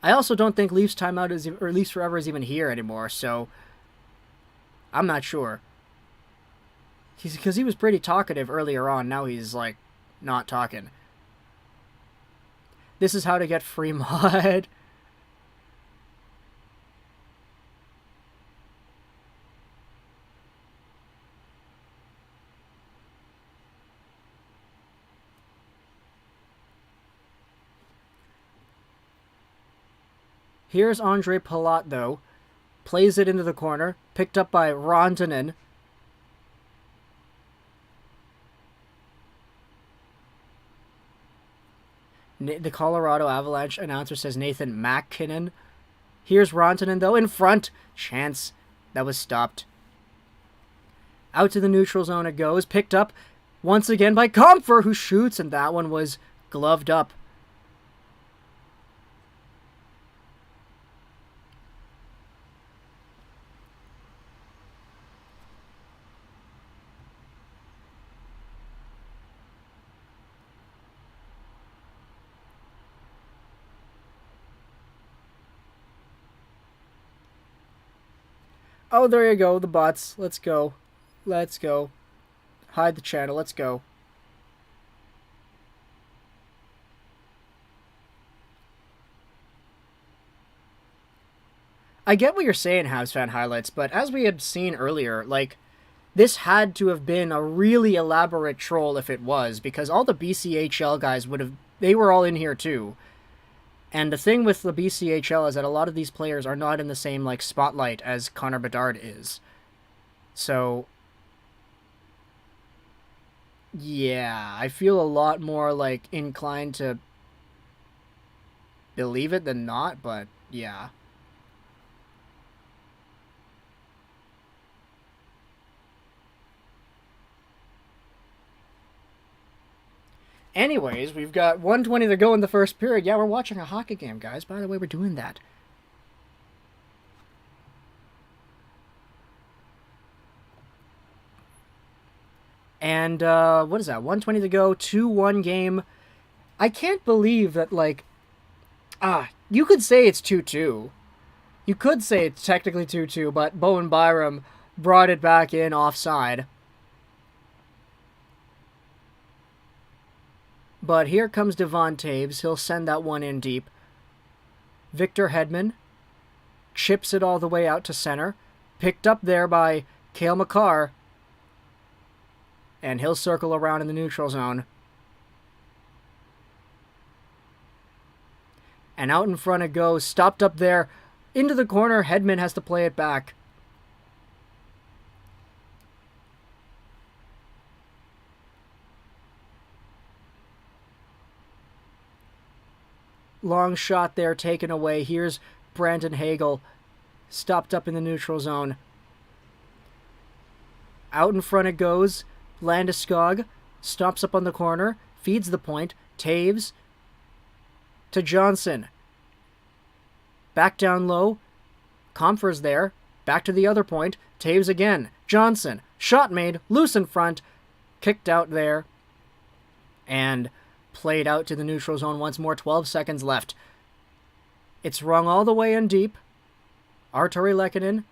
I also don't think Leafs timeout is, or Leafs Forever is even here anymore, so I'm not sure. Because he was pretty talkative earlier on, now he's, like, not talking. This is how to get free mod. Here's Andre Palat, though. Plays it into the corner. Picked up by Rantanen. The Colorado Avalanche announcer says Nathan MacKinnon. Here's Rantanen, though, in front. Chance. That was stopped. Out to the neutral zone it goes. Picked up once again by Guenther, who shoots, and that one was gloved up. Oh, there you go, the bots. Let's go. Let's go. Hide the channel. Let's go. I get what you're saying, Habs fan highlights, but as we had seen earlier, like, this had to have been a really elaborate troll if it was, because all the BCHL guys they were all in here too. And the thing with the BCHL is that a lot of these players are not in the same, like, spotlight as Connor Bedard is. So, yeah, I feel a lot more, like, inclined to believe it than not, but yeah. Anyways, we've got 1:20 to go in the first period. Yeah, we're watching a hockey game, guys. By the way, we're doing that. And, what is that? 1:20 to go, 2-1 game. I can't believe that, like, you could say it's 2-2. You could say it's technically 2-2, but Bowen Byram brought it back in offside. But here comes Devon Toews. He'll send that one in deep. Victor Hedman chips it all the way out to center. Picked up there by Cale Makar. And he'll circle around in the neutral zone. And out in front it goes. Stopped up there. Into the corner. Hedman has to play it back. Long shot there taken away. Here's Brandon Hagel. Stopped up in the neutral zone. Out in front it goes. Landeskog stops up on the corner. Feeds the point. Toews to Johnson. Back down low. Comfer's there. Back to the other point. Toews again. Johnson. Shot made. Loose in front. Kicked out there. And played out to the neutral zone once more. 12 seconds left. It's rung all the way in deep. Arturi Lehkonen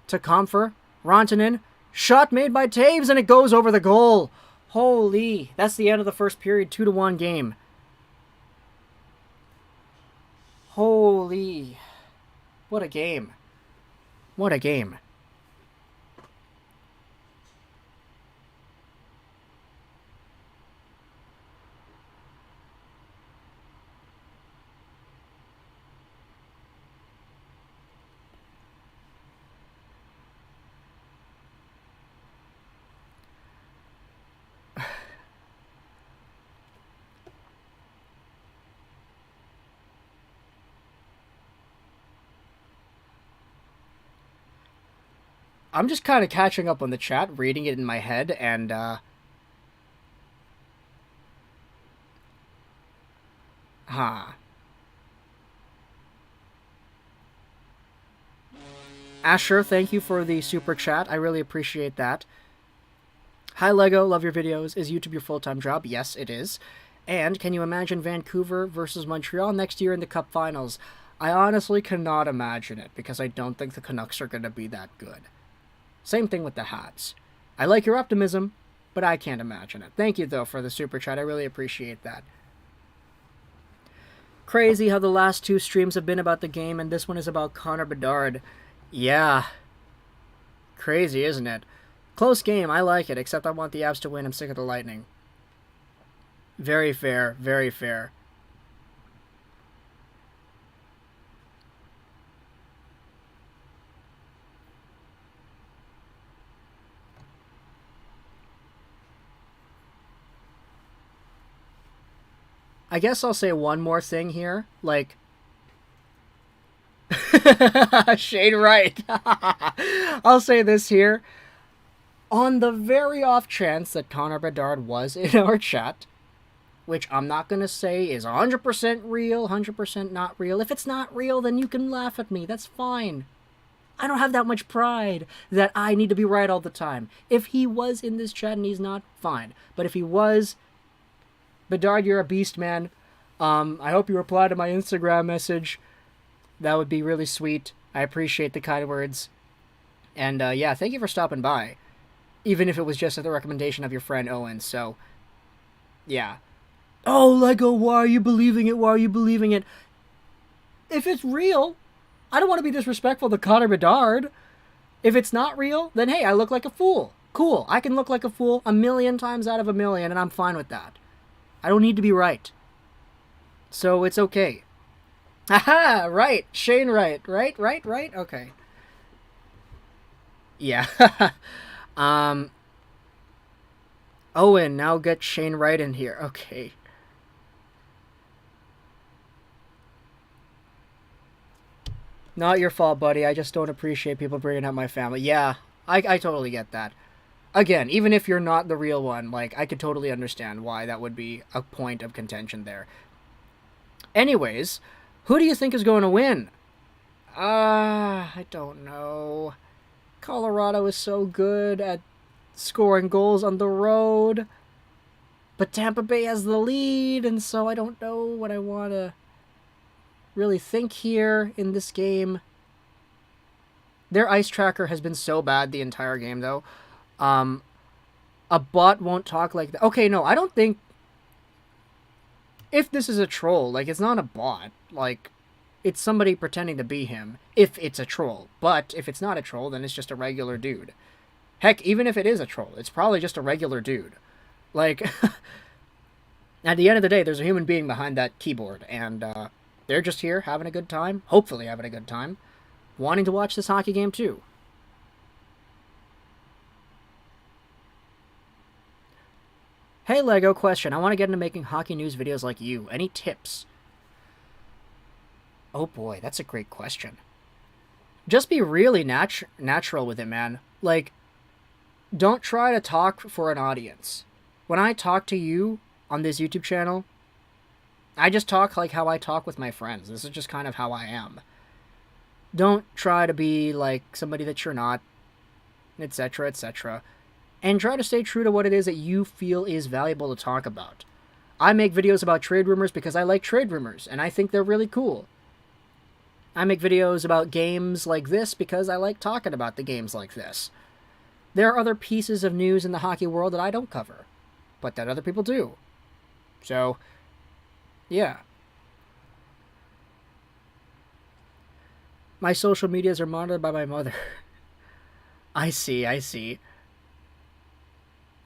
to Comfer. Rantanen. Shot made by Toews, and it goes over the goal. Holy. That's the end of the first period. 2-1 game. Holy. What a game. What a game. I'm just kind of catching up on the chat, reading it in my head, and, Asher, thank you for the super chat. I really appreciate that. Hi, Lego. Love your videos. Is YouTube your full-time job? Yes, it is. And can you imagine Vancouver versus Montreal next year in the Cup Finals? I honestly cannot imagine it, because I don't think the Canucks are going to be that good. Same thing with the Hats. I like your optimism, but I can't imagine it. Thank you, though, for the super chat. I really appreciate that. Crazy how the last two streams have been about the game, and this one is about Connor Bedard. Yeah. Crazy, isn't it? Close game. I like it, except I want the Avs to win. I'm sick of the Lightning. Very fair. Very fair. I guess I'll say one more thing here. Like, Shade right. I'll say this here. On the very off chance that Connor Bedard was in our chat, which I'm not going to say is 100% real, 100% not real. If it's not real, then you can laugh at me. That's fine. I don't have that much pride that I need to be right all the time. If he was in this chat and he's not, fine. But if he was, Bedard, you're a beast, man. I hope you reply to my Instagram message. That would be really sweet. I appreciate the kind words. And, yeah, thank you for stopping by. Even if it was just at the recommendation of your friend Owen, so, yeah. Oh, Lego, why are you believing it? Why are you believing it? If it's real, I don't want to be disrespectful to Connor Bedard. If it's not real, then hey, I look like a fool. Cool. I can look like a fool 1,000,000 times out of 1,000,000, and I'm fine with that. I don't need to be right. So it's okay. Haha, right. Shane Wright. Right? Okay. Yeah. Owen, now get Shane Wright in here. Okay. Not your fault, buddy. I just don't appreciate people bringing up my family. Yeah, I totally get that. Again, even if you're not the real one, like, I could totally understand why that would be a point of contention there. Anyways, who do you think is going to win? I don't know. Colorado is so good at scoring goals on the road. But Tampa Bay has the lead, and so I don't know what I want to really think here in this game. Their ice tracker has been so bad the entire game, though. A bot won't talk like that. Okay, no, I don't think... If this is a troll, like, it's not a bot. Like, it's somebody pretending to be him, if it's a troll. But if it's not a troll, then it's just a regular dude. Heck, even if it is a troll, it's probably just a regular dude. Like, at the end of the day, there's a human being behind that keyboard, and they're just here having a good time, hopefully having a good time, wanting to watch this hockey game too. Hey Lego, question. I want to get into making hockey news videos like you. Any tips? Oh boy, that's a great question. Just be really natural with it, man. Like, don't try to talk for an audience. When I talk to you on this YouTube channel, I just talk like how I talk with my friends. This is just kind of how I am. Don't try to be like somebody that you're not, etc., etc. And try to stay true to what it is that you feel is valuable to talk about. I make videos about trade rumors because I like trade rumors, and I think they're really cool. I make videos about games like this because I like talking about the games like this. There are other pieces of news in the hockey world that I don't cover, but that other people do. So, yeah. My social medias are monitored by my mother. I see.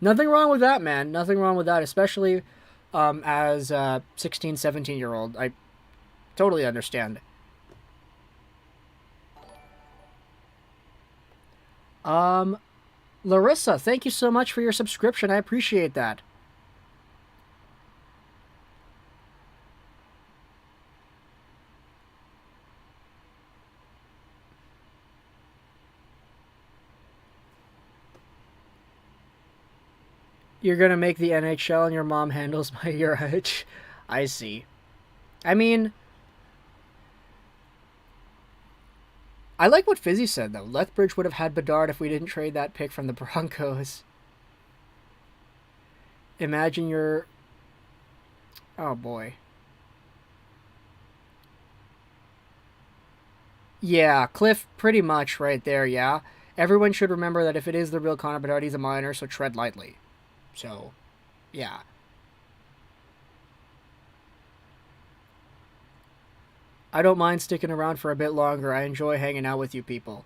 Nothing wrong with that, man. Nothing wrong with that, especially as a 16, 17-year-old. I totally understand. Larissa, thank you so much for your subscription. I appreciate that. You're gonna make the NHL and your mom handles my your age. I see. I mean, I like what Fizzy said, though. Lethbridge would have had Bedard if we didn't trade that pick from the Broncos. Imagine your... Oh, boy. Yeah, Cliff, pretty much right there, yeah. Everyone should remember that if it is the real Connor Bedard, he's a minor, so tread lightly. So, yeah. I don't mind sticking around for a bit longer. I enjoy hanging out with you people.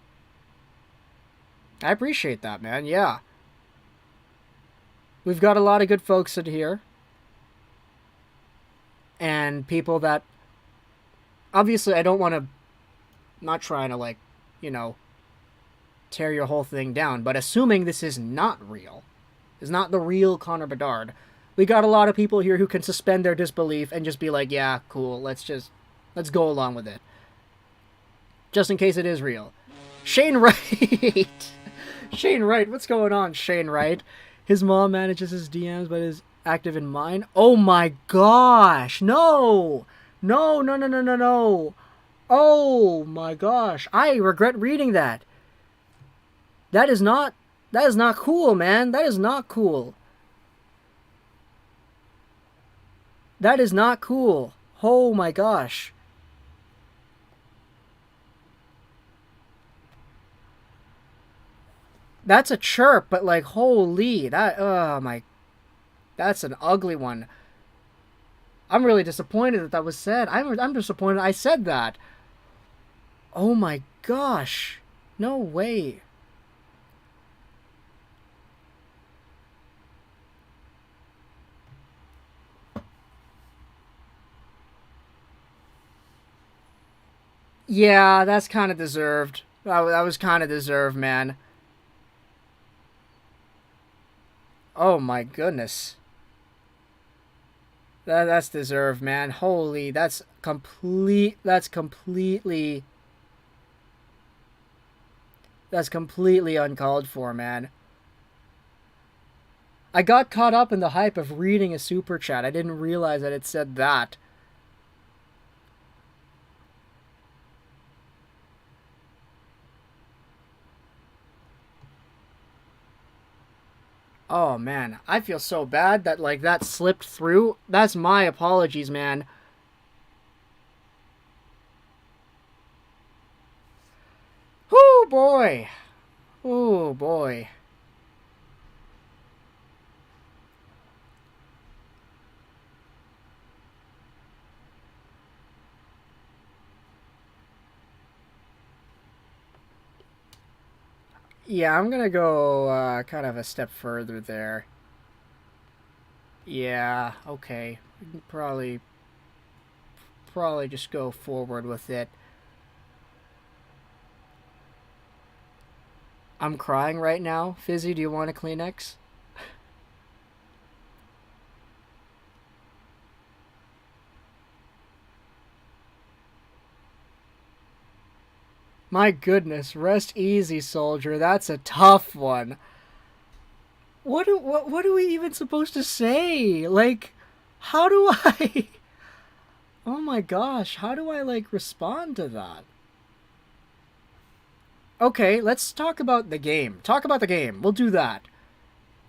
I appreciate that, man. Yeah. We've got a lot of good folks in here. And people that... Obviously, I don't want to... Not trying to, like, you know, tear your whole thing down. But assuming this is not real, is not the real Connor Bedard, we got a lot of people here who can suspend their disbelief and just be like, yeah, cool, let's go along with it. Just in case it is real. Shane Wright! Shane Wright, what's going on, Shane Wright? His mom manages his DMs, but is active in mine. Oh my gosh! No! No! Oh my gosh. I regret reading that. That is not cool, man. That is not cool. That is not cool. Oh my gosh. That's a chirp, but like, holy, that's an ugly one. I'm really disappointed that was said. I'm disappointed I said that. Oh my gosh. No way. Yeah, that's kind of deserved. That was kind of deserved, man. Oh my goodness. That's deserved, man. Holy, that's completely uncalled for, man. I got caught up in the hype of reading a super chat. I didn't realize that it said that. Oh man, I feel so bad that like that slipped through. That's my apologies, man. Oh boy. Oh boy. Yeah, I'm gonna go kind of a step further there. Yeah, okay. We can probably just go forward with it. I'm crying right now. Fizzy, do you want a Kleenex? My goodness, rest easy, soldier. That's a tough one. What are we even supposed to say? Like, how do I? Oh my gosh, how do I like respond to that? Okay, let's talk about the game. Talk about the game. We'll do that.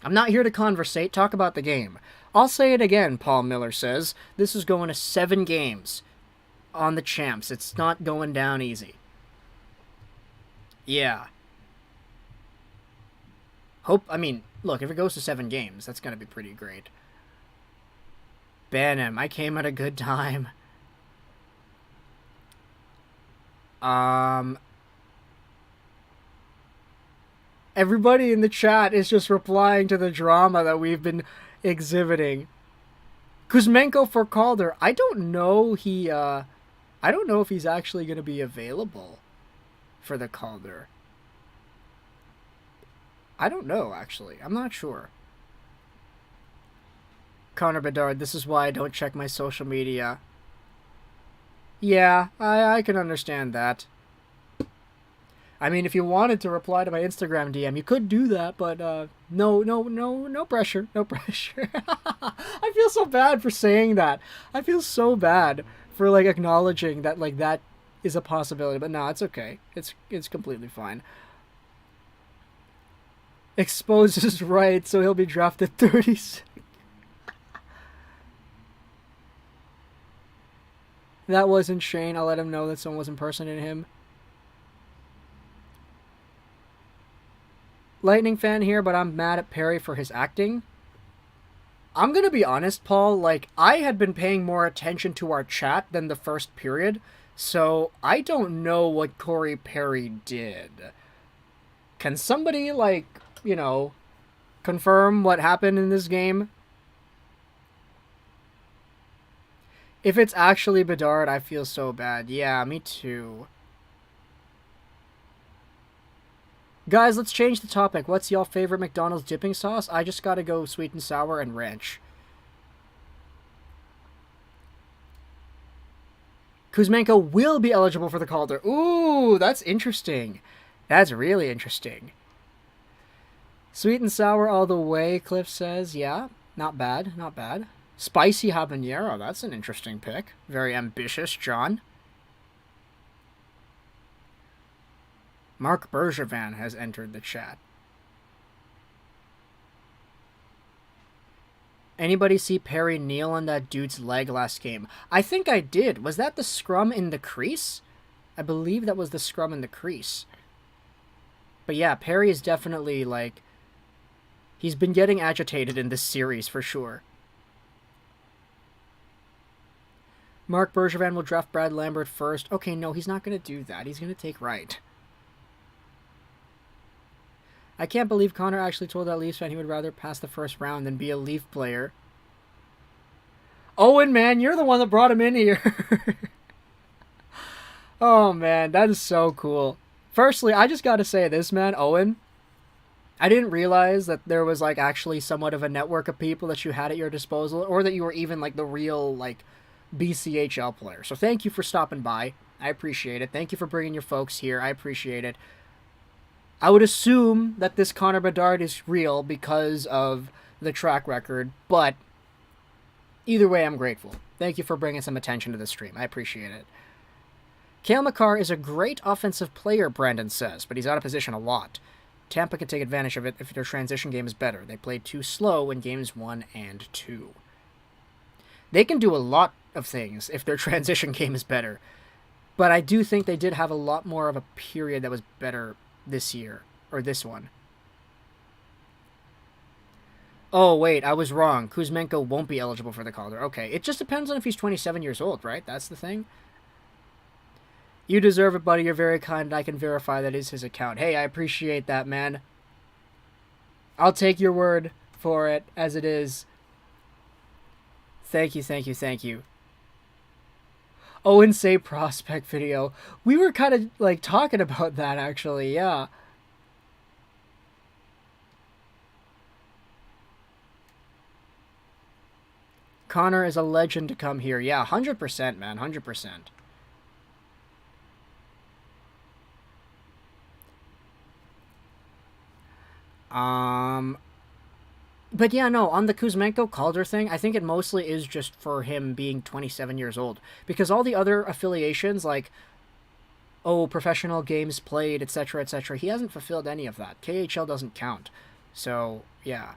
I'm not here to conversate. Talk about the game. I'll say it again, Paul Miller says. This is going to 7 games on the champs. It's not going down easy. Yeah. Look, if it goes to 7 games, that's going to be pretty great. Ban him. I came at a good time. Everybody in the chat is just replying to the drama that we've been exhibiting. Kuzmenko for Calder. I don't know if he's actually going to be available for the Calder. I don't know, actually. I'm not sure. Connor Bedard, this is why I don't check my social media. Yeah, I can understand that. I mean, if you wanted to reply to my Instagram DM, you could do that, but no pressure, no pressure. I feel so bad for saying that. I feel so bad for like acknowledging that like that is a possibility, but no, it's okay. It's completely fine. Exposes right, so he'll be drafted 36. That wasn't Shane. I'll let him know that someone was impersonating him. Lightning fan here, but I'm mad at Perry for his acting. I'm gonna be honest, Paul, like, I had been paying more attention to our chat than the first period, so I don't know what Corey Perry did. Can somebody, like, confirm what happened in this game? If it's actually Bedard, I feel so bad. Yeah, me too. Guys, let's change the topic. What's y'all favorite McDonald's dipping sauce? I just gotta go sweet and sour and ranch. Kuzmenko will be eligible for the Calder. Ooh, that's interesting. That's really interesting. Sweet and sour all the way, Cliff says. Yeah, not bad, not bad. Spicy habanero, that's an interesting pick. Very ambitious, John. Mark Bergevin has entered the chat. Anybody see Perry kneel on that dude's leg last game? I think I did. Was that the scrum in the crease? I believe that was the scrum in the crease. But yeah, Perry is definitely, like... He's been getting agitated in this series, for sure. Mark Bergevin will draft Brad Lambert first. Okay, no, he's not going to do that. He's going to take Wright. I can't believe Connor actually told that Leafs fan he would rather pass the first round than be a Leaf player. Owen, man, you're the one that brought him in here. Oh, man, that is so cool. Firstly, I just got to say this, man, Owen. I didn't realize that there was, like, actually somewhat of a network of people that you had at your disposal, or that you were even, like, the real, like, BCHL player. So thank you for stopping by. I appreciate it. Thank you for bringing your folks here. I appreciate it. I would assume that this Connor Bedard is real because of the track record, but either way, I'm grateful. Thank you for bringing some attention to the stream. I appreciate it. Cale Makar is a great offensive player, Brandon says, but he's out of position a lot. Tampa can take advantage of it if their transition game is better. They played too slow in games 1 and 2. They can do a lot of things if their transition game is better, but I do think they did have a lot more of a period that was better this year, or this one. Oh, wait, I was wrong. Kuzmenko won't be eligible for the Calder. Okay, it just depends on if he's 27 years old, right? That's the thing. You deserve it, buddy. You're very kind. I can verify that is his account. Hey, I appreciate that, man. I'll take your word for it as it is. Thank you, thank you, thank you. Owen say prospect video. We were kind of, like, talking about that, actually, yeah. Connor is a legend to come here. Yeah, 100%, man, 100%. But yeah, no, on the Kuzmenko Calder thing, I think it mostly is just for him being 27 years old. Because all the other affiliations, like, oh, professional games played, etc., he hasn't fulfilled any of that. KHL doesn't count. So, yeah.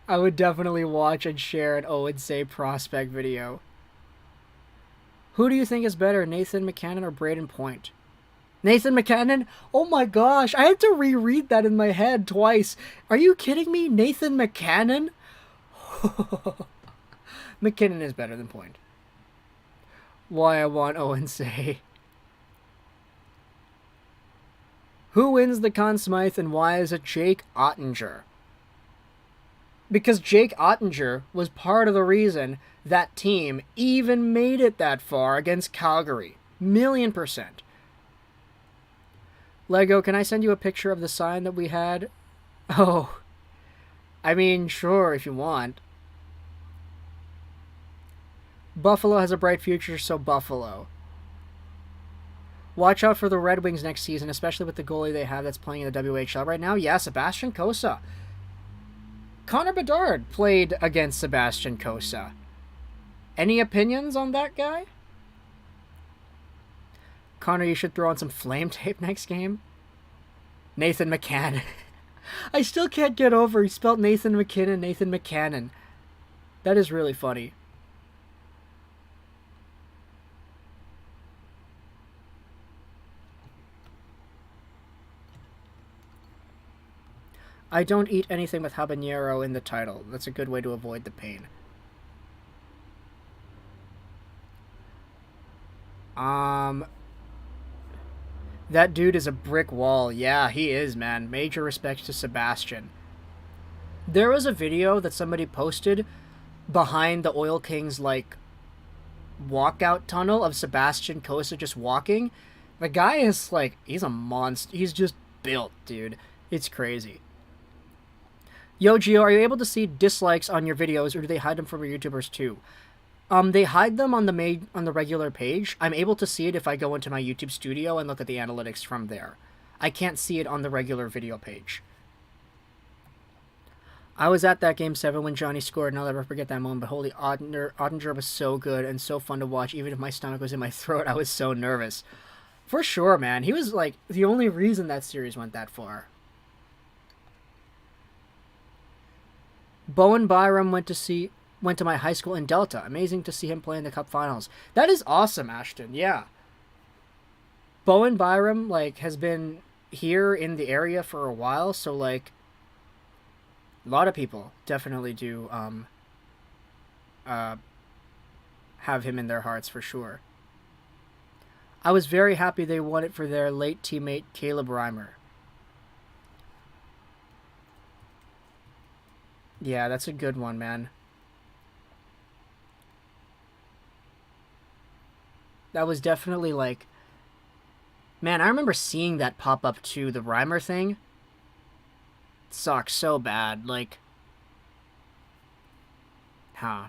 I would definitely watch and share an Owen Say prospect video. Who do you think is better, Nathan McKinnon or Braden Point? Nathan McKinnon? Oh my gosh, I had to reread that in my head twice. Are you kidding me? Nathan McKinnon? McKinnon is better than Point. Why I want Owen Say. Who wins the Conn Smythe and why is it Jake Ottinger? Because Jake Ottinger was part of the reason that team even made it that far against Calgary. 1,000,000%. Lego, can I send you a picture of the sign that we had? Oh, I mean, sure, if you want. Buffalo has a bright future, so Buffalo. Watch out for the Red Wings next season, especially with the goalie they have that's playing in the WHL right now. Yeah, Sebastian Cossa. Connor Bedard played against Sebastian Cossa. Any opinions on that guy? Connor, you should throw on some flame tape next game. Nathan McCann. I still can't get over he spelled Nathan McKinnon, Nathan McCannon. That is really funny. I don't eat anything with habanero in the title. That's a good way to avoid the pain. That dude is a brick wall. Yeah, he is, man. Major respect to Sebastian. There was a video that somebody posted behind the Oil Kings, like, walkout tunnel of Sebastian Cossa just walking. The guy is, like, he's a monster. He's just built, dude. It's crazy. Yo, Gio, are you able to see dislikes on your videos, or do they hide them from your YouTubers too? They hide them on the regular page. I'm able to see it if I go into my YouTube studio and look at the analytics from there. I can't see it on the regular video page. I was at that Game 7 when Johnny scored, and I'll never forget that moment, but holy, Ottinger was so good and so fun to watch. Even if my stomach was in my throat, I was so nervous. For sure, man. He was, like, the only reason that series went that far. Bowen Byram went to my high school in Delta. Amazing to see him play in the Cup Finals. That is awesome, Ashton. Yeah. Bowen Byram, like, has been here in the area for a while, so, like, a lot of people definitely do have him in their hearts for sure. I was very happy they won it for their late teammate Caleb Reimer. Yeah, that's a good one, man. That was definitely like... Man, I remember seeing that pop up too, the Reimer thing. It sucks so bad, like... Huh.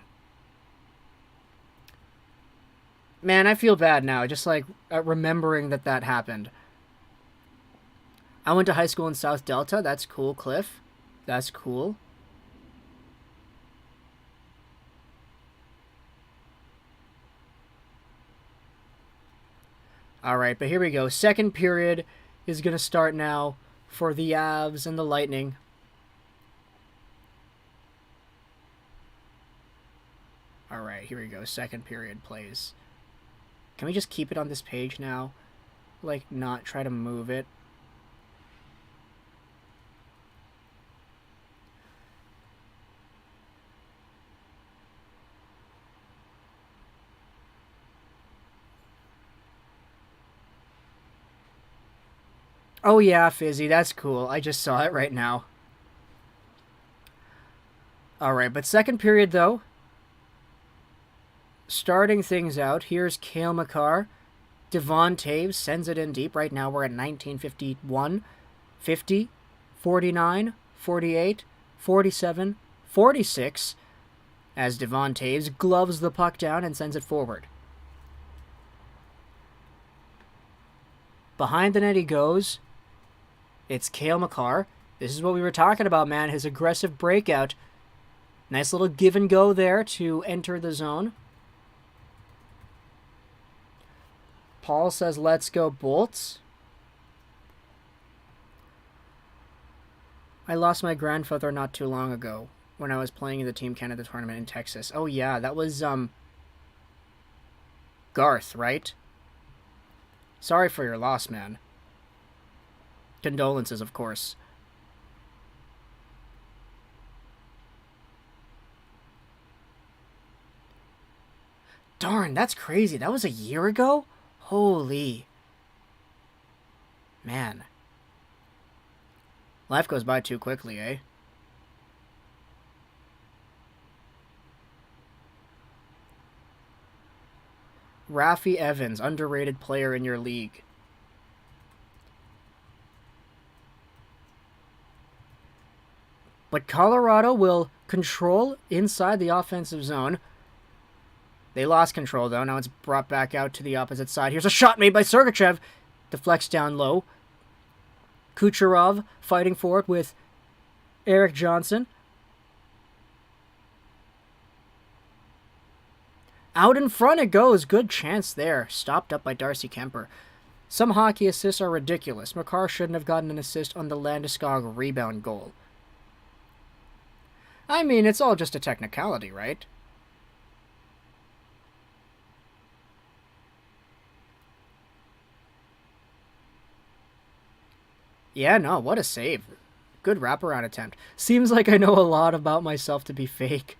Man, I feel bad now, just like remembering that happened. I went to high school in South Delta. That's cool, Cliff. That's cool. Alright, but here we go. Second period is going to start now for the Avs and the Lightning. Alright, here we go. Second period plays. Can we just keep it on this page now? Like, not try to move it? Oh yeah, Fizzy, that's cool. I just saw it right now. Alright, but second period, though. Starting things out, here's Cale Makar. Devon Toews sends it in deep. Right now we're at 1951, 50, 49, 48, 47, 46. As Devon Toews gloves the puck down and sends it forward. Behind the net he goes. It's Cale Makar. This is what we were talking about, man. His aggressive breakout. Nice little give and go there to enter the zone. Paul says, let's go Bolts. I lost my grandfather not too long ago when I was playing in the Team Canada tournament in Texas. Oh yeah, that was, Garth, right? Sorry for your loss, man. Condolences, of course. Darn, that's crazy. That was a year ago? Holy. Man. Life goes by too quickly, eh? Rafi Evans, underrated player in your league. But Colorado will control inside the offensive zone. They lost control, though. Now it's brought back out to the opposite side. Here's a shot made by Sergachev. Deflects down low. Kucherov fighting for it with Eric Johnson. Out in front it goes. Good chance there. Stopped up by Darcy Kemper. Some hockey assists are ridiculous. Makar shouldn't have gotten an assist on the Landeskog rebound goal. I mean, it's all just a technicality, right? Yeah, no, what a save. Good wraparound attempt. Seems like I know a lot about myself to be fake.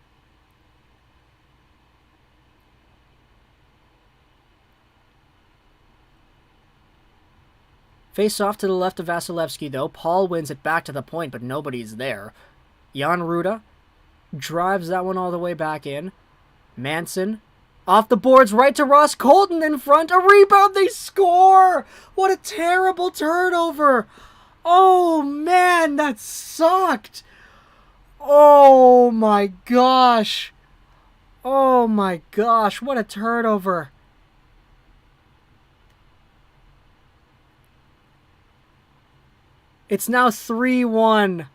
Face off to the left of Vasilevsky, though. Paul wins it back to the point, but nobody's there. Jan Ruda drives that one all the way back in. Manson off the boards right to Ross Colton in front. A rebound. They score. What a terrible turnover. Oh, man, that sucked. Oh, my gosh. Oh, my gosh. What a turnover. It's now 3-1.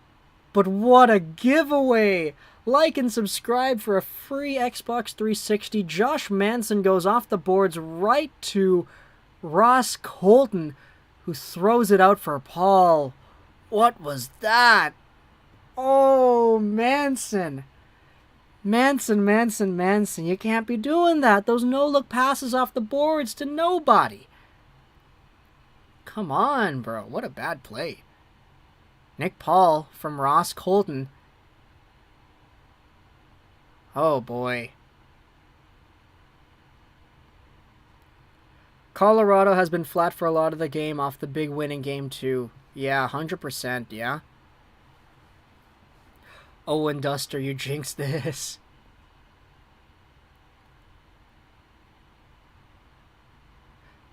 But what a giveaway. Like and subscribe for a free Xbox 360. Josh Manson goes off the boards right to Ross Colton, who throws it out for Paul. What was that? Oh, Manson. Manson. You can't be doing that. Those no-look passes off the boards to nobody. Come on, bro. What a bad play. Nick Paul from Ross Colton. Oh, boy. Colorado has been flat for a lot of the game off the big win in Game 2. Yeah, 100%, yeah. Owen Duster, you jinxed this.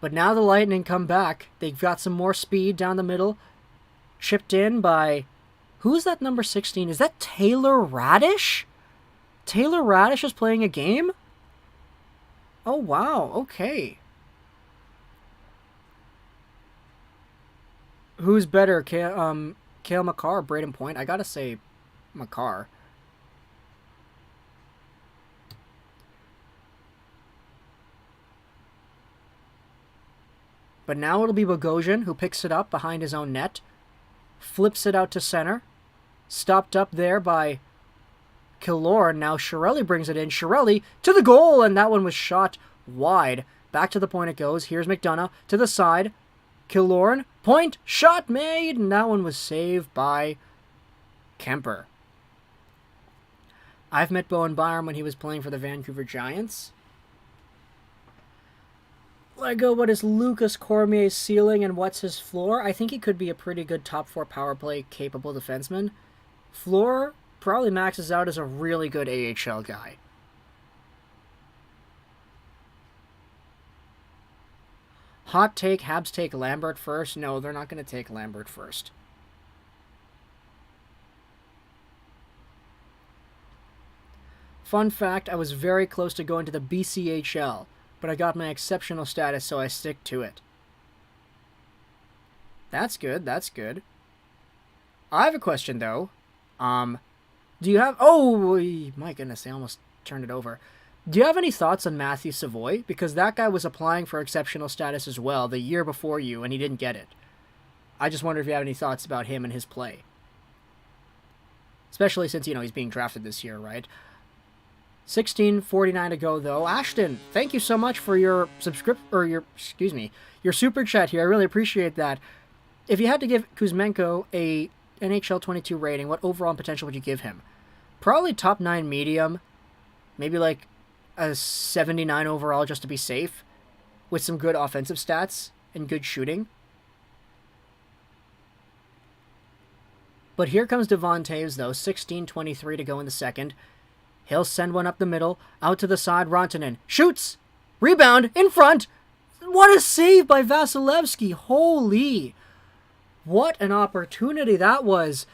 But now the Lightning come back. They've got some more speed down the middle. Chipped in by... Who's that number 16? Is that Taylor Radish? Taylor Radish is playing a game? Oh, wow. Okay. Who's better, Cale Makar or Braden Point? I gotta say Makar. But now it'll be Bogosian who picks it up behind his own net. Flips it out to center. Stopped up there by Killorn. Now Chiarelli brings it in. Chiarelli to the goal, and that one was shot wide. Back to the point it goes. Here's McDonough to the side. Killorn. Point. Shot made. And that one was saved by Kemper. I've met Bowen Byram when he was playing for the Vancouver Giants. Lego, what is Lucas Cormier's ceiling and what's his floor? I think he could be a pretty good top 4 power play capable defenseman. Floor probably maxes out as a really good AHL guy. Hot take, Habs take Lambert first. No, they're not going to take Lambert first. Fun fact, I was very close to going to the BCHL. But I got my exceptional status, so I stick to it. That's good, that's good. I have a question, though. Do you have... Oh, my goodness, I almost turned it over. Do you have any thoughts on Matthew Savoy? Because that guy was applying for exceptional status as well the year before you, and he didn't get it. I just wonder if you have any thoughts about him and his play. Especially since, he's being drafted this year, right? 16:49 to go, though. Ashton, thank you so much for your your super chat here. I really appreciate that. If you had to give Kuzmenko a NHL 22 rating, what overall potential would you give him? Probably top 9 medium. Maybe like a 79 overall just to be safe. With some good offensive stats and good shooting. But here comes Devon Toews, though. 16:23 to go in the second. He'll send one up the middle, out to the side, Rantanen shoots! Rebound, in front! What a save by Vasilevsky! Holy! What an opportunity that was!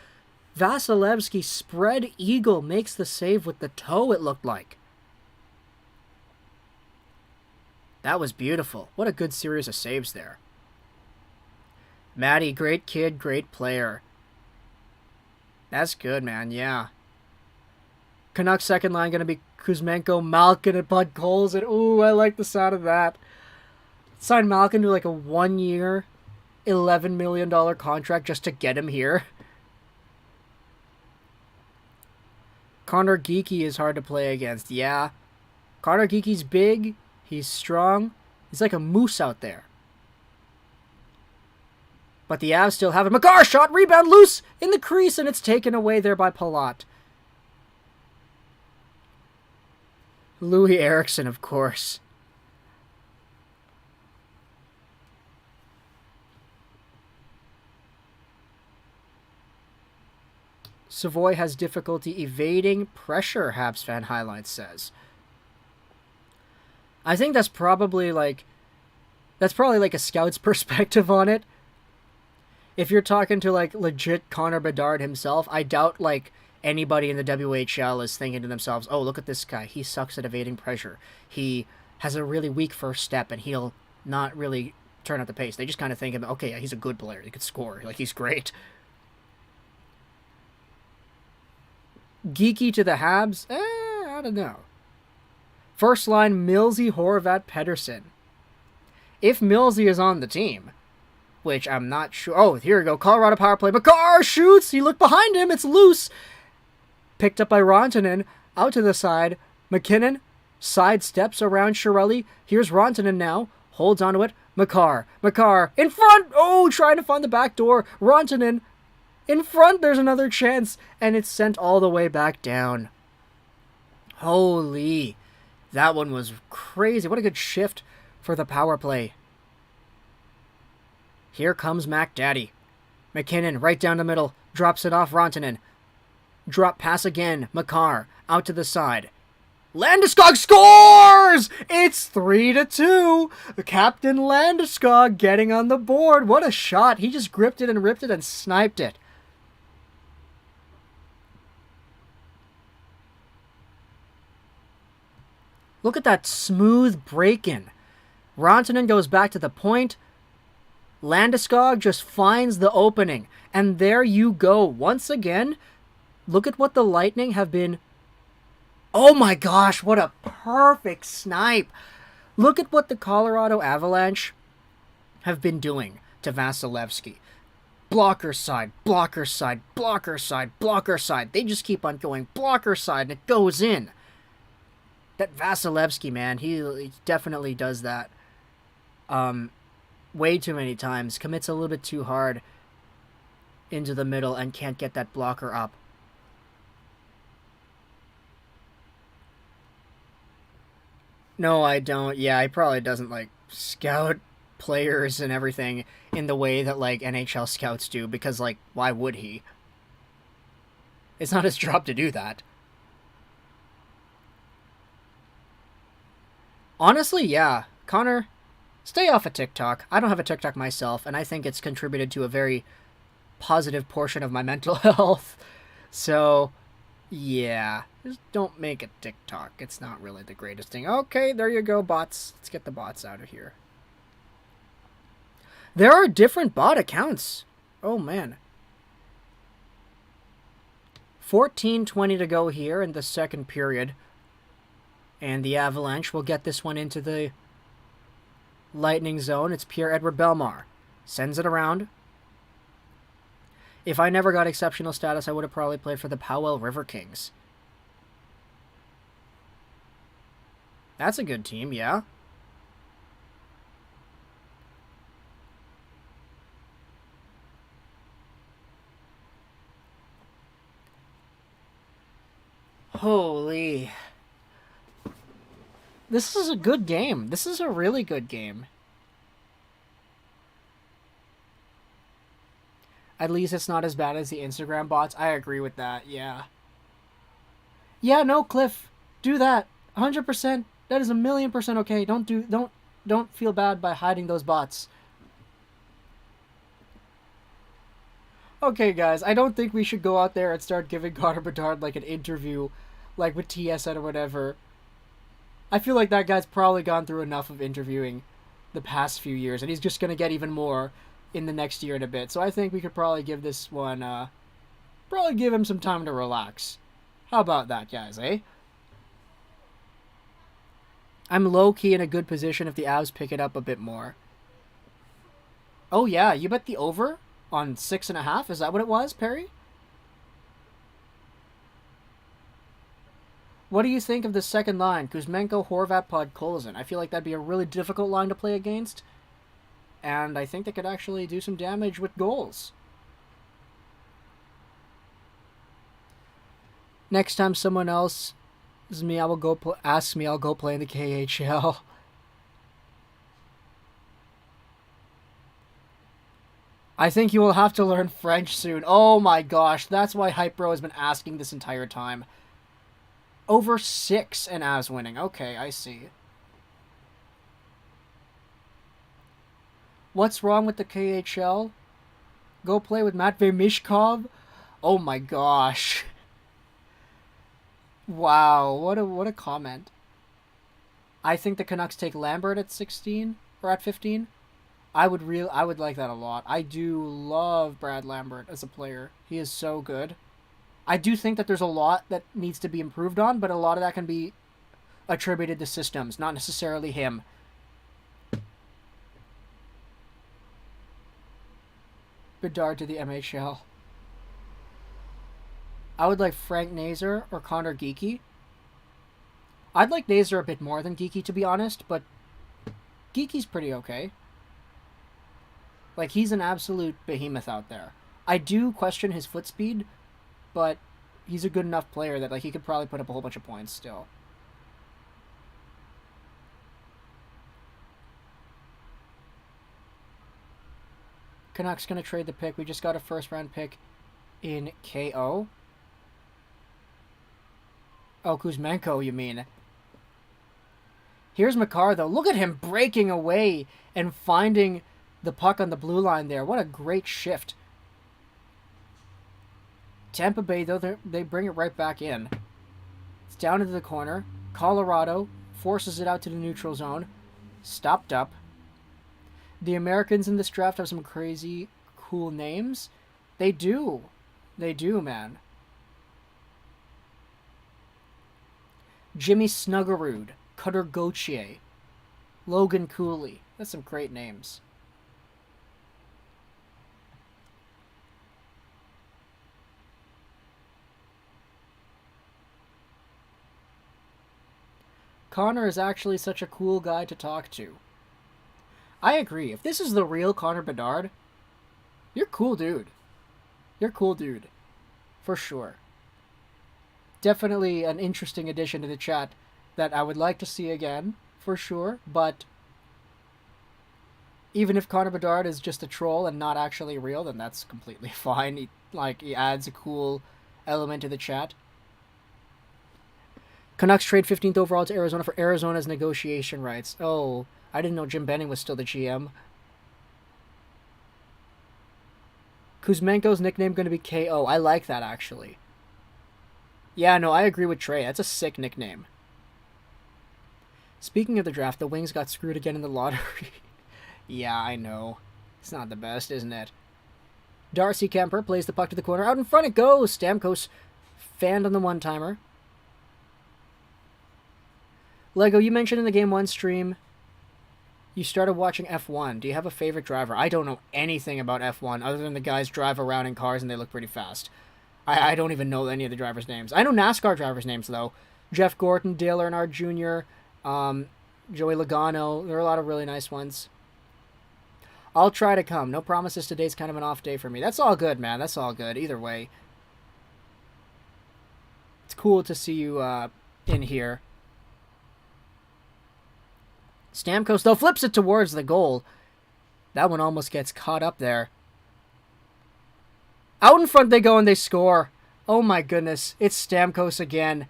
Vasilevsky spread eagle makes the save with the toe, it looked like. That was beautiful. What a good series of saves there. Matty, great kid, great player. That's good, man, yeah. Canucks second line going to be Kuzmenko, Malkin, and Bud Coles. And ooh, I like the sound of that. Sign Malkin to like a 1-year, $11 million contract just to get him here. Connor Geekie is hard to play against. Yeah. Connor Geekie's big. He's strong. He's like a moose out there. But the Avs still have it. Makar shot, rebound, loose in the crease, and it's taken away there by Palat. Louis Eriksson, of course. Savoy has difficulty evading pressure, Habs fan highlights says. I think that's probably like a scout's perspective on it. If you're talking to like legit Connor Bedard himself, I doubt like anybody in the WHL is thinking to themselves, oh, look at this guy. He sucks at evading pressure. He has a really weak first step, and he'll not really turn up the pace. They just kind of think, okay, yeah, he's a good player. He could score. Like, he's great. Geeky to the Habs? I don't know. First line, Millsy, Horvat, Pedersen. If Millsy is on the team, which I'm not sure. Oh, here we go. Colorado power play. Makar shoots. He looked behind him. It's loose. Picked up by Rantanen, out to the side. McKinnon sidesteps around Chiarelli. Here's Rantanen now, holds onto it. Makar, in front! Oh, trying to find the back door. Rantanen, in front, there's another chance, and it's sent all the way back down. Holy, that one was crazy. What a good shift for the power play. Here comes McDaddy. McKinnon, right down the middle, drops it off Rantanen. Drop pass again, Makar, out to the side. Landeskog scores! It's 3-2. Captain Landeskog getting on the board. What a shot. He just gripped it and ripped it and sniped it. Look at that smooth break-in. Rantanen goes back to the point. Landeskog just finds the opening. And there you go. Once again, look at what the Lightning have been. Oh my gosh, what a perfect snipe. Look at what the Colorado Avalanche have been doing to Vasilevsky. Blocker side, blocker side, blocker side, blocker side. They just keep on going blocker side and it goes in. That Vasilevsky, man, he definitely does that. Way too many times. Commits a little bit too hard into the middle and can't get that blocker up. No, I don't. Yeah, he probably doesn't, like, scout players and everything in the way that, like, NHL scouts do, because, like, why would he? It's not his job to do that. Honestly, yeah. Connor, stay off of TikTok. I don't have a TikTok myself, and I think it's contributed to a very positive portion of my mental health. So, yeah. Just don't make a TikTok. It's not really the greatest thing. Okay, there you go, bots. Let's get the bots out of here. There are different bot accounts. Oh, man. 14:20 to go here in the second period. And the Avalanche will get this one into the Lightning zone. It's Pierre-Edouard Bellemare. Sends it around. If I never got exceptional status, I would have probably played for the Powell River Kings. That's a good team, yeah. Holy. This is a good game. This is a really good game. At least it's not as bad as the Instagram bots. I agree with that, yeah. Yeah, no, Cliff. Do that. 100%. That is 1,000,000% okay. Don't feel bad by hiding those bots. Okay, guys, I don't think we should go out there and start giving Connor Bedard like an interview, like with TSN or whatever. I feel like that guy's probably gone through enough of interviewing the past few years, and he's just gonna get even more in the next year and a bit. So I think we could probably give this one, probably give him some time to relax. How about that, guys, eh? I'm low-key in a good position if the Avs pick it up a bit more. Oh, yeah, you bet the over on 6.5? Is that what it was, Perry? What do you think of the second line? Kuzmenko, Horvat, Podkolzin. I feel like that'd be a really difficult line to play against. And I think they could actually do some damage with goals. Next time someone else is me, I will go ask me, I'll go play in the KHL. I think you will have to learn French soon. Oh my gosh, that's why Hypro has been asking this entire time. Over 6 and Avs winning. Okay, I see. What's wrong with the KHL? Go play with Matvei Mishkov? Oh my gosh. Wow, what a comment. I think the Canucks take Lambert at 16 or at 15. I would like that a lot. I do love Brad Lambert as a player. He is so good. I do think that there's a lot that needs to be improved on, but a lot of that can be attributed to systems, not necessarily him. Bedard to the MHL. I would like Frank Nazar or Connor Geekie. I'd like Nazar a bit more than Geekie, to be honest, but Geekie's pretty okay. Like, he's an absolute behemoth out there. I do question his foot speed, but he's a good enough player that, like, he could probably put up a whole bunch of points still. Canucks gonna trade the pick. We just got a first-round pick in KO. Oh, Kuzmenko, you mean. Here's Makar, though. Look at him breaking away and finding the puck on the blue line there. What a great shift. Tampa Bay, though, they bring it right back in. It's down into the corner. Colorado forces it out to the neutral zone. Stopped up. The Americans in this draft have some crazy, cool names. They do. They do, man. Jimmy Snuggerud, Cutter Gauthier, Logan Cooley. That's some great names. Connor is actually such a cool guy to talk to. I agree. If this is the real Connor Bedard, you're cool, dude. You're cool, dude. For sure. Definitely an interesting addition to the chat that I would like to see again, for sure. But even if Connor Bedard is just a troll and not actually real, then that's completely fine. He adds a cool element to the chat. Canucks trade 15th overall to Arizona for Arizona's negotiation rights. Oh, I didn't know Jim Benning was still the GM. Kuzmenko's nickname going to be KO. I like that, actually. Yeah, no, I agree with Trey. That's a sick nickname. Speaking of the draft, the Wings got screwed again in the lottery. Yeah, I know. It's not the best, isn't it? Darcy Kemper plays the puck to the corner. Out in front it goes. Stamkos fanned on the one-timer. Lego, you mentioned in the Game 1 stream you started watching F1. Do you have a favorite driver? I don't know anything about F1 other than the guys drive around in cars and they look pretty fast. I don't even know any of the drivers' names. I know NASCAR drivers' names, though. Jeff Gordon, Dale Earnhardt Jr., Joey Logano. There are a lot of really nice ones. I'll try to come. No promises. Today's kind of an off day for me. That's all good, man. That's all good. Either way. It's cool to see you in here. Stamkos, though, flips it towards the goal. That one almost gets caught up there. Out in front they go and they score. Oh my goodness. It's Stamkos again.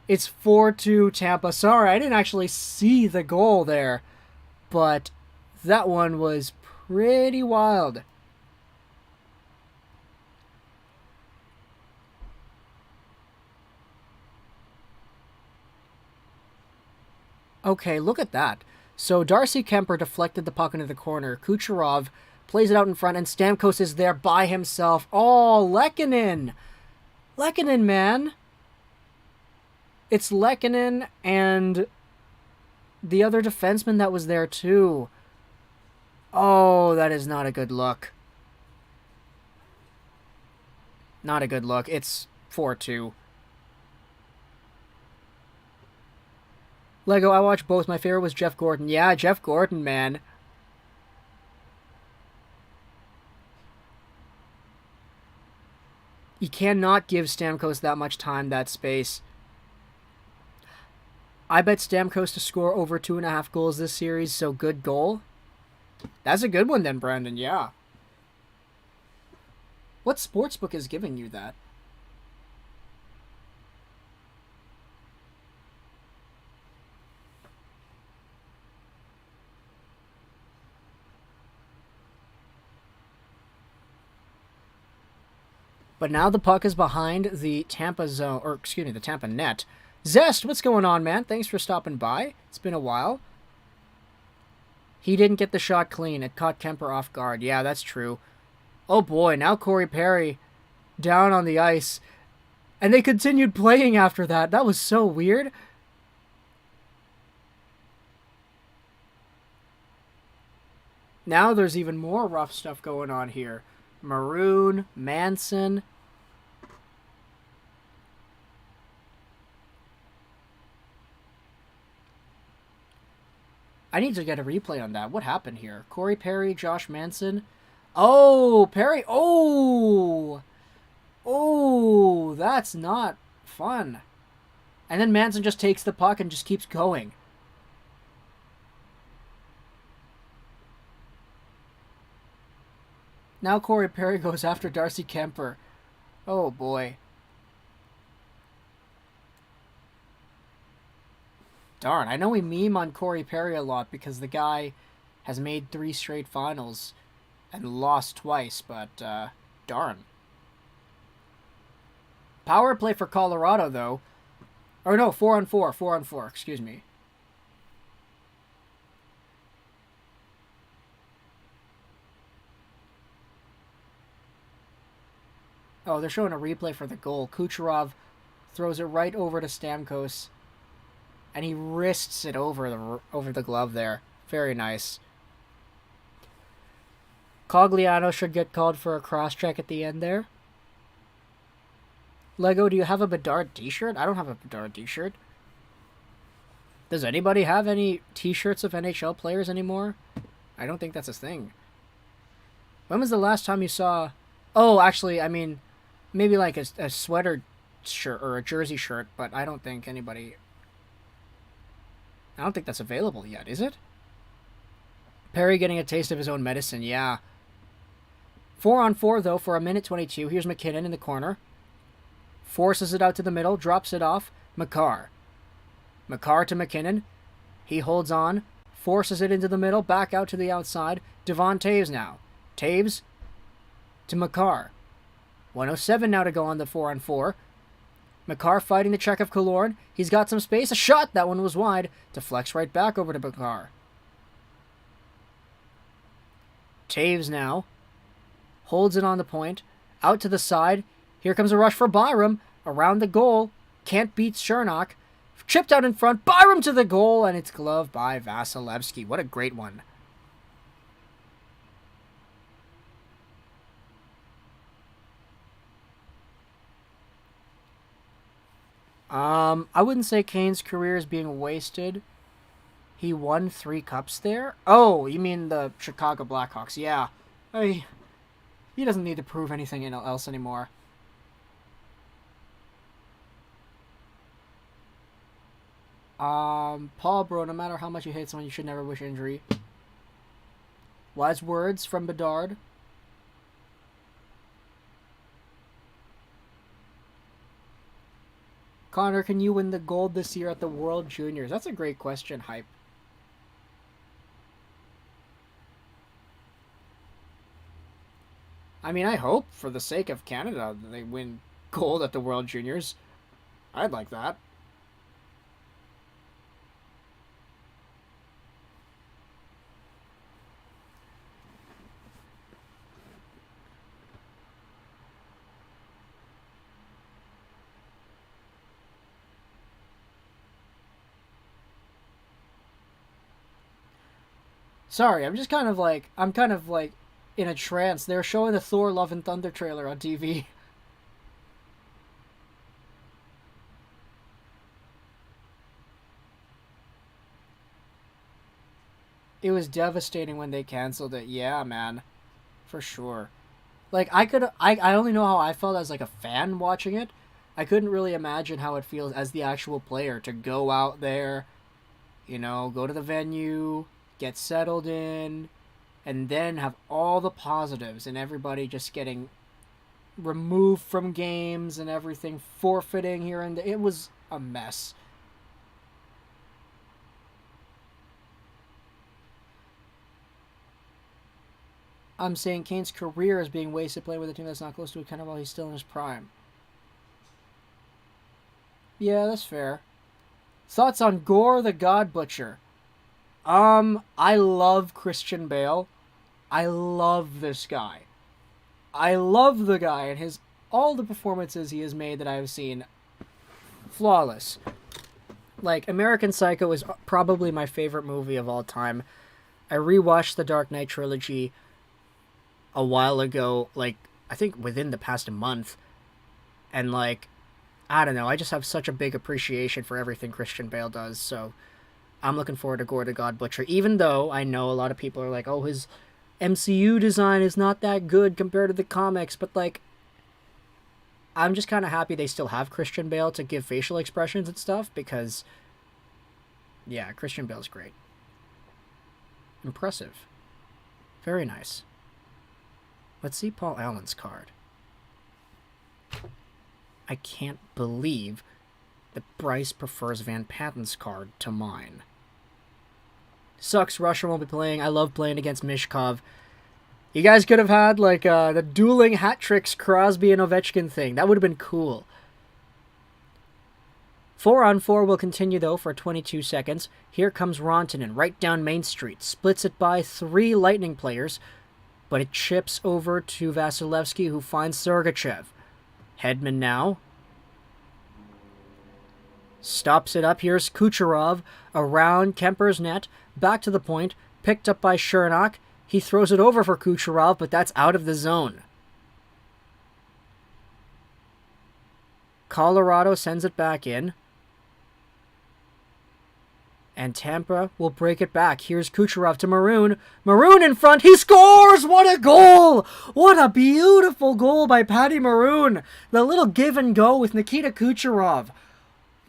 It's 4-2 Tampa. Sorry, I didn't actually see the goal there. But that one was pretty wild. Okay, look at that. So Darcy Kemper deflected the puck into the corner. Kucherov plays it out in front, and Stamkos is there by himself. Oh, Lehkonen! Lehkonen, man! It's Lehkonen and the other defenseman that was there, too. Oh, that is not a good look. Not a good look. It's 4-2. Lego, I watched both. My favorite was Jeff Gordon. Yeah, Jeff Gordon, man. You cannot give Stamkos that much time, that space. I bet Stamkos to score over 2.5 goals this series, so good goal. That's a good one then, Brandon, yeah. What sportsbook is giving you that? But now the puck is behind the Tampa zone, or excuse me, the Tampa net. Zest, what's going on, man? Thanks for stopping by. It's been a while. He didn't get the shot clean. It caught Kemper off guard. Yeah, that's true. Oh boy, now Corey Perry down on the ice. And they continued playing after that. That was so weird. Now there's even more rough stuff going on here. Maroon, Manson. I need to get a replay on that. What happened here? Corey Perry, Josh Manson. Oh, Perry. Oh. Oh, that's not fun. And then Manson just takes the puck and just keeps going. Now Corey Perry goes after Darcy Kemper. Oh, boy. Darn, I know we meme on Corey Perry a lot because the guy has made 3 straight finals and lost twice, but darn. Power play for Colorado, though. Or no, 4-on-4. 4-on-4, excuse me. Oh, they're showing a replay for the goal. Kucherov throws it right over to Stamkos, and he wrists it over the glove there. Very nice. Cogliano should get called for a cross-check at the end there. Lego, do you have a Bedard t-shirt? I don't have a Bedard t-shirt. Does anybody have any t-shirts of NHL players anymore? I don't think that's a thing. When was the last time you saw... Oh, actually, I mean, maybe like a sweater shirt or a jersey shirt, but I don't think anybody... I don't think that's available yet, is it? Perry getting a taste of his own medicine, yeah. 4-on-4, though, for 1:22. Here's McKinnon in the corner. Forces it out to the middle, drops it off. Makar to McKinnon. He holds on, forces it into the middle, back out to the outside. Devon Toews now. Toews to Makar. 1:07 now to go on the 4-on-4. Makar fighting the check of Killorn. He's got some space. A shot! That one was wide. Deflects right back over to Makar. Toews now. Holds it on the point. Out to the side. Here comes a rush for Byram. Around the goal. Can't beat Chernak. Chipped out in front. Byram to the goal. And it's gloved by Vasilevsky. What a great one. I wouldn't say Kane's career is being wasted. He won 3 cups there. Oh, you mean the Chicago Blackhawks. Yeah. He doesn't need to prove anything else anymore. Paul, bro, no matter how much you hate someone, you should never wish injury. Wise words from Bedard. Connor, can you win the gold this year at the World Juniors? That's a great question, Hype. I mean, I hope, for the sake of Canada, that they win gold at the World Juniors. I'd like that. Sorry, I'm kind of like in a trance. They're showing the Thor Love and Thunder trailer on TV. It was devastating when they canceled it. Yeah, man. For sure. Like, I only know how I felt as like a fan watching it. I couldn't really imagine how it feels as the actual player to go out there, go to the venue, get settled in, and then have all the positives and everybody just getting removed from games and everything, forfeiting here and there. It was a mess. I'm saying Kane's career is being wasted playing with a team that's not close to it kind of while he's still in his prime. Yeah, that's fair. Thoughts on Gore the God Butcher? I love Christian Bale. I love this guy. I love the guy and all the performances he has made that I have seen. Flawless. Like, American Psycho is probably my favorite movie of all time. I rewatched the Dark Knight trilogy a while ago, like, I think within the past month. And, like, I don't know, I just have such a big appreciation for everything Christian Bale does, so I'm looking forward to Gore the God Butcher, even though I know a lot of people are like, oh, his MCU design is not that good compared to the comics, but like, I'm just kind of happy they still have Christian Bale to give facial expressions and stuff, because, yeah, Christian Bale's great. Impressive. Very nice. Let's see Paul Allen's card. I can't believe that Bryce prefers Van Patten's card to mine. Sucks Russia won't be playing. I love playing against Mishkov. You guys could have had, like, the dueling hat tricks Crosby and Ovechkin thing. That would have been cool. 4-on-4 will continue, though, for 22 seconds. Here comes Rantanen, right down Main Street. Splits it by 3 Lightning players, but it chips over to Vasilevsky, who finds Sergachev. Hedman now. Stops it up. Here's Kucherov around Kemper's net. Back to the point. Picked up by Chernak. He throws it over for Kucherov, but that's out of the zone. Colorado sends it back in. And Tampa will break it back. Here's Kucherov to Maroon. Maroon in front. He scores! What a goal! What a beautiful goal by Patty Maroon. The little give and go with Nikita Kucherov.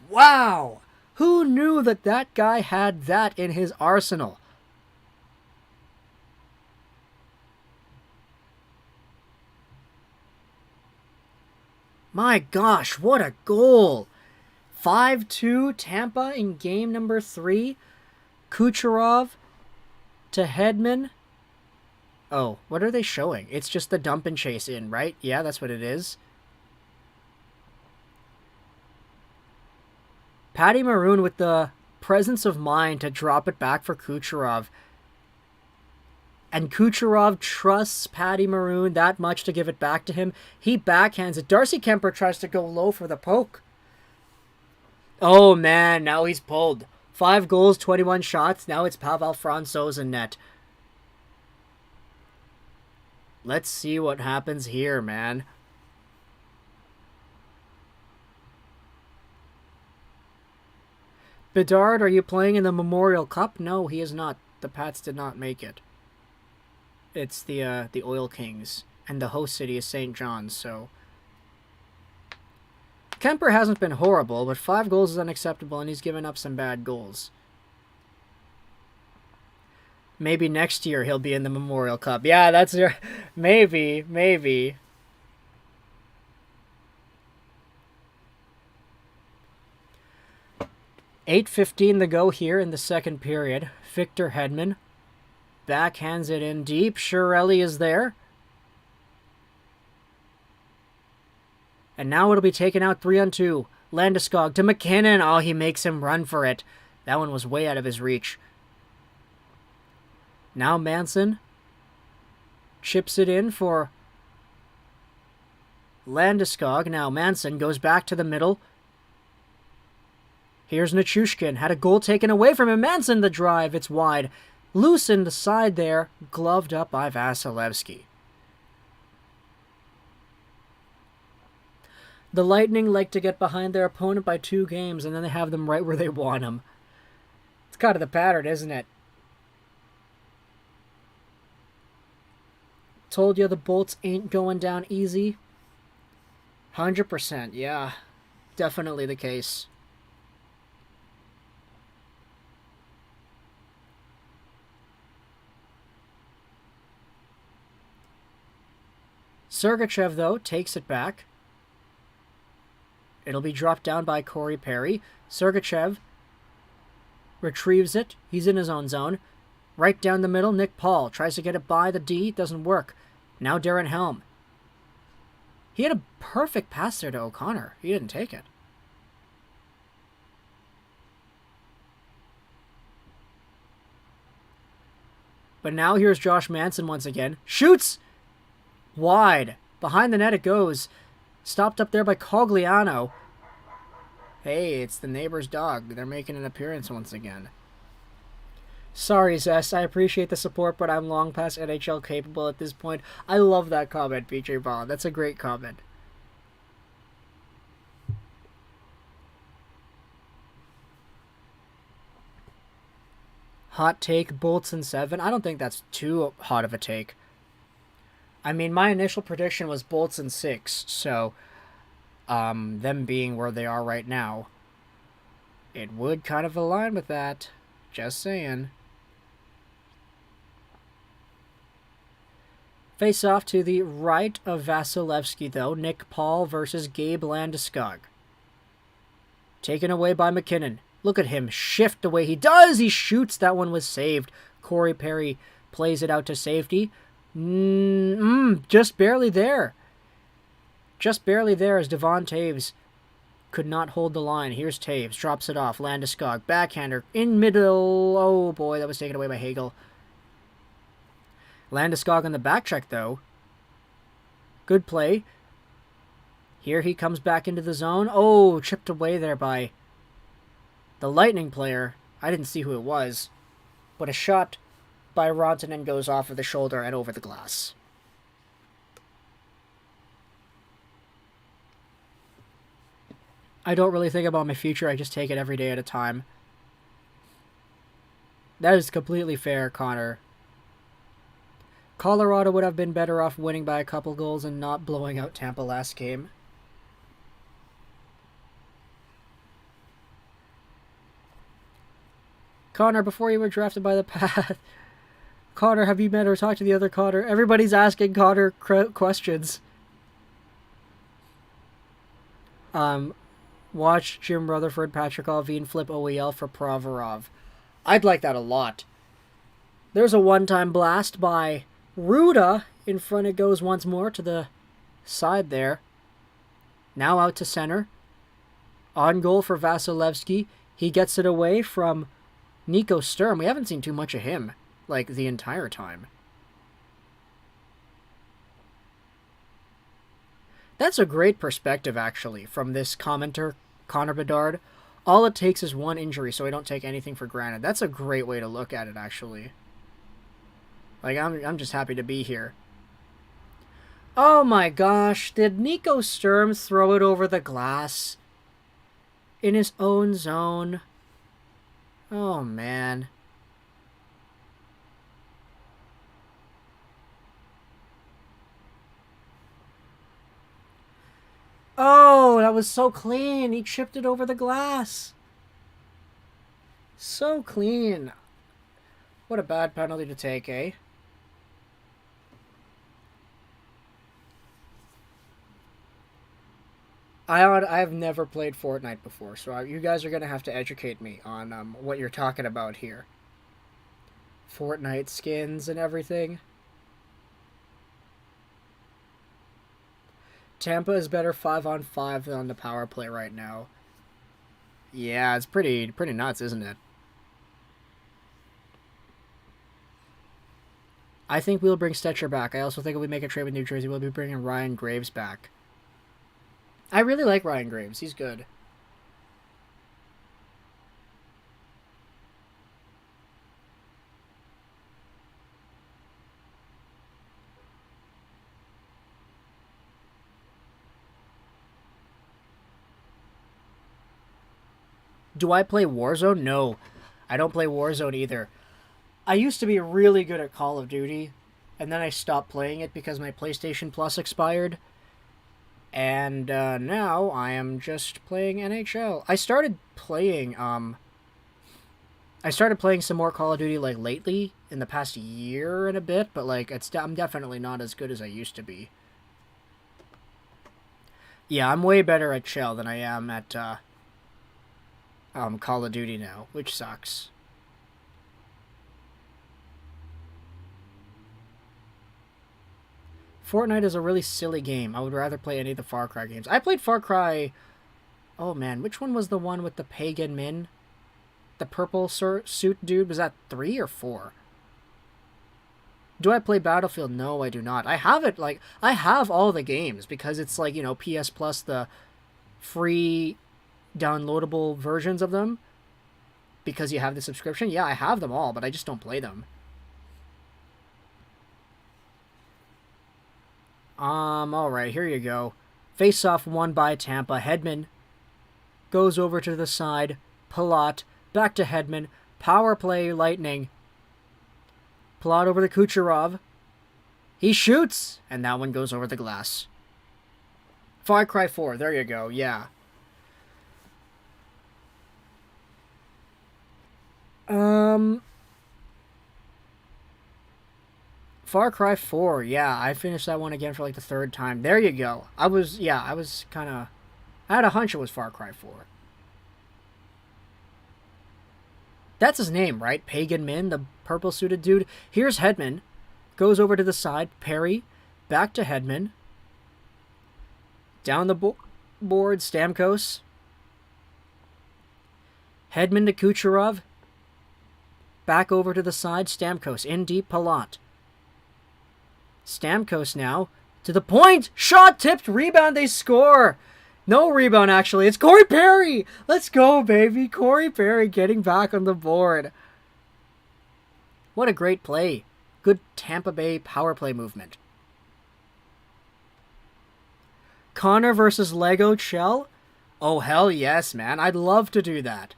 Wow! Who knew that that guy had that in his arsenal? My gosh, what a goal! 5-2 Tampa in game number 3. Kucherov to Hedman. Oh, what are they showing? It's just the dump and chase in, right? Yeah, that's what it is. Patty Maroon with the presence of mind to drop it back for Kucherov. And Kucherov trusts Patty Maroon that much to give it back to him. He backhands it. Darcy Kemper tries to go low for the poke. Oh man, now he's pulled. 5 goals, 21 shots. Now it's Pavel Francouz in net. Let's see what happens here, man. Bedard, are you playing in the Memorial Cup? No, he is not. The Pats did not make it. It's the Oil Kings, and the host city is St. John's, so... Kemper hasn't been horrible, but 5 goals is unacceptable, and he's given up some bad goals. Maybe next year he'll be in the Memorial Cup. Yeah, that's... Maybe. 8:15 to go here in the second period. Victor Hedman backhands it in deep. Chiarelli is there. And now it'll be taken out 3-on-2. Landeskog to McKinnon. Oh, he makes him run for it. That one was way out of his reach. Now Manson chips it in for Landeskog. Now Manson goes back to the middle. Here's Nichushkin. Had a goal taken away from him. Manson the drive. It's wide. Loosened the side there. Gloved up by Vasilevsky. The Lightning like to get behind their opponent by 2 games, and then they have them right where they want them. It's kind of the pattern, isn't it? Told you the Bolts ain't going down easy. 100%, yeah. Definitely the case. Sergachev, though, takes it back. It'll be dropped down by Corey Perry. Sergachev retrieves it. He's in his own zone. Right down the middle, Nick Paul tries to get it by the D. It doesn't work. Now Darren Helm. He had a perfect pass there to O'Connor. He didn't take it. But now here's Josh Manson once again. Shoots! Wide. Behind the net it goes. Stopped up there by Cogliano. Hey, it's the neighbor's dog. They're making an appearance once again. Sorry, Zest. I appreciate the support, but I'm long past NHL capable at this point. I love that comment, BJ Bond. That's a great comment. Hot take, Bolts in 7. I don't think that's too hot of a take. I mean, my initial prediction was Bolts in 6, so them being where they are right now, it would kind of align with that. Just saying. Face off to the right of Vasilevsky, though. Nick Paul versus Gabe Landeskog. Taken away by McKinnon. Look at him shift the way he does. He shoots. That one was saved. Corey Perry plays it out to safety. Just barely there. Just barely there as Devon Taves could not hold the line. Here's Taves. Drops it off. Landeskog. Backhander. In middle. Oh, boy. That was taken away by Hagel. Landeskog on the back check, though. Good play. Here he comes back into the zone. Oh, chipped away there by the Lightning player. I didn't see who it was. But a shot by Rantanen goes off of the shoulder and over the glass. I don't really think about my future. I just take it every day at a time. That is completely fair, Connor. Colorado would have been better off winning by a couple goals and not blowing out Tampa last game. Connor, before you were drafted by the Path, Connor, have you met or talked to the other Connor? Everybody's asking Connor questions. Watch Jim Rutherford, Patrick Alvin flip OEL for Provorov. I'd like that a lot. There's a one-time blast by Ruda. In front it goes once more to the side there. Now out to center. On goal for Vasilevsky. He gets it away from Nico Sturm. We haven't seen too much of him, like, the entire time. That's a great perspective, actually, from this commenter, Connor Bedard. All it takes is one injury, so I don't take anything for granted. That's a great way to look at it, actually. Like, I'm just happy to be here. Oh my gosh, did Nico Sturm throw it over the glass? In his own zone? Oh, man. Oh, that was so clean. He chipped it over the glass. So clean. What a bad penalty to take, eh? I have never played Fortnite before, so you guys are going to have to educate me on what you're talking about here. Fortnite skins and everything. Tampa is better 5-on-5 than on the power play right now. Yeah, it's pretty nuts, isn't it? I think we'll bring Stetcher back. I also think if we make a trade with New Jersey, we'll be bringing Ryan Graves back. I really like Ryan Graves. He's good. Do I play Warzone? No. I don't play Warzone either. I used to be really good at Call of Duty, and then I stopped playing it because my PlayStation Plus expired. And now I am just playing NHL. I started playing some more Call of Duty like lately in the past year and a bit, but like I'm definitely not as good as I used to be. Yeah, I'm way better at Shell than I am at Call of Duty now, which sucks. Fortnite is a really silly game. I would rather play any of the Far Cry games. I played Far Cry... Oh, man. Which one was the one with the Pagan Min? The purple suit dude? Was that 3 or 4? Do I play Battlefield? No, I do not. I have it, like... I have all the games because it's like, you know, PS Plus, the free downloadable versions of them. Because you have the subscription. Yeah, I have them all, but I just don't play them. Alright, here you go. Face-off won by Tampa. Hedman goes over to the side. Palat, back to Hedman. Power play Lightning. Plot over to Kucherov. He shoots, and that one goes over the glass. Far Cry 4, there you go, yeah. Far Cry 4, yeah, I finished that one again for like the third time. There you go. I had a hunch it was Far Cry 4. That's his name, right? Pagan Min, the purple-suited dude. Here's Hedman. Goes over to the side. Perry. Back to Hedman. Down the board, Stamkos. Hedman to Kucherov. Back over to the side, Stamkos. In deep, Palat. Stamkos now. To the point! Shot tipped! Rebound, they score! No rebound, actually. It's Corey Perry! Let's go, baby! Corey Perry getting back on the board. What a great play. Good Tampa Bay power play movement. Connor versus Lego Shell? Oh, hell yes, man. I'd love to do that.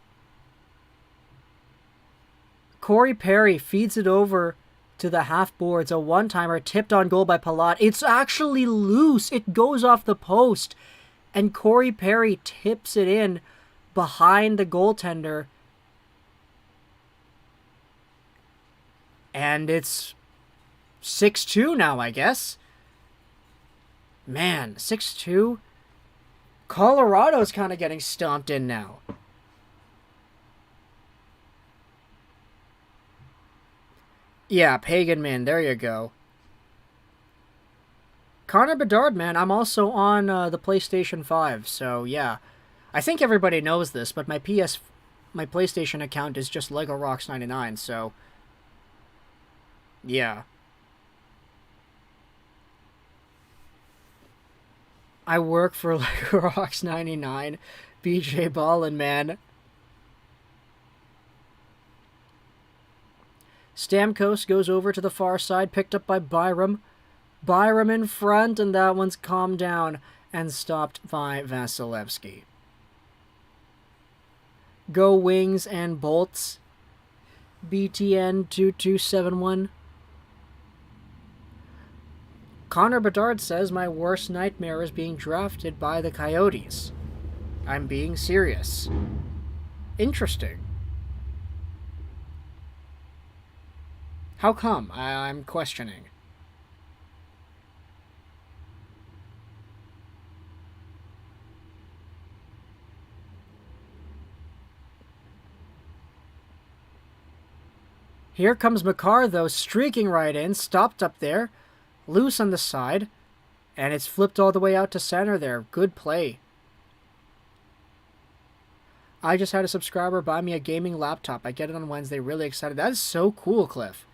Corey Perry feeds it over to the half boards. A one-timer tipped on goal by Palat. It's actually loose. It goes off the post. And Corey Perry tips it in behind the goaltender. And it's 6-2 now, I guess. Man, 6-2. Colorado's kind of getting stomped in now. Yeah, Pagan Man, there you go. Connor Bedard, man, I'm also on the PlayStation 5, so yeah. I think everybody knows this, but my PlayStation account is just Lego Rocks 99, so yeah. I work for Lego Rocks 99, BJ Ballin, man. Stamkos goes over to the far side, picked up by Byram. Byram in front, and that one's calmed down and stopped by Vasilevsky. Go Wings and Bolts. BTN 2271. Connor Bedard says my worst nightmare is being drafted by the Coyotes. I'm being serious. Interesting. How come? I'm questioning. Here comes Makar, though, streaking right in, stopped up there, loose on the side, and it's flipped all the way out to center there. Good play. I just had a subscriber buy me a gaming laptop. I get it on Wednesday. Really excited. That is so cool, Cliff.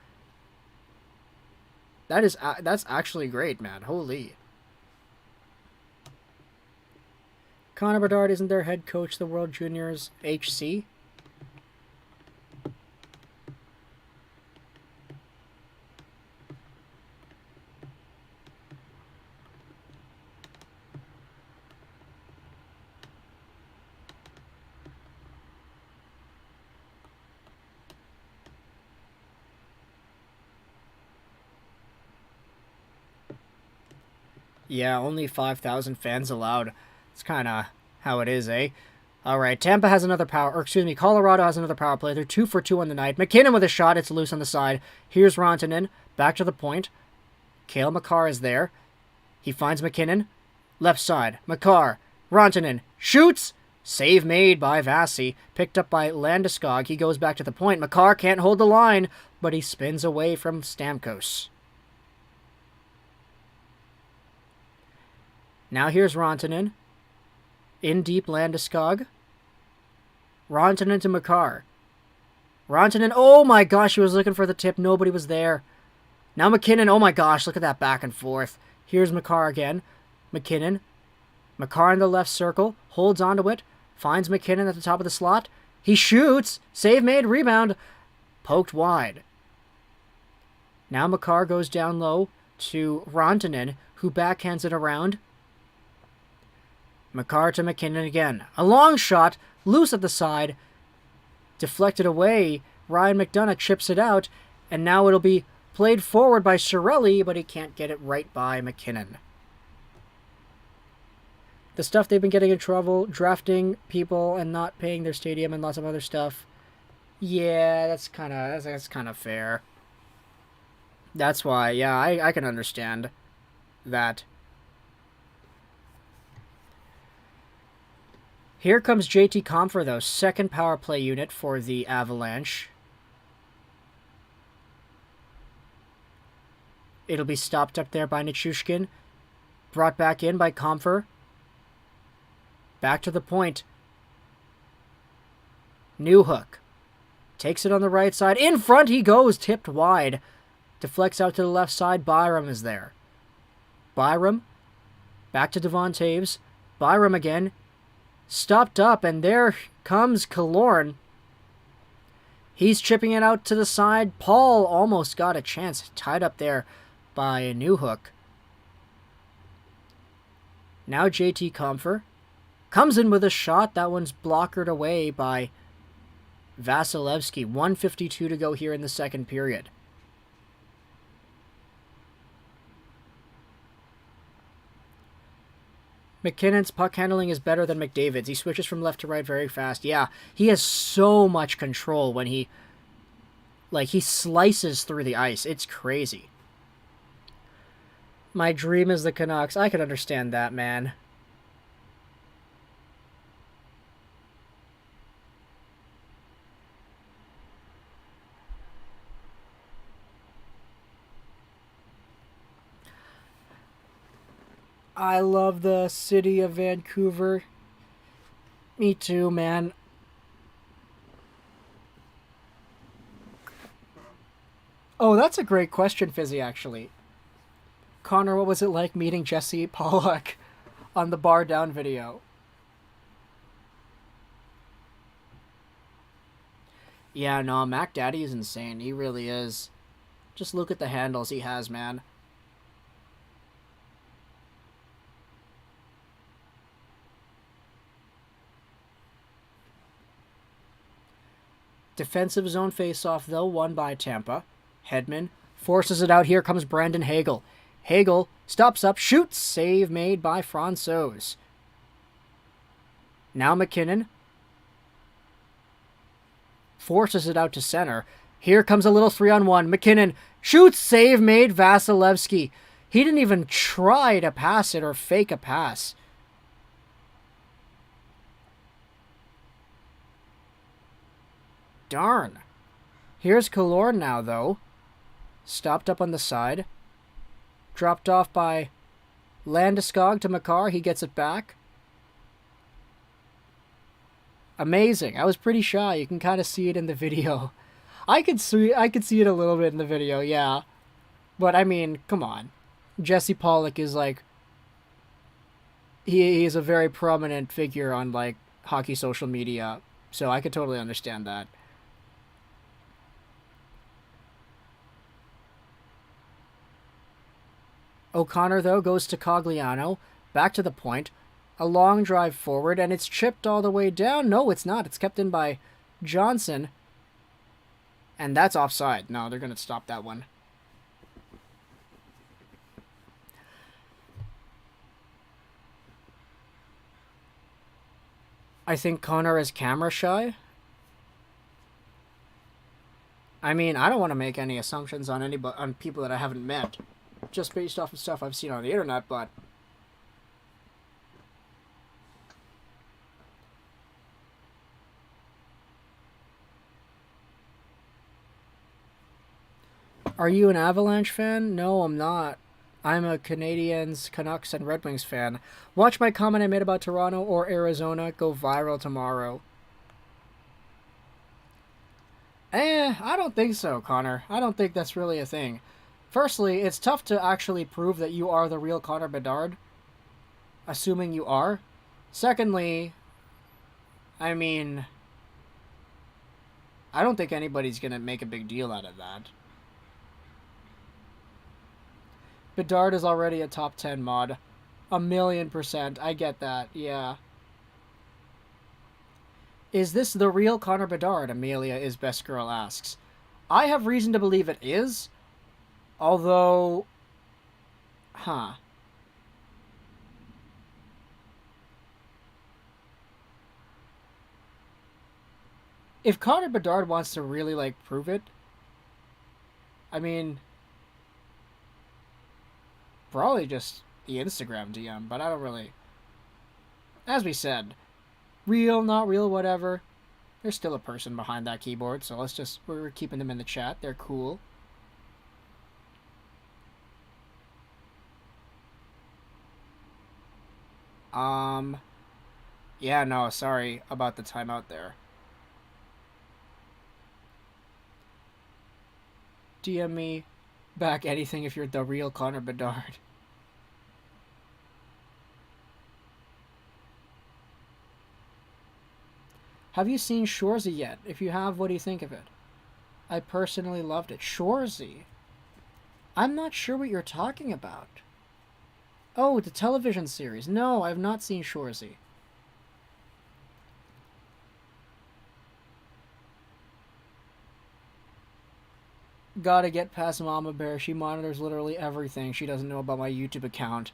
That's actually great, man. Holy. Connor Bedard isn't their head coach of the World Juniors HC? Yeah, only 5,000 fans allowed. It's kind of how it is, eh? Alright, Tampa has another Colorado has another power play. They're 2 for 2 on the night. McKinnon with a shot. It's loose on the side. Here's Rantanen. Back to the point. Cale Makar is there. He finds McKinnon. Left side. Makar. Rantanen. Shoots! Save made by Vasi. Picked up by Landeskog. He goes back to the point. Makar can't hold the line, but he spins away from Stamkos. Now here's Rantanen. In deep, Landeskog. Rantanen to Makar. Rantanen, oh my gosh, he was looking for the tip. Nobody was there. Now McKinnon, oh my gosh, look at that back and forth. Here's Makar again. McKinnon. Makar in the left circle. Holds onto it. Finds McKinnon at the top of the slot. He shoots. Save made, rebound. Poked wide. Now Makar goes down low to Rantanen, who backhands it around. Makar to McKinnon again. A long shot, loose at the side, deflected away Ryan McDonagh chips it out, and now it'll be played forward by Cirelli, but he can't get it right by McKinnon. The stuff they've been getting in trouble, drafting people and not paying their stadium and lots of other stuff. Yeah, that's kind of fair. That's why, yeah, I can understand that. Here comes JT Compher, though. Second power play unit for the Avalanche. It'll be stopped up there by Nichushkin. Brought back in by Compher. Back to the point. Newhook. Takes it on the right side. In front he goes. Tipped wide. Deflects out to the left side. Byram is there. Byram. Back to Devon Taves. Byram again. Stopped up, and there comes Killorn. He's chipping it out to the side. Paul almost got a chance. Tied up there by a Newhook. Now JT Compher comes in with a shot. That one's blockered away by Vasilevsky. 1:52 to go here in the second period. McKinnon's puck handling is better than McDavid's. He switches from left to right very fast. Yeah, he has so much control when he slices through the ice. It's crazy. My dream is the Canucks. I can understand that, man. I love the city of Vancouver. Me too, man. Oh, that's a great question, Fizzy, actually. Connor, what was it like meeting Jesse Pollock on the Bar Down video? Yeah, no, Mac Daddy is insane. He really is. Just look at the handles he has, man. Defensive zone faceoff, though, won by Tampa. Hedman forces it out. Here comes Brandon Hagel. Hagel stops up, shoots. Save made by Francouz. Now McKinnon forces it out to center. Here comes a little 3-on-1. McKinnon shoots. Save made. Vasilevsky. He didn't even try to pass it or fake a pass. Darn. Here's Killorn now, though. Stopped up on the side. Dropped off by Landeskog to Makar. He gets it back. Amazing. I was pretty shy. You can kind of see it in the video. I could see it a little bit in the video, yeah. But, I mean, come on. Jesse Pollock is, like... He is a very prominent figure on, like, hockey social media. So I could totally understand that. O'Connor, though, goes to Cogliano. Back to the point. A long drive forward, and it's chipped all the way down. No, it's not. It's kept in by Johnson. And that's offside. No, they're going to stop that one. I think Connor is camera shy. I mean, I don't want to make any assumptions on on people that I haven't met. Just based off of stuff I've seen on the internet, but... Are you an Avalanche fan? No, I'm not. I'm a Canadiens, Canucks, and Red Wings fan. Watch my comment I made about Toronto or Arizona go viral tomorrow. I don't think so, Connor. I don't think that's really a thing. Firstly, it's tough to actually prove that you are the real Connor Bedard. Assuming you are. Secondly, I mean... I don't think anybody's gonna make a big deal out of that. Bedard is already a top 10 mod. 1,000,000%. I get that, yeah. Is this the real Connor Bedard? Amelia is Best Girl asks. I have reason to believe it is, although, huh. If Connor Bedard wants to really, like, prove it, I mean, probably just the Instagram DM, but I don't really. As we said, real, not real, whatever. There's still a person behind that keyboard, so we're keeping them in the chat. They're cool. Yeah, no, sorry about the timeout there. DM me back anything if you're the real Connor Bedard. Have you seen Shoresy yet? If you have, what do you think of it? I personally loved it. Shoresy? I'm not sure what you're talking about. Oh, the television series. No, I've not seen Shoresy. Gotta get past Mama Bear. She monitors literally everything. She doesn't know about my YouTube account.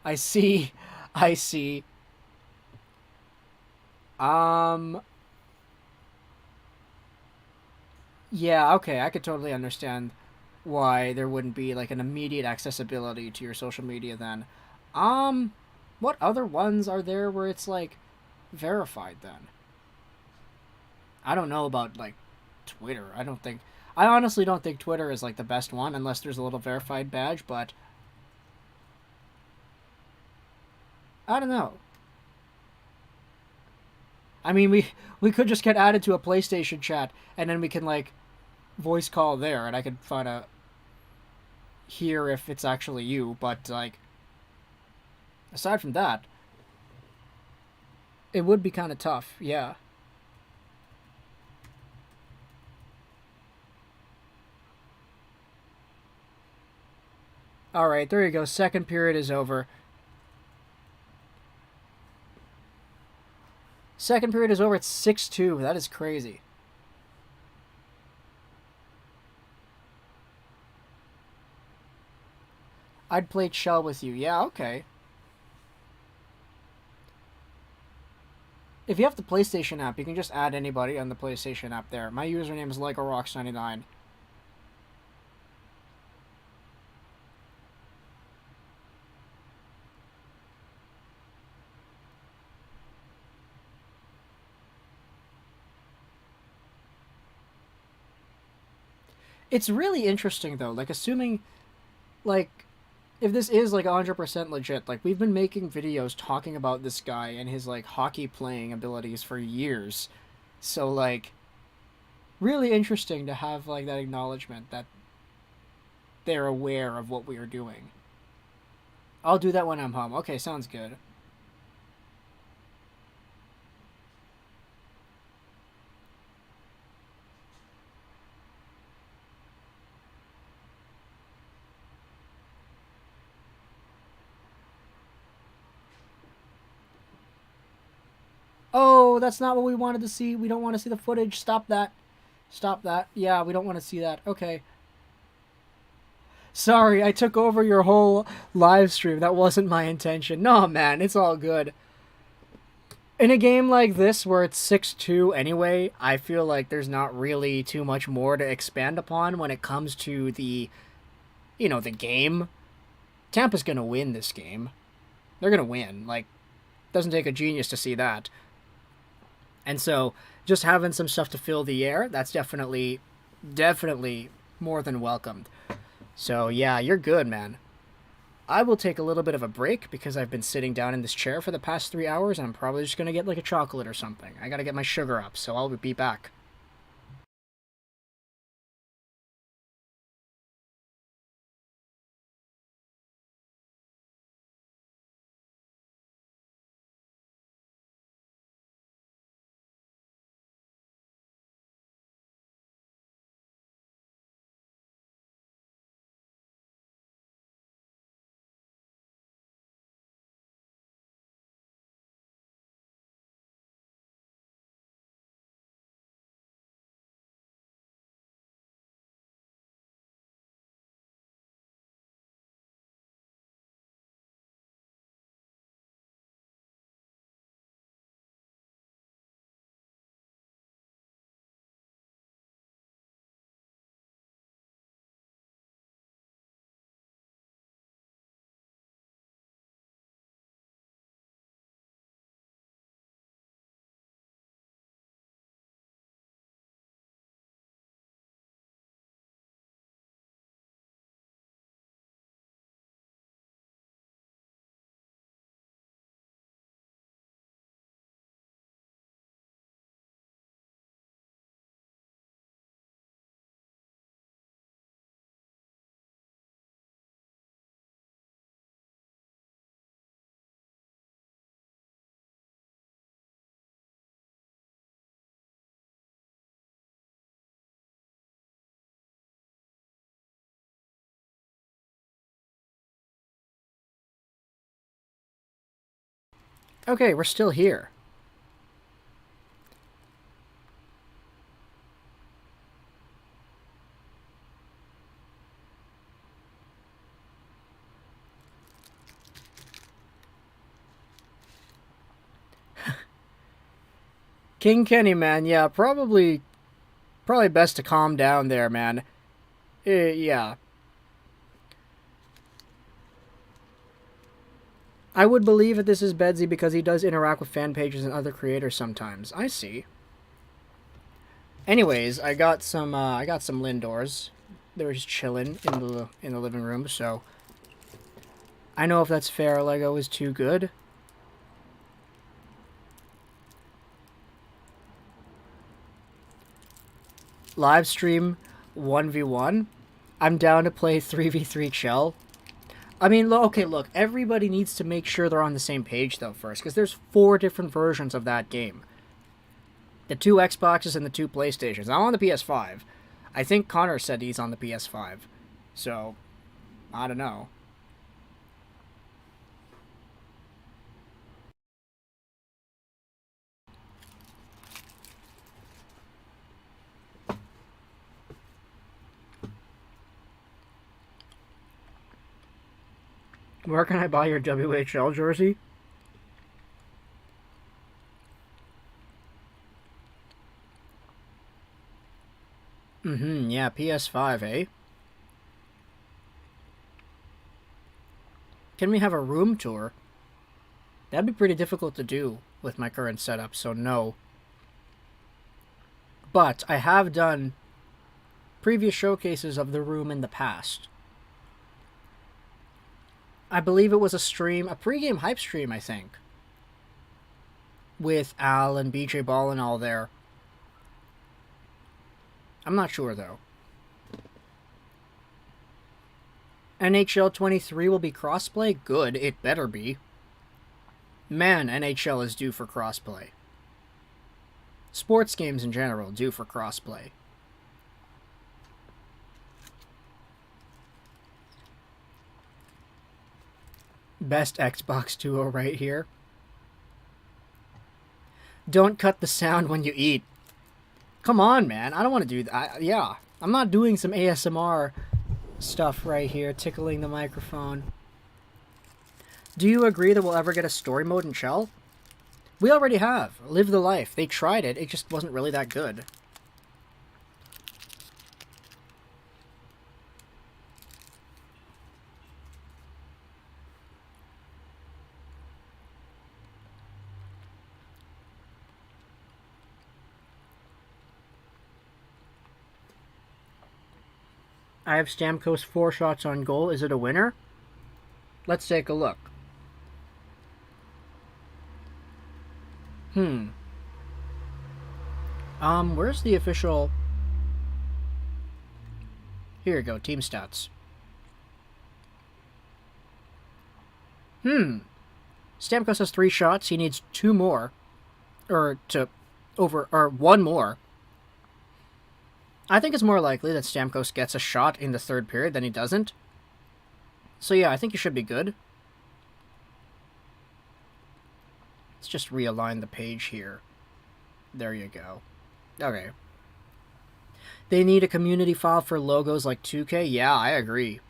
I see. I see. Yeah, okay, I could totally understand why there wouldn't be like an immediate accessibility to your social media then. What other ones are there where it's like verified then? I don't know about like Twitter. I honestly don't think Twitter is like the best one unless there's a little verified badge, but I don't know. I mean, we could just get added to a PlayStation chat and then we can like voice call there and I could find a hear if it's actually you, but like aside from that, it would be kind of tough. Yeah. All right, there you go. Second period is over. Second period is over. It's 6-2. That is crazy. I'd play Shell with you. Yeah, okay. If you have the PlayStation app, you can just add anybody on the PlayStation app there. My username is LegoRocks99. It's really interesting though. Like assuming, like, if this is like 100% legit, like we've been making videos talking about this guy and his like hockey playing abilities for years. So like, really interesting to have like that acknowledgement that they're aware of what we are doing. I'll do that when I'm home. Okay, sounds good. Oh, that's not what we wanted to see. We don't want to see the footage. Stop that. Stop that. Yeah, we don't want to see that. Okay. Sorry, I took over your whole live stream. That wasn't my intention. No, man, it's all good. In a game like this where it's 6-2 anyway, I feel like there's not really too much more to expand upon when it comes to the game. Tampa's going to win this game. They're going to win. Like, doesn't take a genius to see that. And so, just having some stuff to fill the air, that's definitely more than welcomed. So, yeah, you're good, man. I will take a little bit of a break because I've been sitting down in this chair for the past 3 hours and I'm probably just going to get like a chocolate or something. I got to get my sugar up, so I'll be back. Okay, we're still here. King Kenny, man, yeah, probably best to calm down there, man. Yeah. I would believe that this is Bedsy because he does interact with fan pages and other creators sometimes. I see. Anyways, I got some Lindors. They were just chilling in the living room, so I know if that's fair. Lego is too good. Live stream 1v1. I'm down to play 3v3 Chell. I mean, okay, look, everybody needs to make sure they're on the same page, though, first, because there's 4 different versions of that game. The 2 Xboxes and the 2 PlayStations. I'm on the PS5. I think Connor said he's on the PS5. So, I don't know. Where can I buy your WHL jersey? Yeah, PS5, eh? Can we have a room tour? That'd be pretty difficult to do with my current setup, so no. But I have done previous showcases of the room in the past. I believe it was a stream, a pregame hype stream, I think. With Al and BJ Ball and all there. I'm not sure, though. NHL 23 will be crossplay? Good, it better be. Man, NHL is due for crossplay. Sports games in general due for crossplay. Best Xbox duo right here. Don't cut the sound when you eat. Come on, man. I don't want to do that. Yeah. I'm not doing some ASMR stuff right here, tickling the microphone. Do you agree that we'll ever get a story mode in Chell? We already have. Live the Life. They tried it. It just wasn't really that good. I have Stamkos 4 shots on goal. Is it a winner? Let's take a look. Where's the official... Here you go, team stats. Stamkos has 3 shots. He needs 2 more. Or 1 more. I think it's more likely that Stamkos gets a shot in the 3rd period than he doesn't. So yeah, I think he should be good. Let's just realign the page here. There you go. Okay. They need a community file for logos like 2K? Yeah, I agree.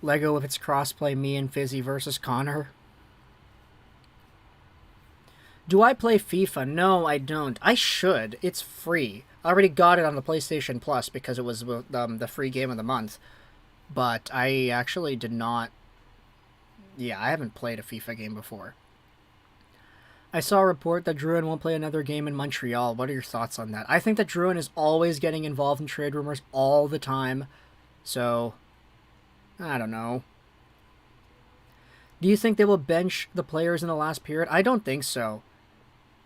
Lego with its crossplay, me and Fizzy versus Connor. Do I play FIFA? No, I don't. I should. It's free. I already got it on the PlayStation Plus because it was the free game of the month. But I actually did not... Yeah, I haven't played a FIFA game before. I saw a report that Drouin won't play another game in Montreal. What are your thoughts on that? I think that Drouin is always getting involved in trade rumors all the time. So, I don't know. Do you think they will bench the players in the last period? I don't think so.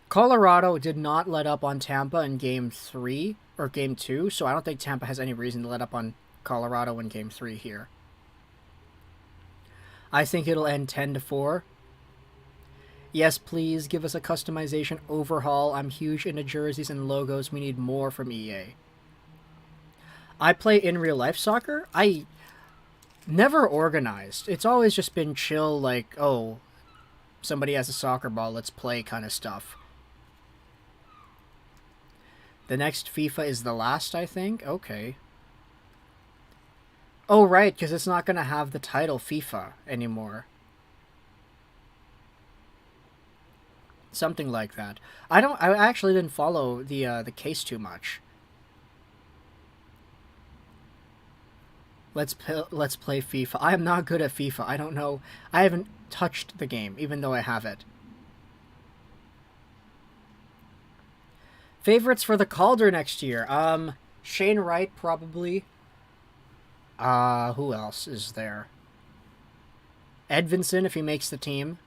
Colorado did not let up on Tampa in Game 3, or Game 2, so I don't think Tampa has any reason to let up on Colorado in Game 3 here. I think it'll end 10-4. Yes, please, give us a customization overhaul. I'm huge into jerseys and logos. We need more from EA. I play in real life soccer. Never organized. It's always just been chill, like, oh, somebody has a soccer ball, let's play kind of stuff. The next FIFA is the last, I think? Okay. Oh, right, because it's not going to have the title FIFA anymore. Something like that. I actually didn't follow the case too much. Let's play FIFA. I am not good at FIFA. I don't know. I haven't touched the game, even though I have it. Favorites for the Calder next year? Shane Wright, probably. Who else is there? Edvinsson, if he makes the team.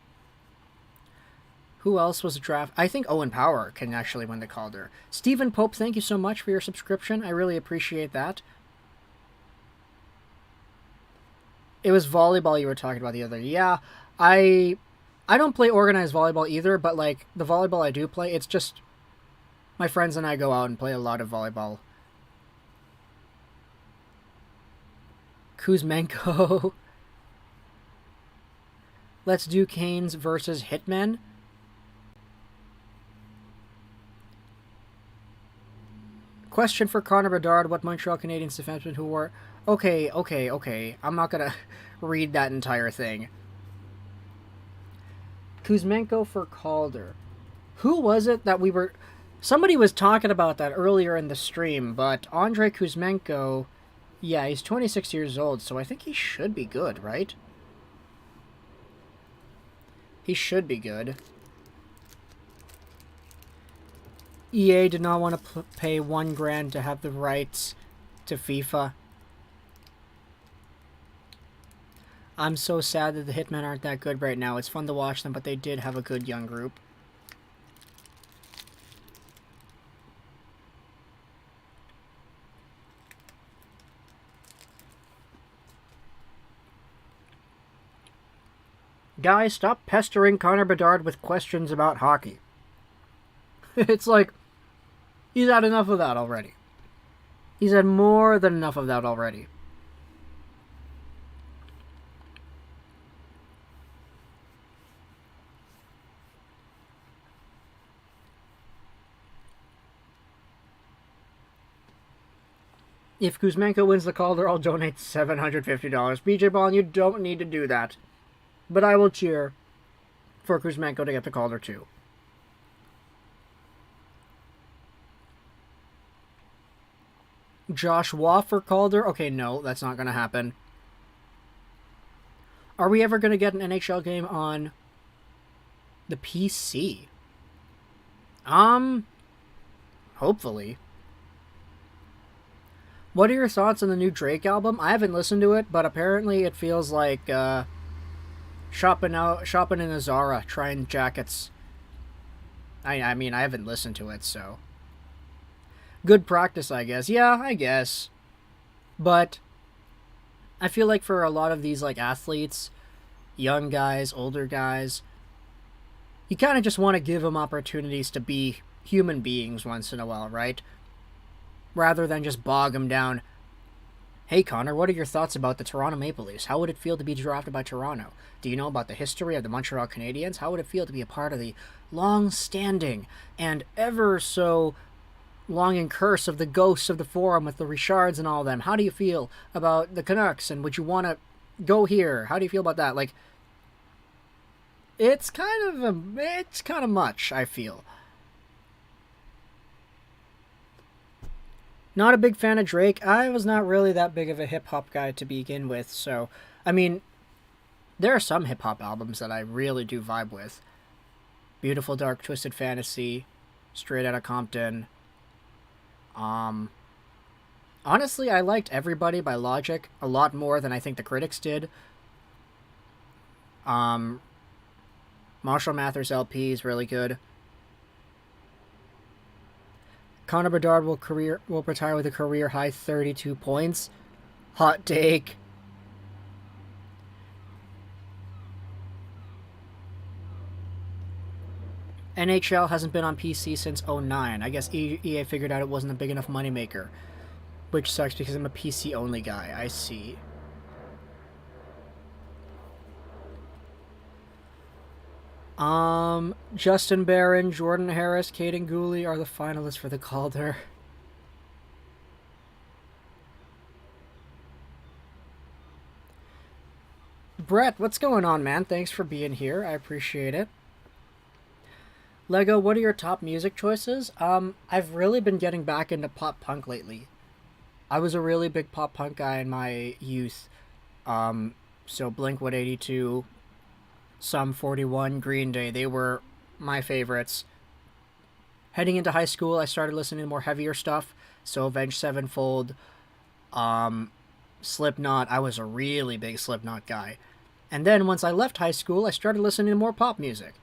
Who else was a draft? I think Owen Power can actually win the Calder. Stephen Pope, thank you so much for your subscription. I really appreciate that. It was volleyball you were talking about the other day. Yeah, I don't play organized volleyball either, but like the volleyball I do play, it's just my friends and I go out and play a lot of volleyball. Kuzmenko. Let's do Canes versus Hitmen. Question for Connor Bedard. What Montreal Canadiens defenseman who were... Okay. I'm not going to read that entire thing. Kuzmenko for Calder. Who was it that we were... Somebody was talking about that earlier in the stream, but Andrei Kuzmenko... Yeah, he's 26 years old, so I think he should be good, right? He should be good. EA did not want to pay $1,000 to have the rights to FIFA. I'm so sad that the Hitmen aren't that good right now. It's fun to watch them, but they did have a good young group. Guys, stop pestering Connor Bedard with questions about hockey. It's like, he's had enough of that already. He's had more than enough of that already. If Kuzmenko wins the Calder, I'll donate $750. BJ Ball, you don't need to do that. But I will cheer for Kuzmenko to get the Calder too. Josh Waugh for Calder? Okay, no, that's not going to happen. Are we ever going to get an NHL game on the PC? Hopefully. What are your thoughts on the new Drake album? I haven't listened to it, but apparently it feels like shopping in a Zara, trying jackets. I mean, I haven't listened to it, so good practice, I guess. Yeah, I guess. But I feel like for a lot of these like athletes, young guys, older guys, you kind of just want to give them opportunities to be human beings once in a while, right? Rather than just bog them down. Hey Connor, what are your thoughts about the Toronto Maple Leafs? How would it feel to be drafted by Toronto? Do you know about the history of the Montreal Canadiens? How would it feel to be a part of the long-standing and ever so longing curse of the ghosts of the Forum with the Richards and all them? How do you feel about the Canucks, and would you want to go here? How do you feel about that? Like, it's kind of much, I feel. Not a big fan of Drake. I was not really that big of a hip-hop guy to begin with, so, I mean, there are some hip-hop albums that I really do vibe with. Beautiful Dark Twisted Fantasy, Straight Outta Compton. Honestly, I liked Everybody by Logic a lot more than I think the critics did. Marshall Mathers LP is really good. Connor Bedard will retire with a career-high 32 points. Hot take. NHL hasn't been on PC since 2009. I guess EA figured out it wasn't a big enough moneymaker. Which sucks because I'm a PC-only guy. I see. Justin Barron, Jordan Harris, Caden Gooley are the finalists for the Calder. Brett, what's going on, man? Thanks for being here. I appreciate it. Lego, what are your top music choices? I've really been getting back into pop punk lately. I was a really big pop punk guy in my youth. So Blink-182, Sum 41, Green Day, they were my favorites. Heading into high school, I started listening to more heavier stuff. So Avenged Sevenfold, Slipknot. I was a really big Slipknot guy. And then once I left high school, I started listening to more pop music.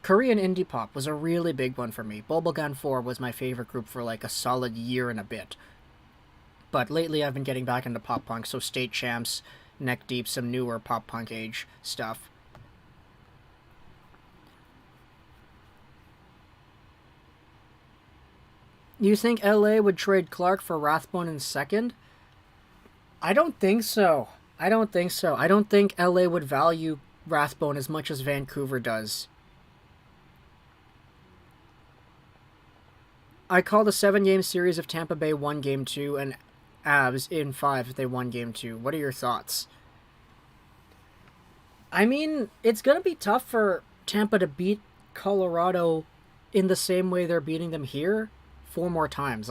Korean indie pop was a really big one for me. Bubblegum 4 was my favorite group for like a solid year and a bit. But lately I've been getting back into pop punk, so State Champs, Neck Deep, some newer pop punk age stuff. You think LA would trade Clarke for Rathbone in second? I don't think so. I don't think LA would value Rathbone as much as Vancouver does. I called a 7-game series of Tampa Bay 1 Game 2 and Avs in 5 if they won Game 2. What are your thoughts? I mean, it's going to be tough for Tampa to beat Colorado in the same way they're beating them here 4 more times.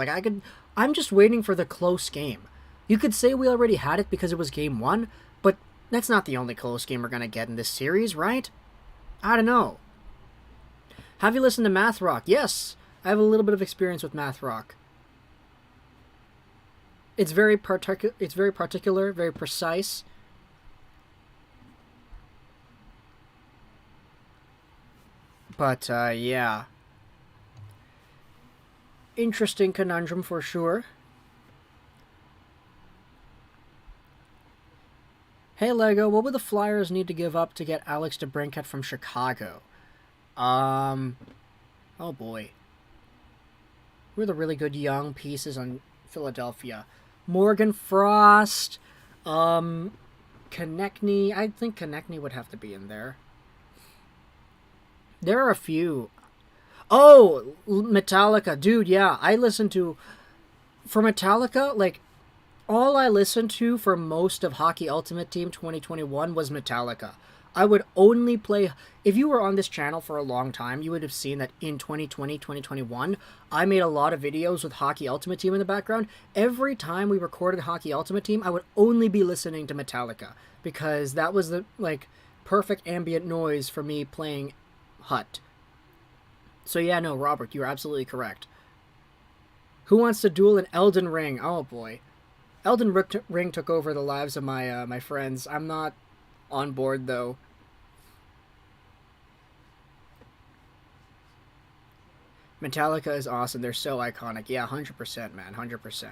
I'm just waiting for the close game. You could say we already had it because it was Game 1, but that's not the only close game we're going to get in this series, right? I don't know. Have you listened to Math Rock? Yes, I have a little bit of experience with Math Rock. It's very particular, very precise. But, yeah. Interesting conundrum for sure. Hey, Lego, what would the Flyers need to give up to get Alex DeBrincat from Chicago? Oh boy. Who are the really good young pieces on Philadelphia? Morgan Frost, Konechny. I think Konechny would have to be in there. There are a few. Oh, Metallica. Dude, yeah. For Metallica, like, all I listened to for most of Hockey Ultimate Team 2021 was Metallica. I would only play... If you were on this channel for a long time, you would have seen that in 2020, 2021, I made a lot of videos with Hockey Ultimate Team in the background. Every time we recorded Hockey Ultimate Team, I would only be listening to Metallica, because that was the, like, perfect ambient noise for me playing Hut. So yeah, no, Robert, you're absolutely correct. Who wants to duel an Elden Ring? Oh boy. Elden Ring took over the lives of my friends. I'm not on board, though. Metallica is awesome. They're so iconic. Yeah, 100%, man. 100%.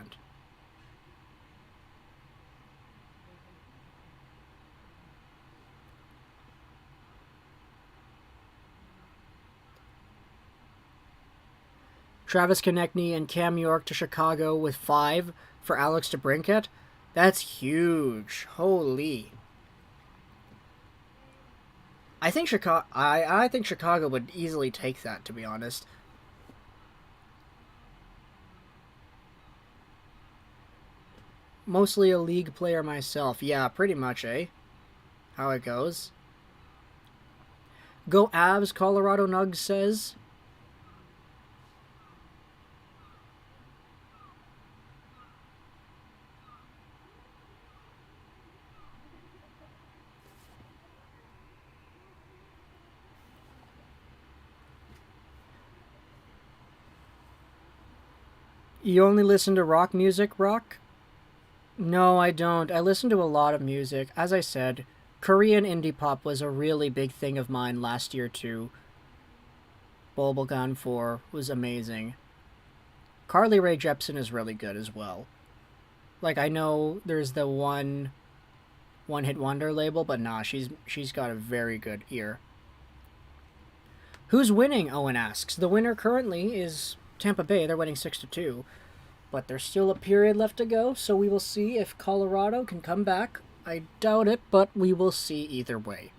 Travis Konechny and Cam York to Chicago with 5 for Alex DeBrincat. That's huge. Holy. I think Chicago would easily take that, to be honest. Mostly a league player myself. Yeah, pretty much, eh? How it goes. Go Avs, Colorado Nugs says. You only listen to rock music, Rock? No, I don't. I listen to a lot of music. As I said, Korean indie pop was a really big thing of mine last year, too. Bubblegum 4 was amazing. Carly Rae Jepsen is really good as well. Like, I know there's the one hit wonder label, but nah, she's got a very good ear. Who's winning? Owen asks. The winner currently is Tampa Bay. They're winning 6-2. But there's still a period left to go, so we will see if Colorado can come back. I doubt it, but we will see either way.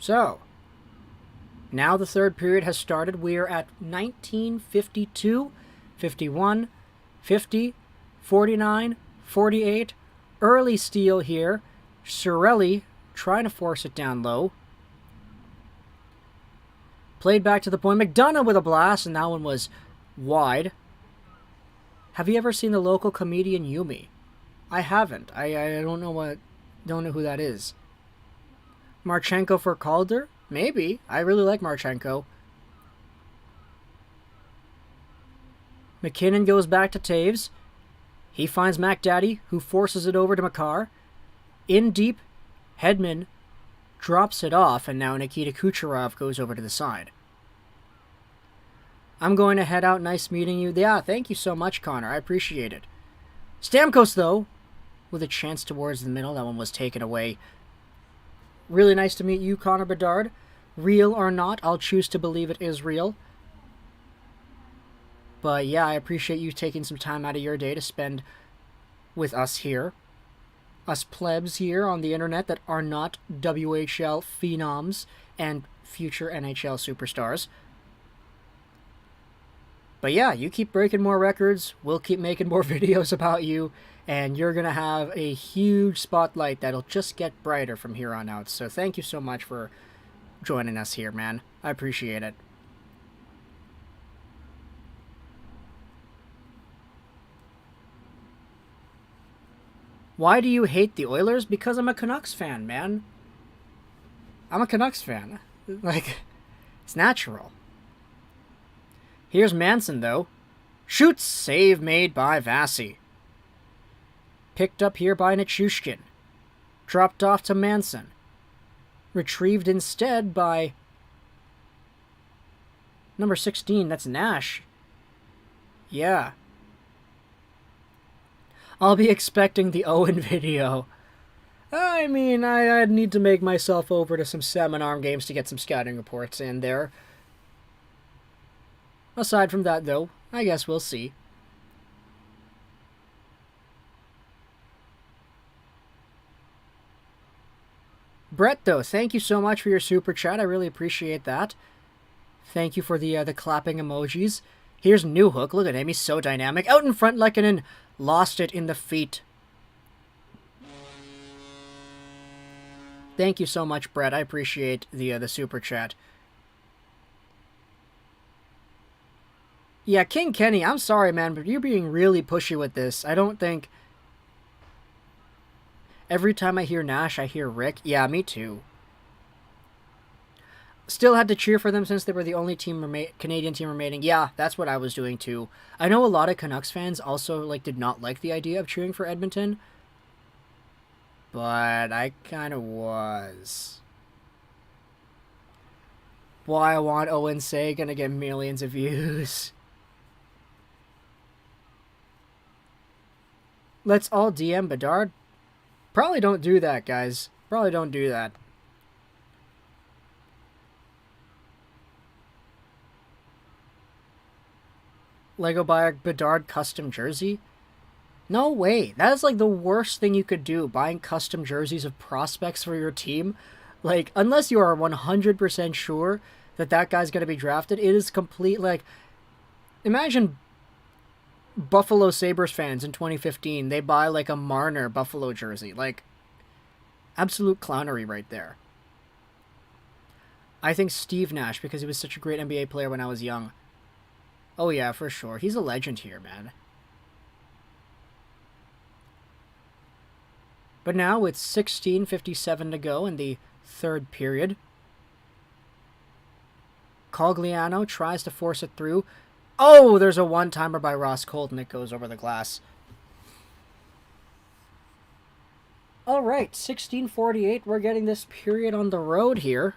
So, now the third period has started. We are at 19:52, 51, 50, 49, 48. Early steal here. Cirelli trying to force it down low. Played back to the point. McDonough with a blast, and that one was wide. Have you ever seen the local comedian Yumi? I haven't. I don't know who that is. Marchenko for Calder? Maybe. I really like Marchenko. McKinnon goes back to Taves. He finds McDaddy, who forces it over to Makar. In deep, Hedman drops it off, and now Nikita Kucherov goes over to the side. I'm going to head out. Nice meeting you. Yeah, thank you so much, Connor. I appreciate it. Stamkos, though, with a chance towards the middle. That one was taken away. Really nice to meet you, Connor Bedard. Real or not, I'll choose to believe it is real. But yeah, I appreciate you taking some time out of your day to spend with us here. Us plebs here on the internet that are not WHL phenoms and future NHL superstars. But yeah, you keep breaking more records, we'll keep making more videos about you, and you're going to have a huge spotlight that'll just get brighter from here on out. So thank you so much for joining us here, man. I appreciate it. Why do you hate the Oilers? Because I'm a Canucks fan, man. I'm a Canucks fan. Like, it's natural. Here's Manson, though. Shoots! Save made by Vasi. Picked up here by Nichushkin. Dropped off to Manson. Retrieved instead by number 16. That's Nash. Yeah. I'll be expecting the Owen video. I mean, I'd need to make myself over to some 7-arm games to get some scouting reports in there. Aside from that, though, I guess we'll see. Brett, though, thank you so much for your super chat. I really appreciate that. Thank you for the clapping emojis. Here's Newhook. Look at him. He's so dynamic. Out in front, Lehkonen lost it in the feet. Thank you so much, Brett. I appreciate the super chat. Yeah, King Kenny, I'm sorry, man, but you're being really pushy with this. I don't think... Every time I hear Nash, I hear Rick. Yeah, me too. Still had to cheer for them since they were the only Canadian team remaining. Yeah, that's what I was doing too. I know a lot of Canucks fans also did not like the idea of cheering for Edmonton. But I kind of was. Why I want Owen say gonna get millions of views. Let's all DM Bedard. Probably don't do that, guys. Probably don't do that. Lego buy a Bedard custom jersey? No way. That is the worst thing you could do, buying custom jerseys of prospects for your team. Unless you are 100% sure that guy's going to be drafted, it is complete, imagine Buffalo Sabres fans in 2015, they buy a Marner Buffalo jersey. Absolute clownery right there. I think Steve Nash, because he was such a great NBA player when I was young. Oh yeah, for sure. He's a legend here, man. But now with 16:57 to go in the third period, Cogliano tries to force it through. Oh, there's a one-timer by Ross Colton that goes over the glass. All right, 16:48. We're getting this period on the road here.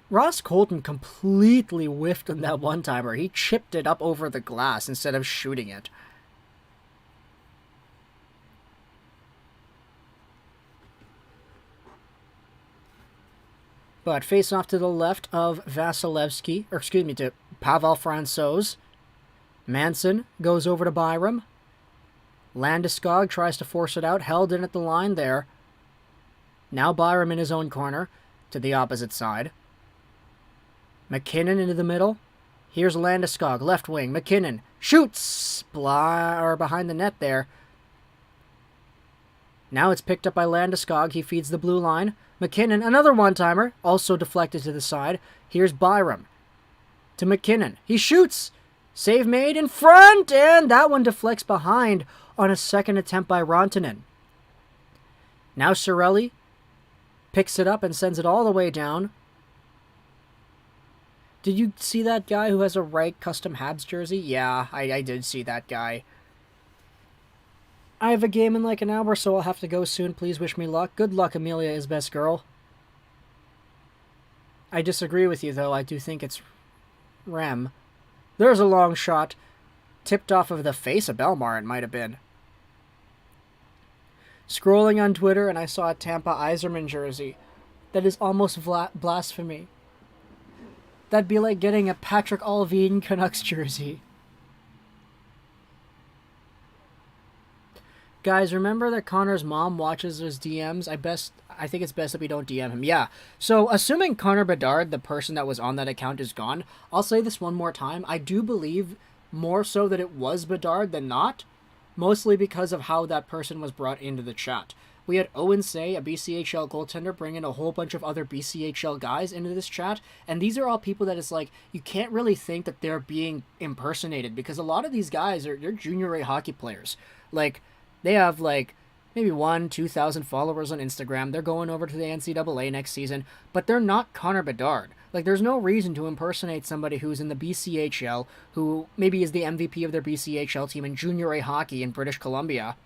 Ross Colton completely whiffed on that one-timer. He chipped it up over the glass instead of shooting it. But face off to the left of Vasilevsky, to Pavel Francouz. Manson goes over to Byram. Landeskog tries to force it out, held in at the line there. Now Byram in his own corner, to the opposite side. McKinnon into the middle. Here's Landeskog, left wing. McKinnon shoots! Behind the net there. Now it's picked up by Landeskog. He feeds the blue line. McKinnon, another one-timer, also deflected to the side. Here's Byram to McKinnon. He shoots! Save made in front, and that one deflects behind on a second attempt by Rantanen. Now Cirelli picks it up and sends it all the way down. Did you see that guy who has a Reich custom Habs jersey? Yeah, I did see that guy. I have a game in like an hour, so I'll have to go soon. Please wish me luck. Good luck, Amelia is best girl. I disagree with you, though. I do think it's Rem. There's a long shot. Tipped off of the face of Belmar, it might have been. Scrolling on Twitter, and I saw a Tampa Yzerman jersey. That is almost blasphemy. That'd be like getting a Patrick Allvin Canucks jersey. Guys, remember that Connor's mom watches his DMs? I think it's best that we don't DM him. Yeah. So, assuming Connor Bedard, the person that was on that account, is gone, I'll say this one more time. I do believe more so that it was Bedard than not, mostly because of how that person was brought into the chat. We had Owen say, a BCHL goaltender, bring in a whole bunch of other BCHL guys into this chat, and these are all people that it's like, you can't really think that they're being impersonated, because a lot of these guys they're junior A hockey players. Like, they have like maybe 1,000-2,000 followers on Instagram. They're going over to the NCAA next season, but they're not Connor Bedard. Like, there's no reason to impersonate somebody who's in the BCHL, who maybe is the MVP of their BCHL team in junior A hockey in British Columbia.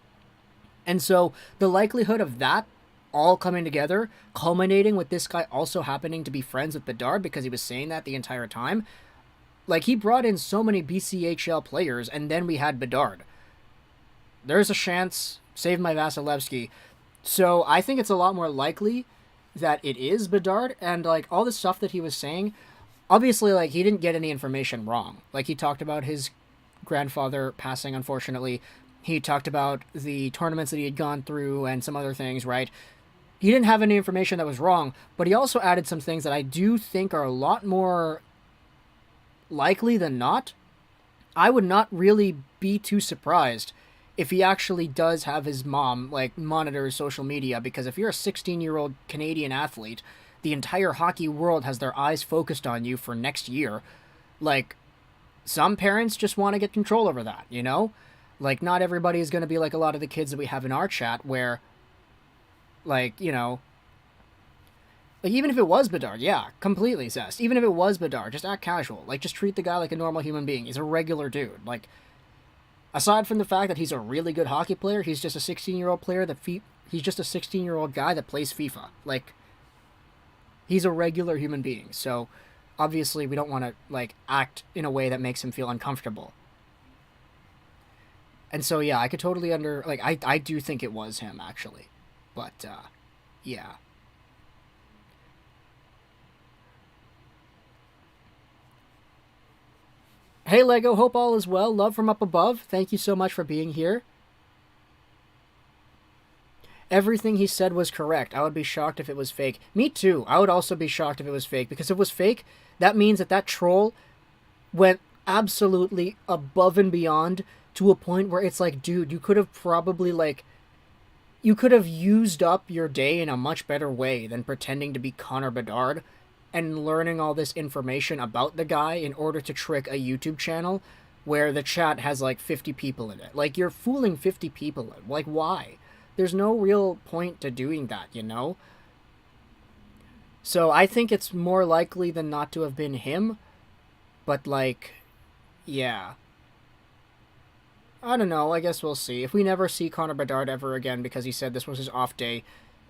And so the likelihood of that all coming together, culminating with this guy also happening to be friends with Bedard because he was saying that the entire time, like, he brought in so many BCHL players, and then we had Bedard. There's a chance, save my Vasilevsky. So I think it's a lot more likely that it is Bedard, and like all the stuff that he was saying, obviously like he didn't get any information wrong. Like he talked about his grandfather passing, unfortunately. He talked about the tournaments that he had gone through and some other things, right? He didn't have any information that was wrong, but he also added some things that I do think are a lot more likely than not. I would not really be too surprised if he actually does have his mom, like, monitor his social media, because if you're a 16-year-old Canadian athlete, the entire hockey world has their eyes focused on you for next year. Like, some parents just want to get control over that, you know? Like, not everybody is going to be like a lot of the kids that we have in our chat, where, like, you know, like, even if it was Bedard, yeah, completely, Zest. Even if it was Bedard, just act casual. Like, just treat the guy like a normal human being. He's a regular dude. Like, aside from the fact that he's a really good hockey player, he's just a 16-year-old player he's just a 16-year-old guy that plays FIFA. Like, he's a regular human being. So, obviously, we don't want to, like, act in a way that makes him feel uncomfortable. And so, yeah, I could totally I do think it was him, actually. But, yeah. Hey, Lego, hope all is well. Love from up above. Thank you so much for being here. Everything he said was correct. I would be shocked if it was fake. Me too. I would also be shocked if it was fake. Because if it was fake, that means that troll went absolutely above and beyond to a point where it's like, dude, you could have probably, like, you could have used up your day in a much better way than pretending to be Connor Bedard and learning all this information about the guy in order to trick a YouTube channel where the chat has like 50 people in it. Like, you're fooling 50 people. Like, why? There's no real point to doing that, you know? So I think it's more likely than not to have been him. But, like, yeah. I don't know. I guess we'll see. If we never see Connor Bedard ever again because he said this was his off day,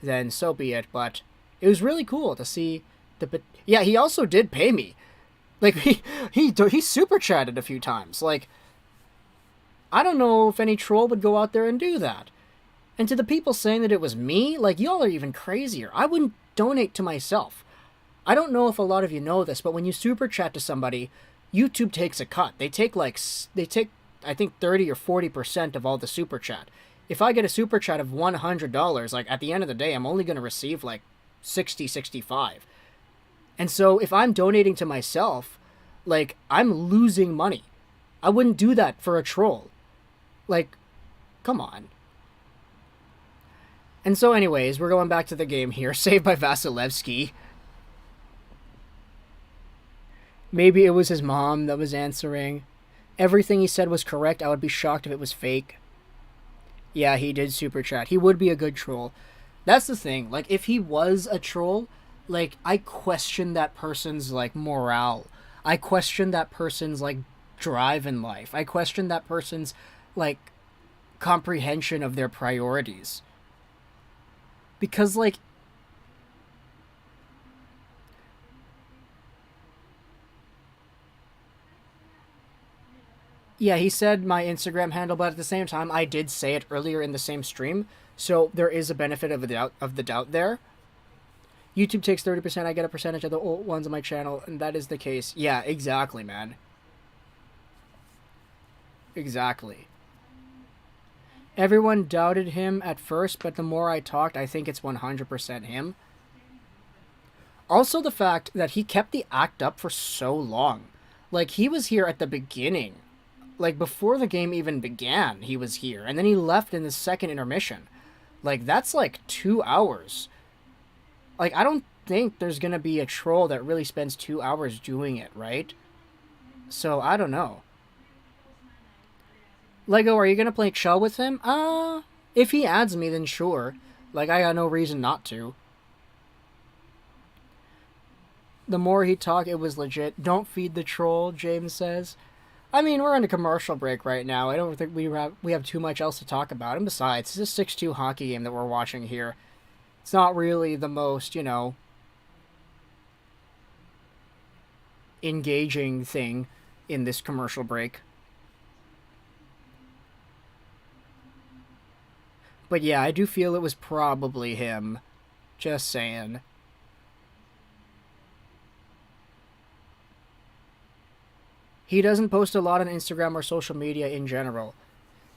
then so be it. But it was really cool to see. Yeah, he also did pay me. Like, he super chatted a few times. Like, I don't know if any troll would go out there and do that. And to the people saying that it was me, like, y'all are even crazier. I wouldn't donate to myself. I don't know if a lot of you know this, but when you super chat to somebody, YouTube takes a cut. They take I think 30 or 40% of all the super chat. If I get a super chat of $100, like at the end of the day, I'm only going to receive like 60, 65. And so if I'm donating to myself, like I'm losing money. I wouldn't do that for a troll. Like, come on. And so anyways, we're going back to the game here. Saved by Vasilevsky. Maybe it was his mom that was answering. Everything he said was correct. I would be shocked if it was fake. Yeah, he did super chat. He would be a good troll. That's the thing. Like, if he was a troll, like, I question that person's, like, morale. I question that person's, like, drive in life. I question that person's, like, comprehension of their priorities. Because, like, yeah, he said my Instagram handle, but at the same time, I did say it earlier in the same stream, so there is a benefit of the doubt there. YouTube takes 30%, I get a percentage of the old ones on my channel, and that is the case. Yeah, exactly, man. Exactly. Everyone doubted him at first, but the more I talked, I think it's 100% him. Also the fact that he kept the act up for so long. Like, he was here at the beginning. Like, before the game even began, he was here. And then he left in the second intermission. Like, that's like 2 hours. Like, I don't think there's going to be a troll that really spends 2 hours doing it, right? So, I don't know. Lego, are you going to play Chell with him? If he adds me, then sure. Like, I got no reason not to. The more he talked, it was legit. Don't feed the troll, James says. I mean, we're on a commercial break right now. I don't think we have too much else to talk about. And besides, it's a 6-2 hockey game that we're watching here. It's not really the most, you know, engaging thing in this commercial break. But yeah, I do feel it was probably him. Just saying. He doesn't post a lot on Instagram or social media in general.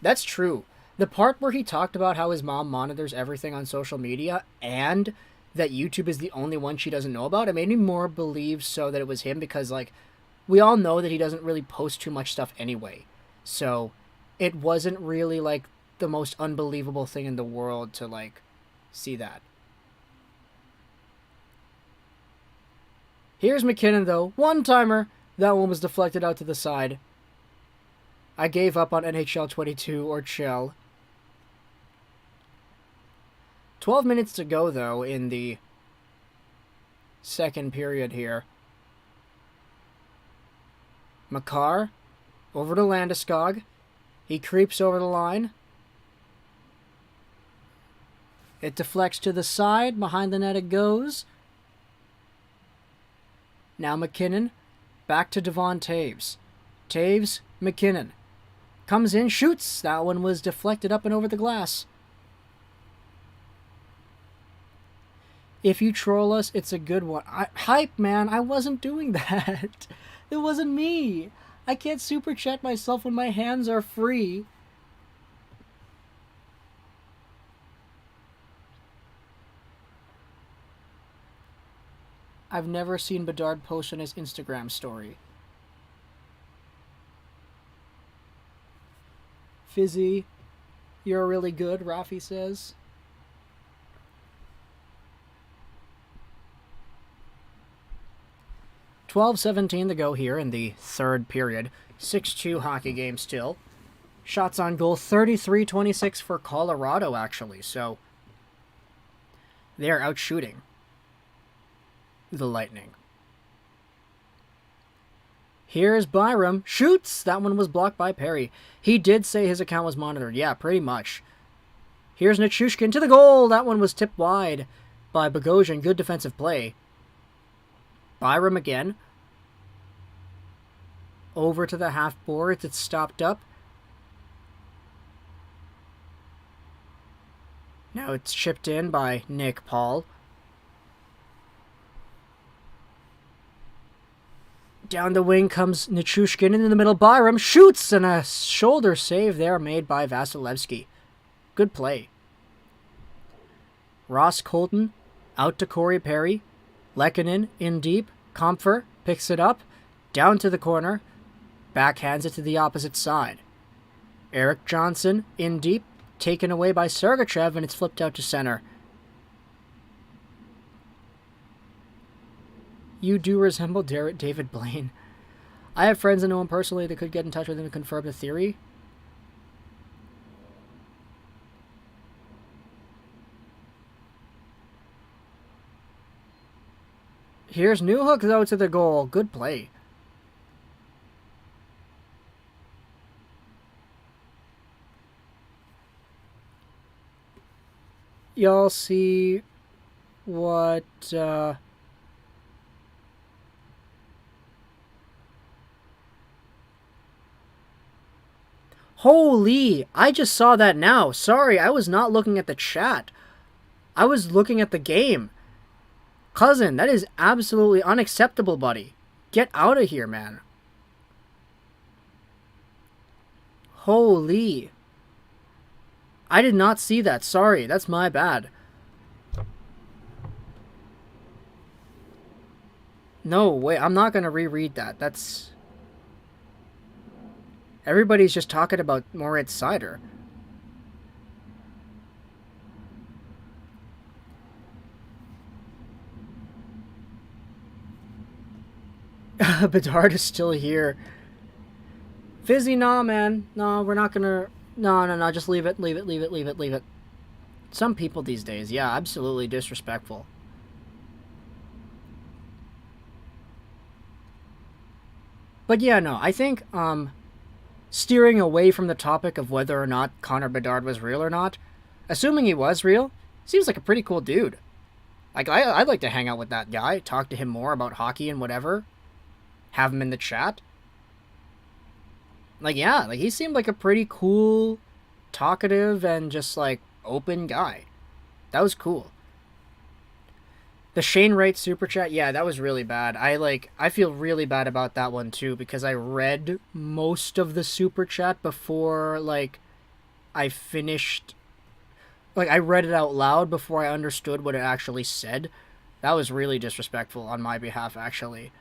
That's true. The part where he talked about how his mom monitors everything on social media and that YouTube is the only one she doesn't know about, it made me more believe so that it was him because, like, we all know that he doesn't really post too much stuff anyway. So it wasn't really, like, the most unbelievable thing in the world to, like, see that. Here's McKinnon, though. One-timer. That one was deflected out to the side. I gave up on NHL 22 or Chell. 12 minutes to go, though, in the second period here. Makar over to Landeskog. He creeps over the line. It deflects to the side. Behind the net it goes. Now McKinnon. Back to Devon Taves. Taves, McKinnon. Comes in, shoots. That one was deflected up and over the glass. If you troll us, it's a good one. Hype, man. I wasn't doing that. It wasn't me. I can't super chat myself when my hands are free. I've never seen Bedard post on his Instagram story. Fizzy, you're really good, Rafi says. $12:17 to go here in the third period. 6-2 hockey game still. Shots on goal, 33-26 for Colorado, actually. So they're out shooting the Lightning. Here's Byram. Shoots! That one was blocked by Perry. He did say his account was monitored. Yeah, pretty much. Here's Nichushkin to the goal. That one was tipped wide by Bogosian. Good defensive play. Byram again. Over to the half boards. It's stopped up. Now it's chipped in by Nick Paul. Down the wing comes Nichushkin in the middle. Byram shoots, and a shoulder save there made by Vasilevsky. Good play. Ross Colton out to Corey Perry. Lehkonen in deep. Comfer picks it up. Down to the corner. Backhands it to the opposite side. Eric Johnson in deep. Taken away by Sergachev, and it's flipped out to center. You do resemble David Blaine. I have friends that know him personally that could get in touch with him to confirm the theory. Here's Newhook, though, to the goal. Good play. Y'all see what... Holy! I just saw that now. Sorry, I was not looking at the chat. I was looking at the game. Cousin, that is absolutely unacceptable, buddy. Get out of here, man. Holy. I did not see that. Sorry, that's my bad. No, wait, I'm not going to reread that. That's... Everybody's just talking about Moritz Seider. Bedard is still here. Fizzy, nah, man. No, we're not gonna... No, just leave it, leave it. Some people these days, yeah, absolutely disrespectful. But yeah, no, I think, steering away from the topic of whether or not Connor Bedard was real or not, assuming he was real, seems like a pretty cool dude. Like, I'd like to hang out with that guy, talk to him more about hockey and whatever, have him in the chat. Like, yeah, like, he seemed like a pretty cool, talkative, and just, like, open guy. That was cool. The Shane Wright super chat, yeah, that was really bad. I feel really bad about that one too, because I read most of the super chat before, like, I finished. Like, I read it out loud before I understood what it actually said. That was really disrespectful on my behalf, actually.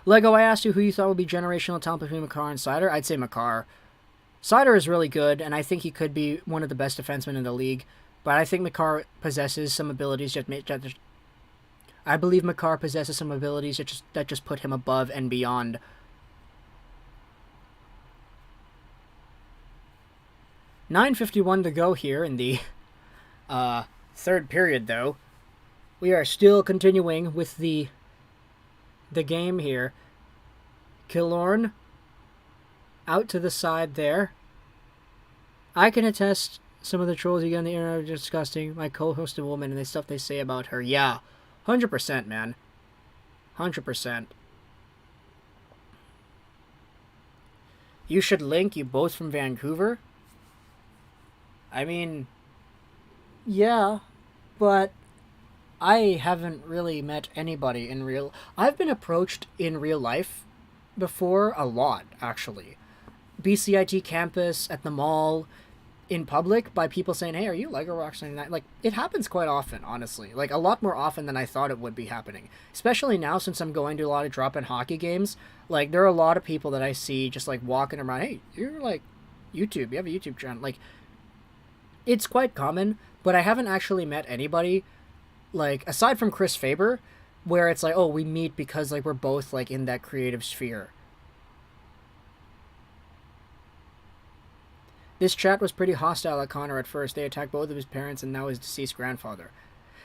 Lego, I asked you who you thought would be generational talent between Makar and Seider. I'd say Makar. Seider is really good, and I think he could be one of the best defensemen in the league. But I think Makar possesses some abilities I believe Makar possesses some abilities that just put him above and beyond. .9:51 to go here in the third period, though. We are still continuing with the game here. Killorn out to the side there. I can attest some of the trolls you get on the internet are disgusting. My co-host, a woman, and the stuff they say about her. Yeah, 100%, man. 100%. You should link. You both from Vancouver? I mean, yeah, but I haven't really met anybody in real... I've been approached in real life before a lot, actually. BCIT campus, at the mall, in public, by people saying, hey, are you Lego Rock 99? Like, it happens quite often, honestly. Like, a lot more often than I thought it would be happening. Especially now, since I'm going to a lot of drop-in hockey games. Like, there are a lot of people that I see just, like, walking around, hey, you're, like, YouTube, you have a YouTube channel. Like, it's quite common, but I haven't actually met anybody, like, aside from Chris Faber, where it's like, oh, we meet because, like, we're both, like, in that creative sphere. This chat was pretty hostile at Connor at first. They attacked both of his parents and now his deceased grandfather.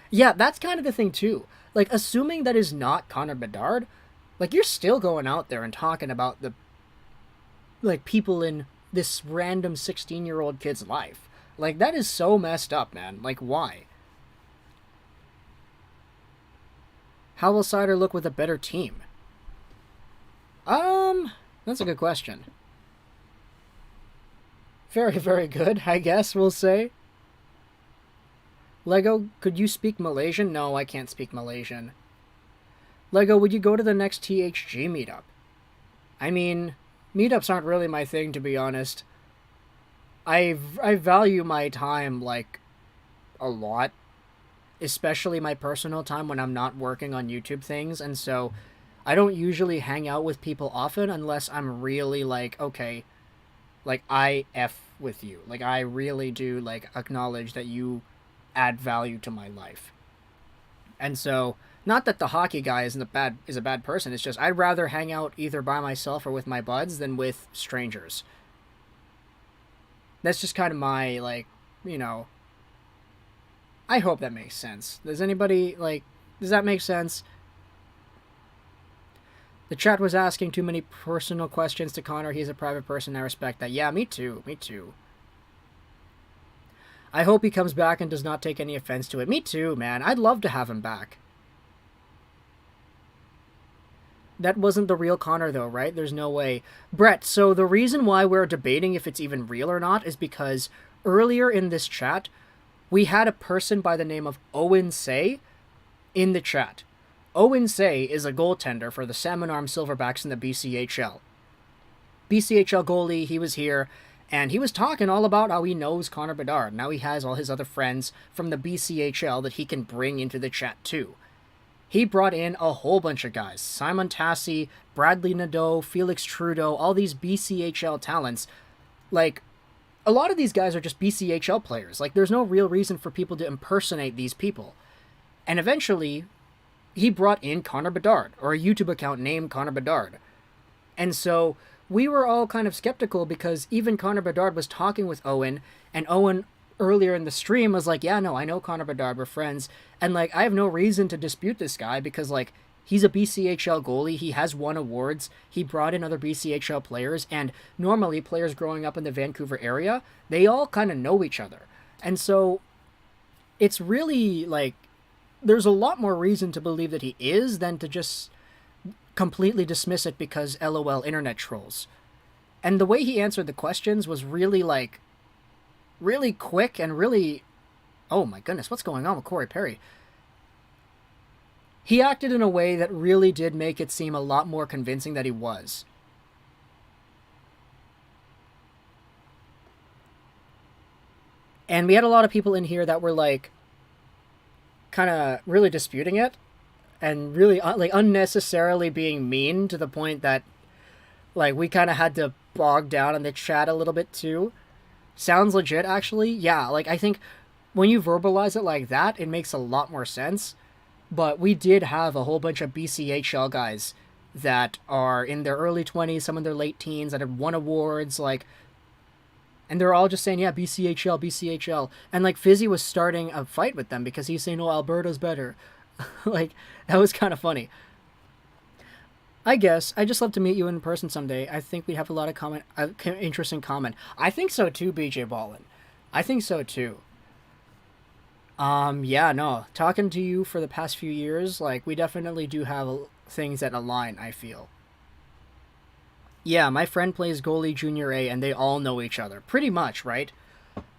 Yeah, that's kind of the thing, too. Like, assuming that is not Connor Bedard, like, you're still going out there and talking about the, like, people in this random 16-year-old kid's life. Like, that is so messed up, man. Like, why? How will Seider look with a better team? That's a good question. Very, very good, I guess we'll say. Lego, could you speak Malaysian? No, I can't speak Malaysian. Lego, would you go to the next THG meetup? I mean, meetups aren't really my thing, to be honest. I value my time, like, a lot. Especially my personal time when I'm not working on YouTube things, and so I don't usually hang out with people often unless I'm really, like, okay, like, I F with you. Like, I really do, like, acknowledge that you add value to my life. And so, not that the hockey guy is a bad person, it's just I'd rather hang out either by myself or with my buds than with strangers. That's just kind of my, like, you know, I hope that makes sense. Does anybody, like, does that make sense? The chat was asking too many personal questions to Connor. He's a private person. I respect that. Yeah, me too. Me too. I hope he comes back and does not take any offense to it. Me too, man. I'd love to have him back. That wasn't the real Connor, though, right? There's no way. Brett, so the reason why we're debating if it's even real or not is because earlier in this chat, we had a person by the name of Owen Say in the chat. Owen Say is a goaltender for the Salmon Arm Silverbacks in the BCHL. BCHL goalie, he was here, and he was talking all about how he knows Connor Bedard. Now he has all his other friends from the BCHL that he can bring into the chat too. He brought in a whole bunch of guys. Simon Tassi, Bradley Nadeau, Felix Trudeau, all these BCHL talents. Like, a lot of these guys are just BCHL players. Like, there's no real reason for people to impersonate these people. And eventually, he brought in Connor Bedard, or a YouTube account named Connor Bedard. And so, we were all kind of skeptical because even Connor Bedard was talking with Owen, and Owen earlier in the stream was like, yeah, no, I know Connor Bedard, we're friends. And, like, I have no reason to dispute this guy because, like, he's a BCHL goalie. He has won awards. He brought in other BCHL players. And normally, players growing up in the Vancouver area, they all kind of know each other. And so, it's really, like, there's a lot more reason to believe that he is than to just completely dismiss it because LOL internet trolls. And the way he answered the questions was really, like, really quick and really... Oh my goodness, what's going on with Corey Perry? He acted in a way that really did make it seem a lot more convincing that he was. And we had a lot of people in here that were, like, kind of really disputing it. And really, like, unnecessarily being mean to the point that, like, we kind of had to bog down in the chat a little bit too. Sounds legit, actually. Yeah, like, I think when you verbalize it like that, it makes a lot more sense. But we did have a whole bunch of BCHL guys that are in their early 20s, some in their late teens, that have won awards, like... And they're all just saying, yeah, BCHL, BCHL. And, like, Fizzy was starting a fight with them because he's saying, oh, Alberta's better. Like, that was kind of funny. I guess. I'd just love to meet you in person someday. I think we'd have a lot of interest in common. I think so too, BJ Ballin. I think so too. Yeah, no. Talking to you for the past few years, like, we definitely do have things that align, I feel. Yeah, my friend plays goalie junior A, and they all know each other. Pretty much, right?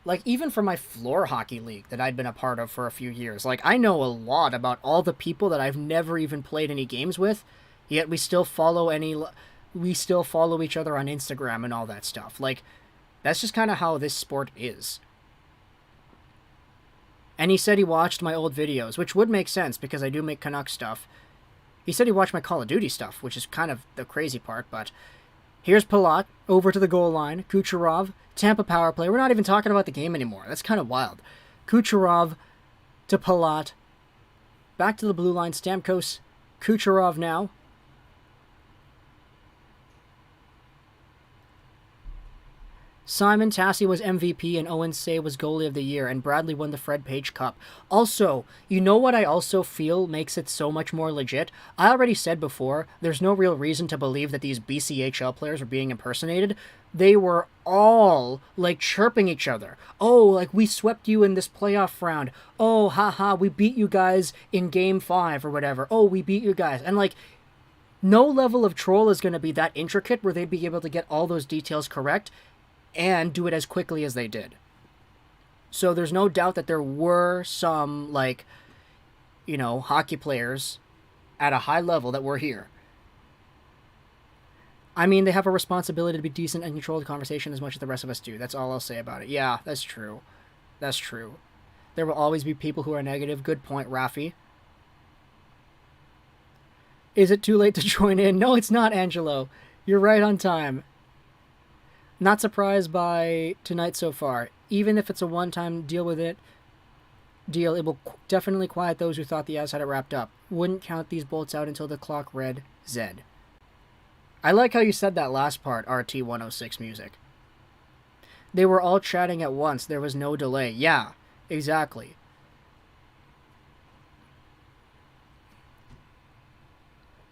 Like, even for my floor hockey league that I'd been a part of for a few years, like, I know a lot about all the people that I've never even played any games with, yet we still follow each other on Instagram and all that stuff. Like, that's just kind of how this sport is. And he said he watched my old videos, which would make sense because I do make Canucks stuff. He said he watched my Call of Duty stuff, which is kind of the crazy part, but... Here's Palat, over to the goal line. Kucherov, Tampa power play. We're not even talking about the game anymore. That's kind of wild. Kucherov to Palat. Back to the blue line. Stamkos. Kucherov now. Simon Tassi was MVP and Owen Say was goalie of the year and Bradley won the Fred Page Cup. Also, you know what I also feel makes it so much more legit? I already said before, there's no real reason to believe that these BCHL players are being impersonated. They were all, like, chirping each other. Oh, like, we swept you in this playoff round. Oh, haha, we beat you guys in Game 5 or whatever. Oh, we beat you guys. And, like, no level of troll is going to be that intricate where they'd be able to get all those details correct and do it as quickly as they did. So there's no doubt that there were some, like, you know, hockey players at a high level that we're here. I mean, they have a responsibility to be decent and control the conversation as much as the rest of us do. That's all I'll say about it. Yeah, that's true. That's true. There will always be people who are negative. Good point, Rafi. Is it too late to join in? No, it's not, Angelo. You're right on time. Not surprised by tonight so far. Even if it's a one-time deal, it will definitely quiet those who thought the Avs had it wrapped up. Wouldn't count these bolts out until the clock read Z. I like how you said that last part, RT106 music. They were all chatting at once. There was no delay. Yeah, exactly.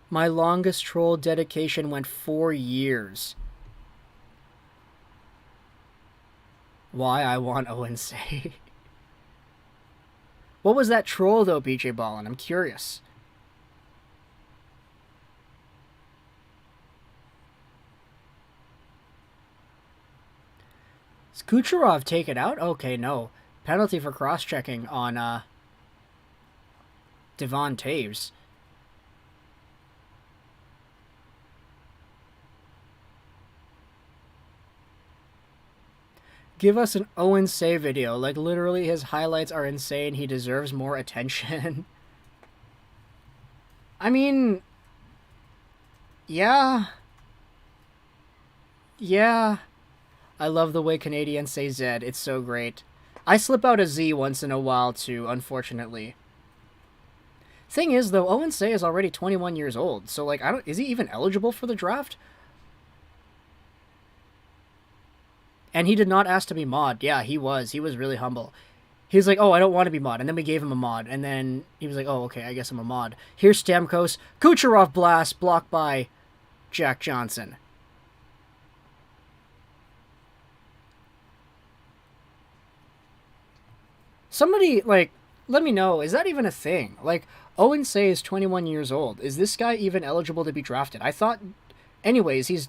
My longest troll dedication went 4 years. Why I want Owen say. What was that troll, though, BJ Ballin? I'm curious. Does Kucherov take it out? Okay, no. Penalty for cross-checking on Devon Taves. Give us an Owen Say video. Like, literally, his highlights are insane. He deserves more attention. I mean... Yeah. Yeah. I love the way Canadians say Z. It's so great. I slip out a Z once in a while, too, unfortunately. Thing is, though, Owen Say is already 21 years old. So, like, is he even eligible for the draft? And he did not ask to be mod. Yeah, he was. He was really humble. He was like, oh, I don't want to be mod. And then we gave him a mod. And then he was like, oh, okay, I guess I'm a mod. Here's Stamkos. Kucherov blast, blocked by Jack Johnson. Somebody, like, let me know. Is that even a thing? Like, Owen Say is 21 years old. Is this guy even eligible to be drafted? I thought... Anyways, he's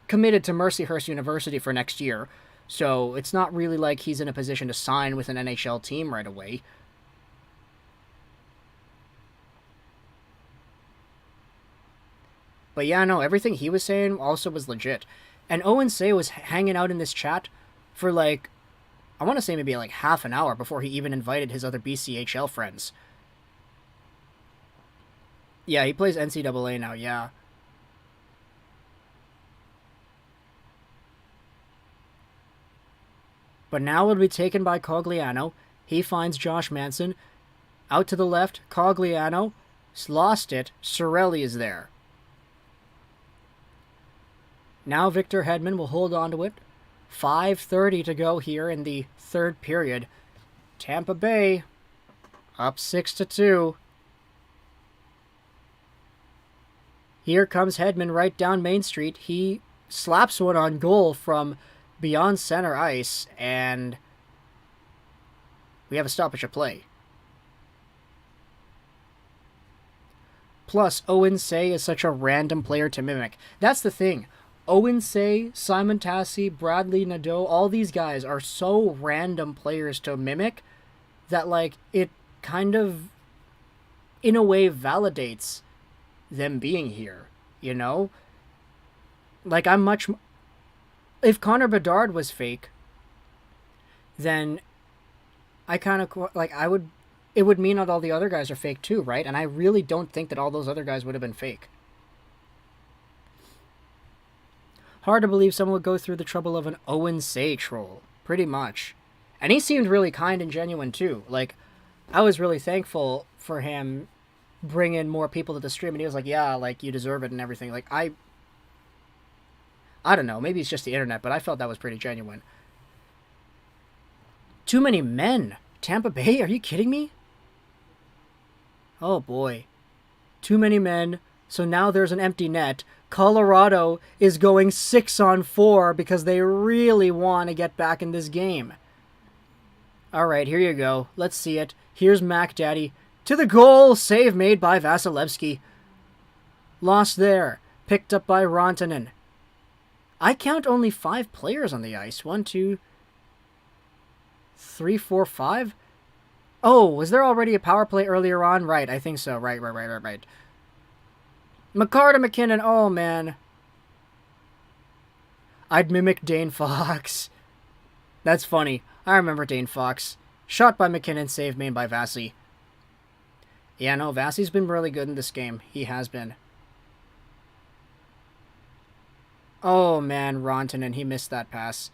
committed to Mercyhurst University for next year, so it's not really like he's in a position to sign with an NHL team right away. But yeah, no, everything he was saying also was legit. And Owen Say was hanging out in this chat for like, I want to say maybe like half an hour before he even invited his other BCHL friends. Yeah, he plays NCAA now, yeah. But now it'll be taken by Cogliano. He finds Josh Manson. Out to the left, Cogliano. Lost it. Cirelli is there. Now Victor Hedman will hold on to it. 5:30 to go here in the third period. Tampa Bay up 6-2. Here comes Hedman right down Main Street. He slaps one on goal from beyond center ice, and we have a stoppage of play. Plus, Owen Say is such a random player to mimic. That's the thing. Owen Say, Simon Tassi, Bradley Nadeau, all these guys are so random players to mimic that, like, it kind of, in a way, validates them being here, you know? Like, I'm much... If Connor Bedard was fake, then I kind of, like, it would mean that all the other guys are fake too, right? And I really don't think that all those other guys would have been fake. Hard to believe someone would go through the trouble of an Owen Say troll. Pretty much. And he seemed really kind and genuine too. Like, I was really thankful for him bringing more people to the stream. And he was like, yeah, like, you deserve it and everything. Like, I don't know, maybe it's just the internet, but I felt that was pretty genuine. Too many men. Tampa Bay, are you kidding me? Oh boy. Too many men. So now there's an empty net. Colorado is going 6-on-4 because they really want to get back in this game. Alright, here you go. Let's see it. Here's McDaddy. To the goal! Save made by Vasilevsky. Lost there. Picked up by Rantanen. I count only 5 players on the ice. 1, 2, 3, 4, 5. Oh, was there already a power play earlier on? Right, I think so. Right. McCarr to McKinnon. Oh, man. I'd mimic Dane Fox. That's funny. I remember Dane Fox. Shot by McKinnon, save made by Vasi. Yeah, no, Vasi's been really good in this game. He has been. Oh, man, Rantanen, he missed that pass.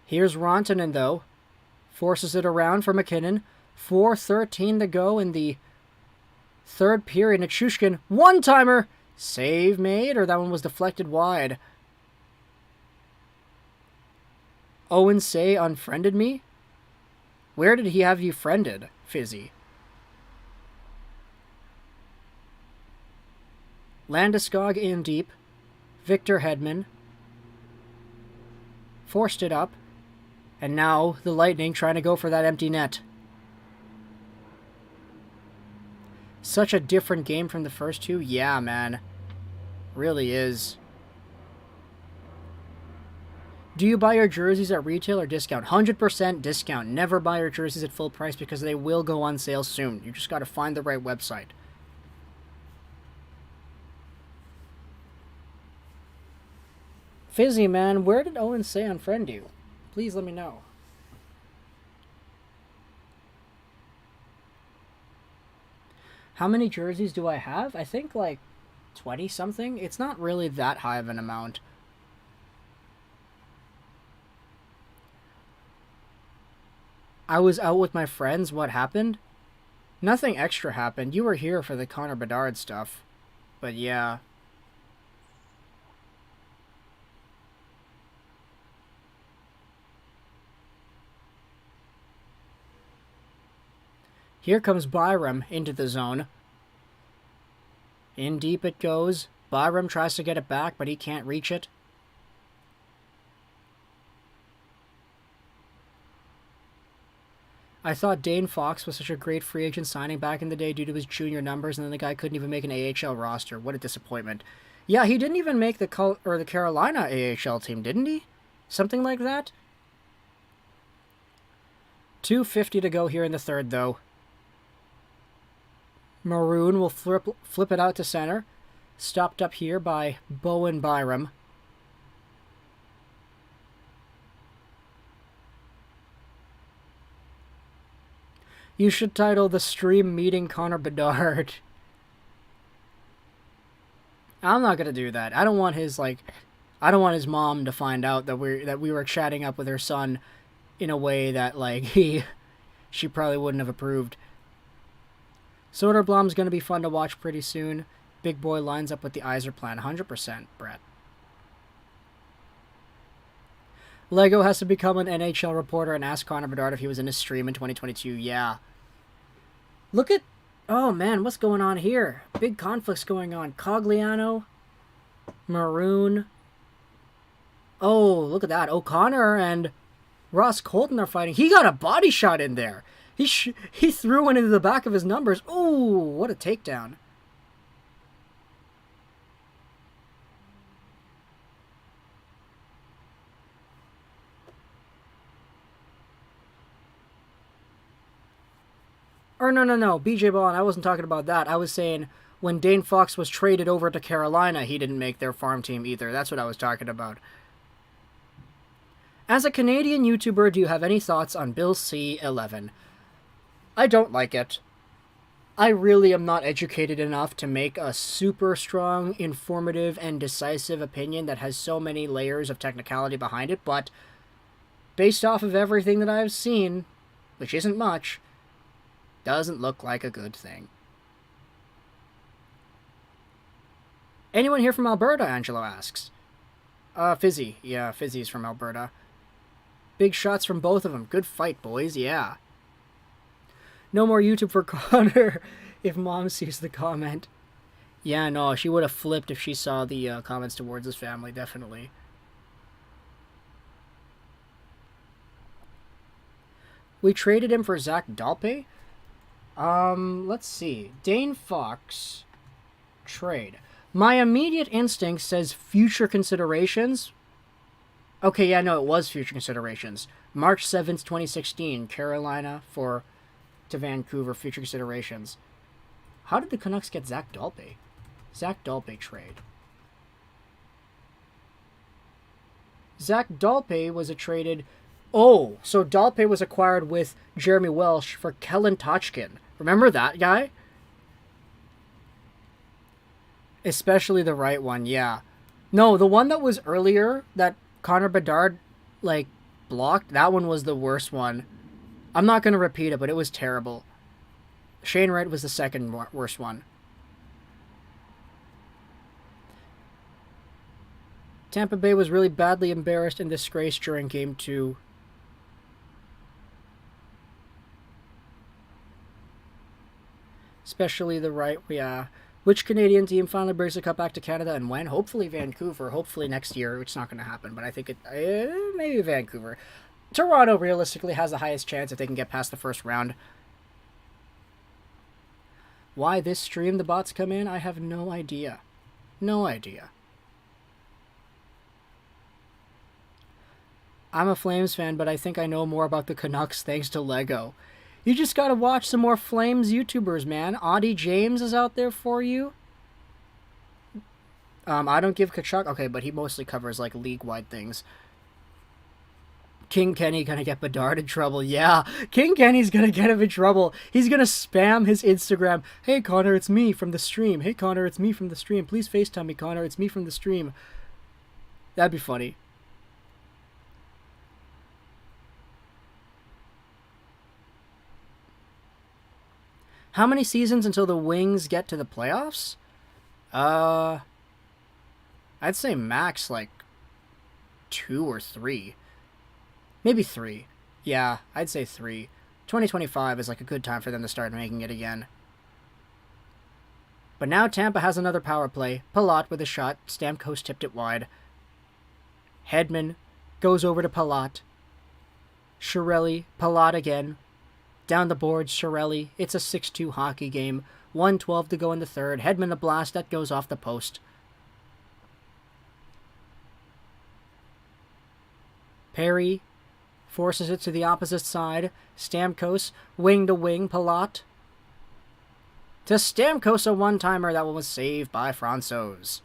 Here's Rantanen, though. Forces it around for McKinnon. 4:13 to go in the third period. Nichushkin, one-timer! Save made, or that one was deflected wide. Owen say unfriended me? Where did he have you friended, Fizzy? Landeskog in deep. Victor Hedman. Forced it up. And now the Lightning trying to go for that empty net. Such a different game from the first two. Yeah, man. Really is. Do you buy your jerseys at retail or discount? 100% discount. Never buy your jerseys at full price because they will go on sale soon. You just got to find the right website. Fizzy, man, where did Owen say unfriend you? Please let me know. How many jerseys do I have? I think like 20 something. It's not really that high of an amount. I was out with my friends. What happened? Nothing extra happened. You were here for the Connor Bedard stuff. But yeah. Here comes Byram into the zone. In deep it goes. Byram tries to get it back, but he can't reach it. I thought Dane Fox was such a great free agent signing back in the day due to his junior numbers, and then the guy couldn't even make an AHL roster. What a disappointment. Yeah, he didn't even make the Carolina AHL team, didn't he? Something like that? 2:50 to go here in the third, though. Maroon will flip it out to center. Stopped up here by Bowen Byram. You should title the stream Meeting Connor Bedard. I'm not gonna do that. I don't want his mom to find out that we were chatting up with her son in a way that she probably wouldn't have approved. Soderblom's gonna be fun to watch pretty soon. Big boy lines up with the Iser plan, 100%, Brett. Lego has to become an NHL reporter and ask Connor Bedard if he was in his stream in 2022. Yeah. Look at... Oh, man, what's going on here? Big conflicts going on. Cogliano. Maroon. Oh, look at that. O'Connor and Ross Colton are fighting. He got a body shot in there. He threw one into the back of his numbers. Ooh, what a takedown. Or no, BJ Ballin, I wasn't talking about that. I was saying when Dane Fox was traded over to Carolina, he didn't make their farm team either. That's what I was talking about. As a Canadian YouTuber, do you have any thoughts on Bill C-11? I don't like it. I really am not educated enough to make a super strong, informative, and decisive opinion that has so many layers of technicality behind it, but based off of everything that I've seen, which isn't much, doesn't look like a good thing. Anyone here from Alberta, Angelo asks. Fizzy. Yeah, Fizzy's from Alberta. Big shots from both of them. Good fight, boys. Yeah. No more YouTube for Connor if Mom sees the comment. Yeah, no, she would have flipped if she saw the comments towards his family, definitely. We traded him for Zach Dalpe? Let's see. Dane Fox trade. My immediate instinct says future considerations. Okay, yeah, no, it was future considerations. March 7th, 2016, Carolina to Vancouver, future considerations. How did the Canucks get Zach Dalpe? Zach Dalpe trade. Zach Dalpe was traded... Oh, so Dalpe was acquired with Jeremy Welsh for Kellen Tochkin. Remember that guy? Especially the right one, yeah. No, the one that was earlier, that Connor Bedard, blocked, that one was the worst one. I'm not going to repeat it, but it was terrible. Shane Wright was the second worst one. Tampa Bay was really badly embarrassed and disgraced during Game 2. Especially the right, yeah. Which Canadian team finally brings the cup back to Canada and when? Hopefully Vancouver. Hopefully next year. It's not going to happen, but I think maybe Vancouver. Toronto realistically has the highest chance if they can get past the first round. Why this stream the bots come in, I have no idea. No idea. I'm a Flames fan, but I think I know more about the Canucks thanks to Lego. You just gotta watch some more Flames YouTubers, man. Audie James is out there for you. I don't give Kachuk... Okay, but he mostly covers, league-wide things. King Kenny gonna get Bedard in trouble. Yeah, King Kenny's gonna get him in trouble. He's gonna spam his Instagram. Hey, Connor, it's me from the stream. Hey, Connor, it's me from the stream. Please FaceTime me, Connor. It's me from the stream. That'd be funny. How many seasons until the Wings get to the playoffs? I'd say max, 2 or 3. Maybe 3. Yeah, I'd say 3. 2025 is, a good time for them to start making it again. But now Tampa has another power play. Palat with a shot. Stamkos tipped it wide. Hedman goes over to Palat. Chiarelli. Palat again. Down the board, Chiarelli. It's a 6-2 hockey game. 1:12 to go in the third. Hedman the blast. That goes off the post. Perry forces it to the opposite side. Stamkos, wing to wing. Palat. To Stamkos, a one-timer. That one was saved by Francouz.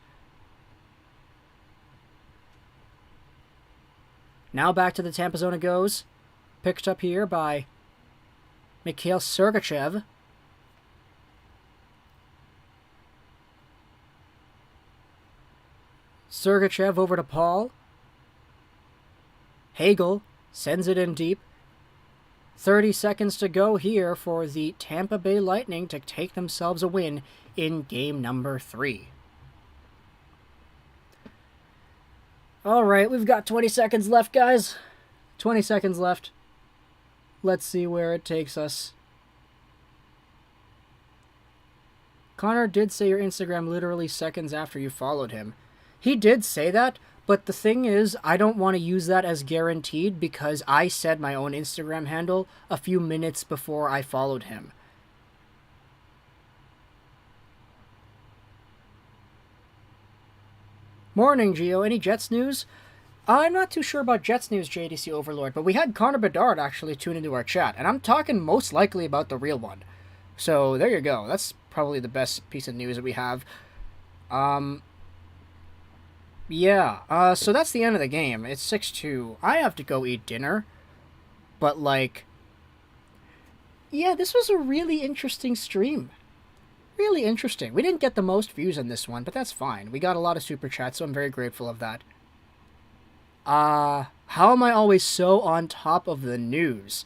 Now back to the Tampa zone it goes. Picked up here by Mikhail Sergachev. Sergachev over to Paul. Hagel sends it in deep. 30 seconds to go here for the Tampa Bay Lightning to take themselves a win in game number 3. Alright, we've got 20 seconds left, guys. 20 seconds left. Let's see where it takes us. Connor did say your Instagram literally seconds after you followed him. He did say that, but the thing is, I don't want to use that as guaranteed because I said my own Instagram handle a few minutes before I followed him. Morning, Gio. Any Jets news? I'm not too sure about Jets news, JDC Overlord, but we had Connor Bedard actually tune into our chat, and I'm talking most likely about the real one. So, there you go. That's probably the best piece of news that we have. Yeah, so that's the end of the game. It's 6-2. I have to go eat dinner, but, yeah, this was a really interesting stream. Really interesting. We didn't get the most views on this one, but that's fine. We got a lot of super chats, so I'm very grateful of that. How am I always so on top of the news?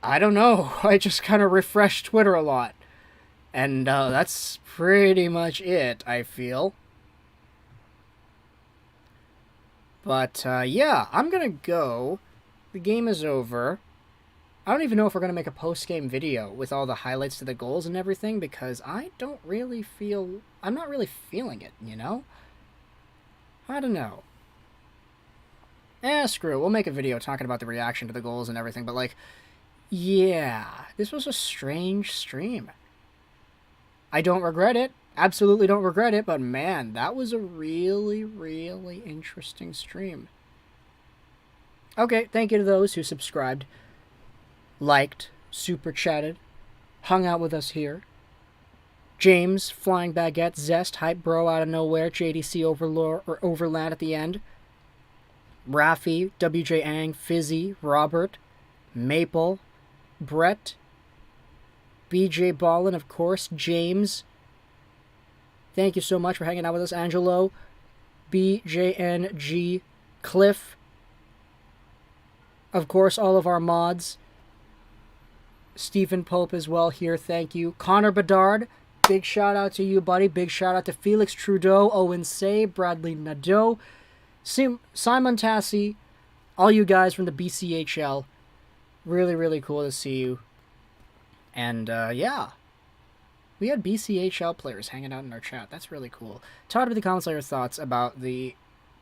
I don't know. I just kind of refresh Twitter a lot. And that's pretty much it, I feel. But, yeah, I'm gonna go. The game is over. I don't even know if we're gonna make a post-game video with all the highlights to the goals and everything, because I don't really feel... I'm not really feeling it, you know? I don't know. Screw it. We'll make a video talking about the reaction to the goals and everything, but, yeah, this was a strange stream. I don't regret it. Absolutely don't regret it, but man, that was a really, really interesting stream. Okay, thank you to those who subscribed, liked, super chatted, hung out with us here. James, Flying Baguette, Zest, Hype Bro out of nowhere, JDC Overland at the end. Rafi, WJ Ang, Fizzy, Robert, Maple, Brett, BJ Ballin, of course, James. Thank you so much for hanging out with us, Angelo, BJNG, Cliff. Of course, all of our mods. Stephen Pope as well here, thank you. Connor Bedard, big shout out to you, buddy. Big shout out to Felix Trudeau, Owen Say, Bradley Nadeau, Simon Tassi, all you guys from the BCHL. Really, really cool to see you. And, yeah. We had BCHL players hanging out in our chat. That's really cool. Talk to the comments on your thoughts about the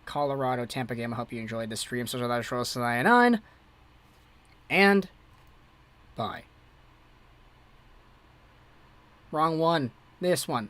Colorado-Tampa game. I hope you enjoyed the stream. So that's Ross99. And bye. Wrong one. This one.